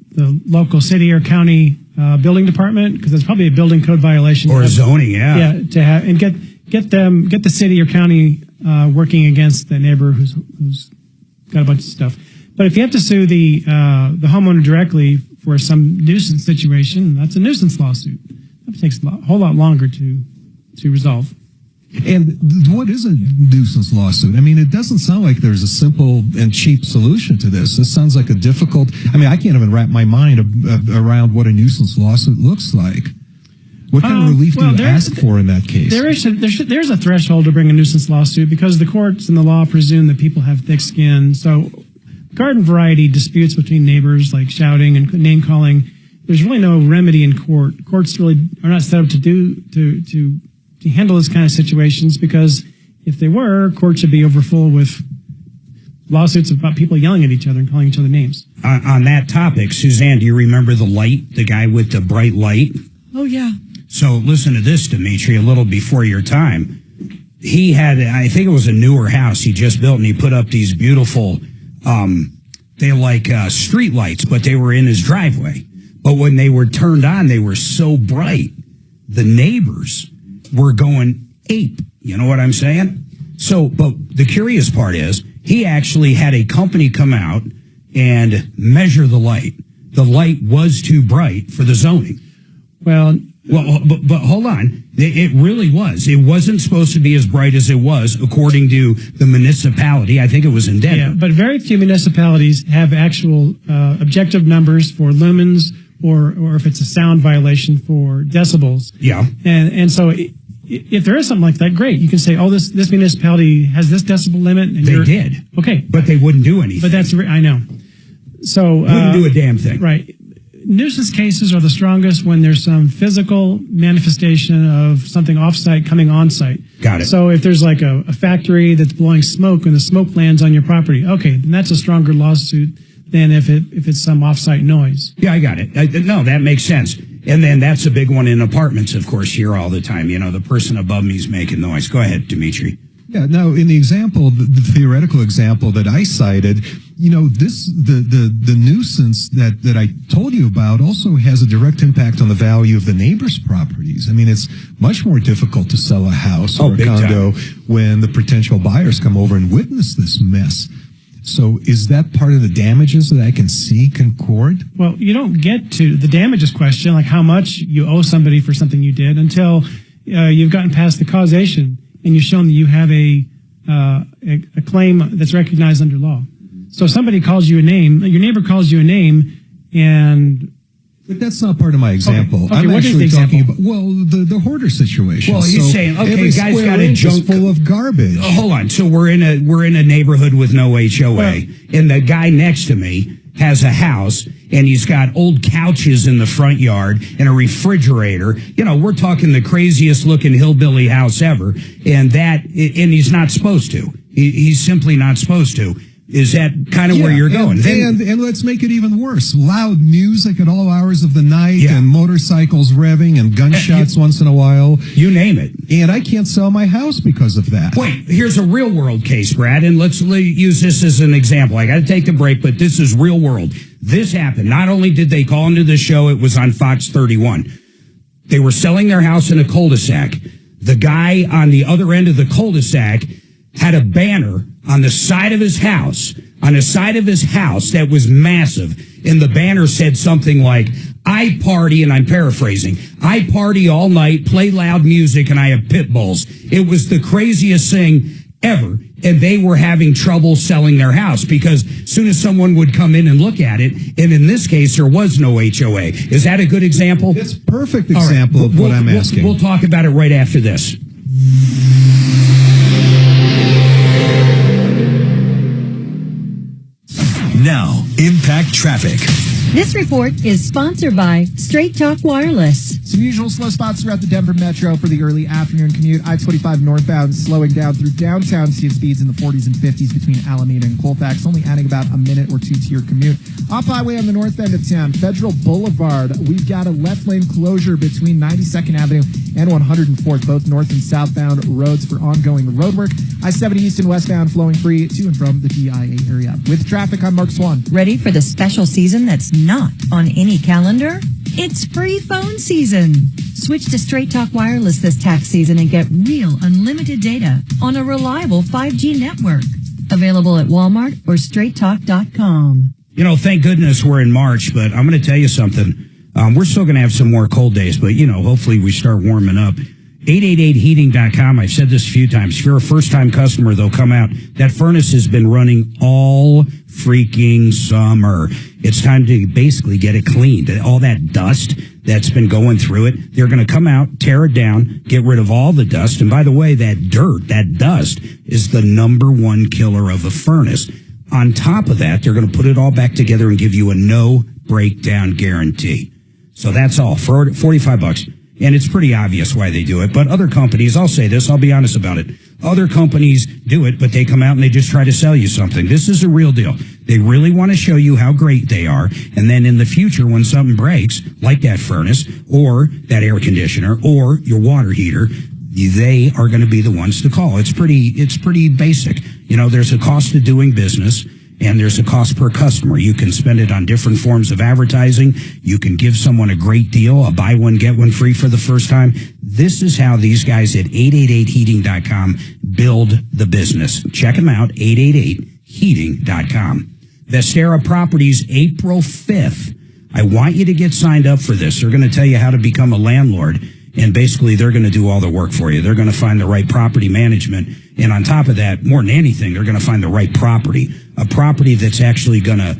local city or county building department, because it's probably a building code violation. Or zoning, yeah. Yeah, to have and get the city or county working against the neighbor who's got a bunch of stuff. But if you have to sue the homeowner directly for some nuisance situation, that's a nuisance lawsuit. That takes a whole lot longer to resolve. And what is a nuisance lawsuit? I mean, it doesn't sound like there's a simple and cheap solution to this. This sounds like a difficult... I mean, I can't even wrap my mind around what a nuisance lawsuit looks like. What kind of relief do you ask for in that case? There's a threshold to bring a nuisance lawsuit because the courts and the law presume that people have thick skin. So garden variety disputes between neighbors, like shouting and name-calling, there's really no remedy in court. Courts really are not set up to handle this kind of situations, because if they were, courts should be overfull with lawsuits about people yelling at each other and calling each other names. On that topic, Suzanne, do you remember the guy with the bright light? Oh, yeah. So listen to this, Dimitri, a little before your time. He had, I think it was a newer house he just built, and he put up these beautiful, they like street lights, but they were in his driveway. But when they were turned on, they were so bright, the neighbors were going ape. You know what I'm saying? So, but the curious part is, He actually had a company come out and measure the light. The light was too bright for the zoning. Well, but hold on. It really was. It wasn't supposed to be as bright as it was, according to the municipality. I think it was in Denver. Yeah, but very few municipalities have actual objective numbers for lumens or if it's a sound violation for decibels. Yeah. And so if there is something like that, great. You can say, oh, this municipality has this decibel limit. And they did. Okay. But they wouldn't do anything. But I know. So wouldn't do a damn thing. Right. Nuisance cases are the strongest when there's some physical manifestation of something off-site coming on-site. Got it. So if there's like a factory that's blowing smoke and the smoke lands on your property, okay, then that's a stronger lawsuit than if it's some off-site noise. Yeah, I got it. No, that makes sense. And then that's a big one in apartments, of course, here all the time. You know, the person above me is making noise. Go ahead, Dimitri. Yeah, now in the example, the theoretical example that I cited, you know, the nuisance that I told you about also has a direct impact on the value of the neighbor's properties. I mean, it's much more difficult to sell a house or a condo when the potential buyers come over and witness this mess. So is that part of the damages that I can seek in court? Well, you don't get to the damages question, like how much you owe somebody for something you did, until you've gotten past the causation and you've shown that you have a claim that's recognized under law. So somebody calls you a name, your neighbor calls you a name, but that's not part of my example. Okay, I'm what is the actually talking example? about, the hoarder situation. Well, he's saying, okay, every guy's square got a inch is junk full of garbage. Hold on. So we're in a neighborhood with no HOA, and the guy next to me has a house, and he's got old couches in the front yard and a refrigerator. You know, we're talking the craziest looking hillbilly house ever, and he's not supposed to. He's simply not supposed to. Is that kind of where you're going? And let's make it even worse. Loud music at all hours of the night and motorcycles revving and gunshots once in a while. You name it. And I can't sell my house because of that. Wait, here's a real world case, Brad, and let's use this as an example. I got to take the break, but this is real world. This happened. Not only did they call into the show, it was on Fox 31. They were selling their house in a cul-de-sac. The guy on the other end of the cul-de-sac had a banner on the side of his house, that was massive. And the banner said something like, I party, and I'm paraphrasing, I party all night, play loud music, and I have pit bulls. It was the craziest thing ever. And they were having trouble selling their house because as soon as someone would come in and look at it, and in this case, there was no HOA. Is that a good example? It's a perfect example of what I'm asking. We'll talk about it right after this. Now, Impact Traffic. This report is sponsored by Straight Talk Wireless. Some usual slow spots throughout the Denver metro for the early afternoon commute. I-25 northbound slowing down through downtown, seeing speeds in the 40s and 50s between Alameda and Colfax, only adding about a minute or two to your commute. Off highway on the north end of town, Federal Boulevard, we've got a left lane closure between 92nd Avenue and 104th, both north and southbound roads for ongoing roadwork. I-70 east and westbound flowing free to and from the DIA area. With traffic, I'm Mark Swan. Ready for the special season that's not on any calendar? It's free phone season. Switch to Straight Talk Wireless this tax season and get real unlimited data on a reliable 5G network. Available at Walmart or straighttalk.com. You know, thank goodness we're in March, but I'm going to tell you something. We're still going to have some more cold days, but, you know, hopefully we start warming up. 888heating.com. I've said this a few times. If you're a first-time customer, they'll come out. That furnace has been running all freaking summer. It's time to basically get it cleaned. All that dust that's been going through it, they're going to come out, tear it down, get rid of all the dust. And by the way, that dirt, that dust, is the number one killer of a furnace. On top of that, they're going to put it all back together and give you a no breakdown guarantee. So that's all for $45. And it's pretty obvious why they do it. But other companies, I'll say this, I'll be honest about it. Other companies do it, but they come out and they just try to sell you something. This is a real deal. They really want to show you how great they are. And then in the future, when something breaks, like that furnace or that air conditioner or your water heater, they are going to be the ones to call. It's pretty basic. You know, there's a cost of doing business. And there's a cost per customer. You can spend it on different forms of advertising. You can give someone a great deal, a buy one, get one free for the first time. This is how these guys at 888heating.com build the business. Check them out, 888 Vesteraheating.com. Vestera Properties, April 5th. I want you to get signed up for this. They're going to tell you how to become a landlord, and basically they're going to do all the work for you. They're going to find the right property management, and on top of that, more than anything, they're going to find the right property, a property that's actually going to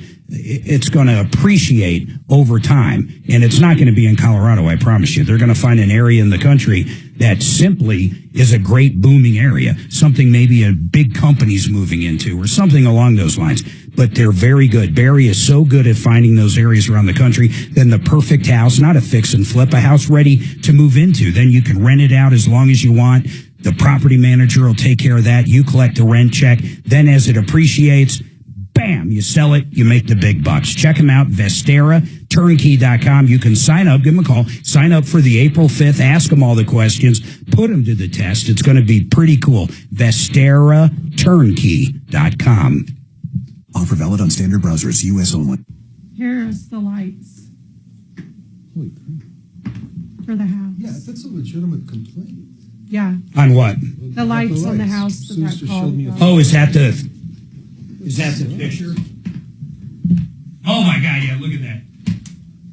appreciate over time, and it's not going to be in Colorado, I promise you. They're going to find an area in the country that simply is a great booming area, something maybe a big company's moving into or something along those lines. But they're very good. Barry is so good at finding those areas around the country. Then the perfect house, not a fix and flip, a house ready to move into. Then you can rent it out as long as you want. The property manager will take care of that. You collect the rent check. Then as it appreciates, bam, you sell it, you make the big bucks. Check them out, VesteraTurnkey.com. You can sign up, give them a call, sign up for the April 5th, ask them all the questions, put them to the test. It's going to be pretty cool. VesteraTurnkey.com. Offer valid on standard browsers, U.S. only. Here's the lights Holy crap. for the house. Yeah, that's a legitimate complaint. Yeah. On what? The lights on the house. Sue's just showed me a Oh, is that the picture? Oh my God, yeah, look at that.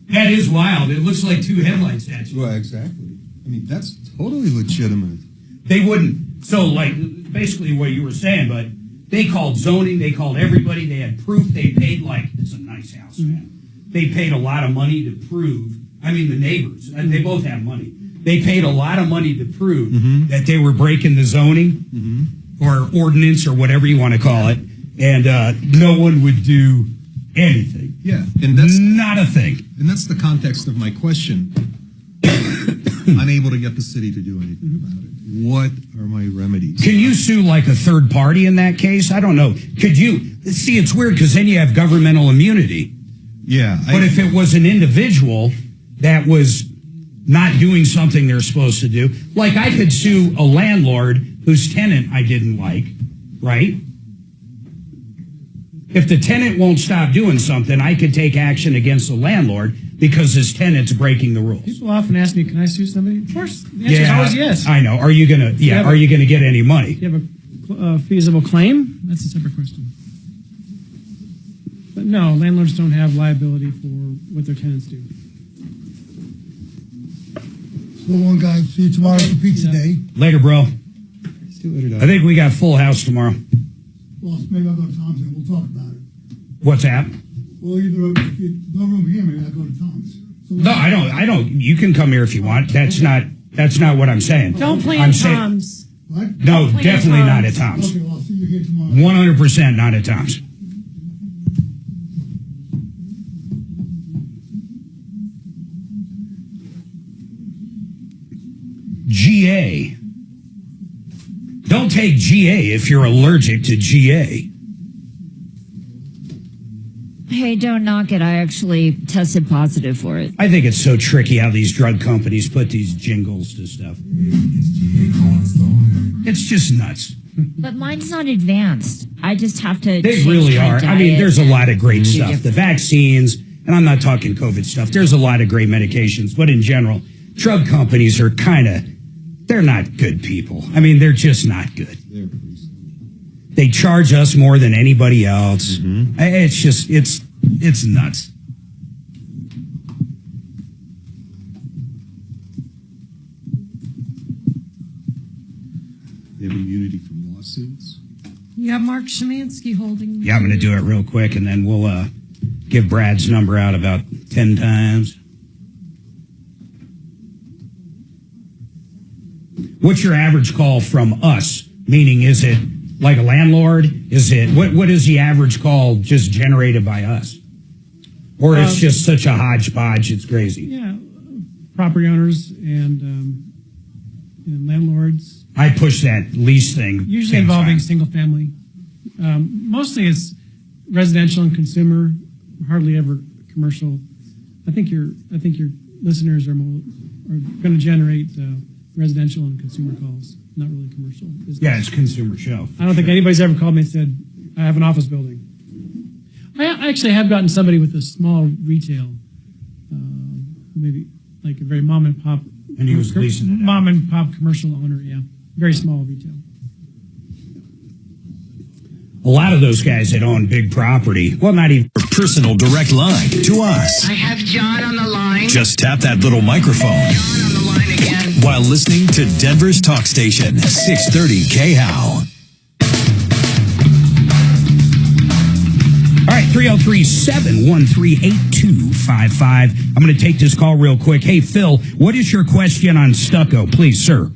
That is wild. It looks like two headlights at you. Well, exactly. I mean, that's totally legitimate. They wouldn't. So, like, basically what you were saying, but they called zoning, they called everybody, they had proof, they paid it's a nice house, man. They paid a lot of money to prove, I mean, the neighbors, and they both have money. They paid a lot of money to prove that they were breaking the zoning or ordinance or whatever you want to call it, and no one would do anything. Yeah, and that's not a thing. And that's the context of my question. Unable to get the city to do anything about it. What are my remedies? Can you sue like a third party in that case? I don't know. Could you? See, it's weird because then you have governmental immunity. Yeah. But if it was an individual that was not doing something they're supposed to do, like I could sue a landlord whose tenant I didn't like, right? If the tenant won't stop doing something, I could take action against the landlord because his tenant's breaking the rules. People often ask me, can I sue somebody? Of course. The answer is always yes. I know. Are you gonna get any money? Do you have a feasible claim? That's a separate question. But no, landlords don't have liability for what their tenants do. So long, guys. See you tomorrow for pizza day. Later, bro. I think we got full house tomorrow. Well, maybe I'll go to Tom's and we'll talk about it. What's that? Well, either if you no room here, maybe I'll go to Tom's. So No, I don't. You can come here if you want. That's not what I'm saying. Don't plan I'm Tom's. What? No, Don't definitely plan not at Tom's. Okay, well, I'll see you here tomorrow. 100% not at Tom's. GA. Don't take GA if you're allergic to GA. Hey, don't knock it. I actually tested positive for it. I think it's so tricky how these drug companies put these jingles to stuff. It's just nuts. But mine's not advanced. I just have to. They change really my are. I diet. mean, there's a lot of great stuff. The vaccines, and I'm not talking COVID stuff. There's a lot of great medications, but in general, drug companies are they're not good people. I mean, they're just not good. They charge us more than anybody else. It's just, it's nuts. They have immunity from lawsuits. You have Mark Szymanski holding. Yeah, I'm going to do it real quick, and then we'll give Brad's number out about 10 times. What's your average call from us? Meaning, is it like a landlord? Is it what is the average call just generated by us? Or it's just such a hodgepodge, it's crazy. Yeah, property owners and landlords. I push that lease thing. Usually involving single family. Mostly it's residential and consumer. Hardly ever commercial. I think your listeners are going to generate residential and consumer calls, not really commercial business. Yeah, it's a consumer show. I don't think anybody's ever called me and said, I have an office building. I actually have gotten somebody with a small retail, maybe like a very mom and pop. And he was leasing it out. Mom and pop commercial owner, yeah. Very small retail. A lot of those guys that own big property, well, not even personal direct line to us. I have John on the line. Just tap that little microphone. John on the line again. While listening to Denver's talk station, 630 KHOW. All right, 303-713-8255. I'm going to take this call real quick. Hey, Phil, what is your question on stucco? Please, sir.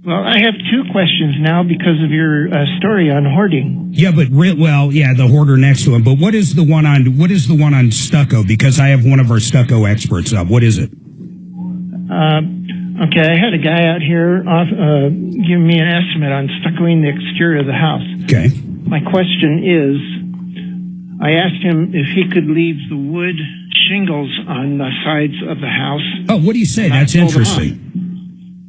Well, I have two questions now because of your story on hoarding. Yeah, but the hoarder next to him. But what is the one on stucco? Because I have one of our stucco experts up. What is it? Okay, I had a guy out here giving me an estimate on stuccoing the exterior of the house. Okay. My question is, I asked him if he could leave the wood shingles on the sides of the house. Oh, what do you say? That's interesting.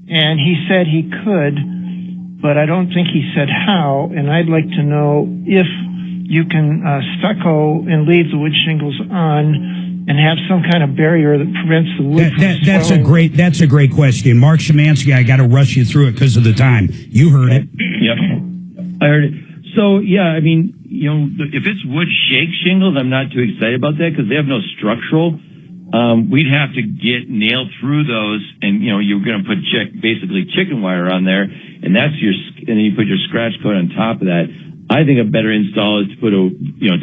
And he said he could, but I don't think he said how. And I'd like to know if you can stucco and leave the wood shingles on and have some kind of barrier that prevents the wood from swelling. That's a great question. Mark Szymanski, I got to rush you through it because of the time. You heard it. Yep. I heard it. So, yeah, I mean, if it's wood shake shingles, I'm not too excited about that because they have no structural. We'd have to get nailed through those, and you're going to put basically chicken wire on there, and then you put your scratch coat on top of that. I think a better install is to put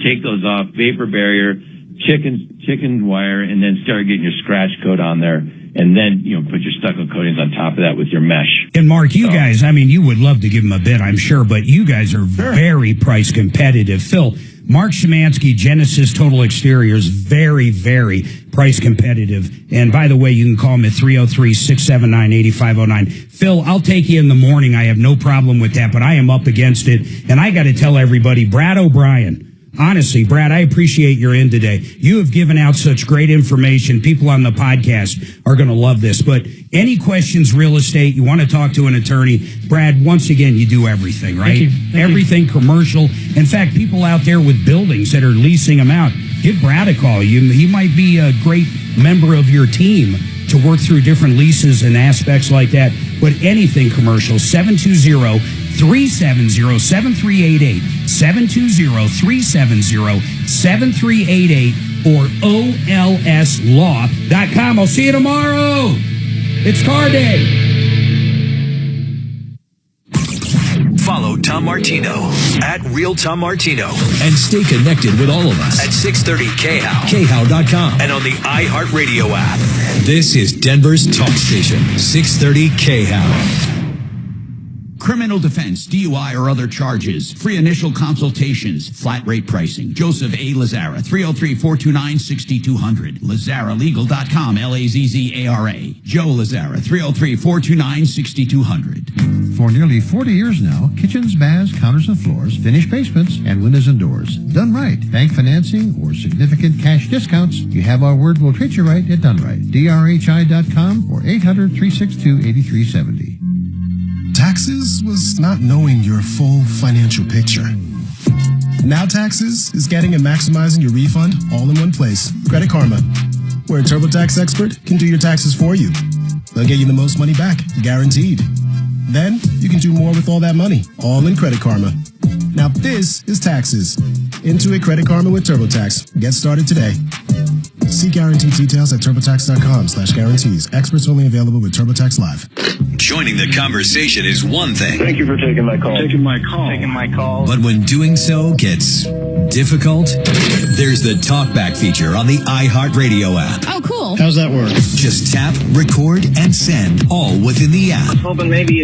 take those off, vapor barrier, chicken wire, and then start getting your scratch coat on there, and then put your stucco coatings on top of that with your mesh. And Mark, you guys, I mean, you would love to give them a bid, I'm sure, but you guys are very price competitive. Phil, Mark Szymanski, Genesis Total Exteriors, very, very price competitive. And by the way, you can call him at 303-679-8509. Phil, I'll take you in the morning. I have no problem with that, but I am up against it. And I got to tell everybody, Brad O'Brien, honestly, Brad, I appreciate your in today. You have given out such great information. People on the podcast are going to love this. But any questions, real estate, you want to talk to an attorney, Brad, once again, you do everything, right? Thank you. Everything commercial. In fact, people out there with buildings that are leasing them out, give Brad a call. He might be a great member of your team to work through different leases and aspects like that. But anything commercial, 720-370-7388, 720-370-7388, or olslaw.com. I'll see you tomorrow. It's car day. Follow Tom Martino at Real Tom Martino and stay connected with all of us at 630 KHOW, KHOW.com, and on the iHeartRadio app. This is Denver's talk station, 630 KHOW. Criminal defense, DUI, or other charges. Free initial consultations. Flat rate pricing. Joseph A. Lazzara, 303-429-6200. LazzaraLegal.com, L-A-Z-Z-A-R-A. Joe Lazzara, 303-429-6200. For nearly 40 years now, kitchens, baths, counters and floors, finished basements, and windows and doors. Done right. Bank financing or significant cash discounts. You have our word, we'll treat you right at Done Right. DRHI.com or 800-362-8370. Taxes was not knowing your full financial picture. Now Taxes is getting and maximizing your refund all in one place. Credit Karma, where a TurboTax expert can do your taxes for you. They'll get you the most money back, guaranteed. Then you can do more with all that money, all in Credit Karma. Now this is Taxes. Intuit Credit Karma with TurboTax. Get started today. See guarantee details at TurboTax.com/guarantees. Experts only available with TurboTax Live. Joining the conversation is one thing. Thank you for taking my call. Taking my call. But when doing so gets difficult, there's the TalkBack feature on the iHeartRadio app. Oh, cool. How's that work? Just tap, record, and send all within the app. Hoping maybe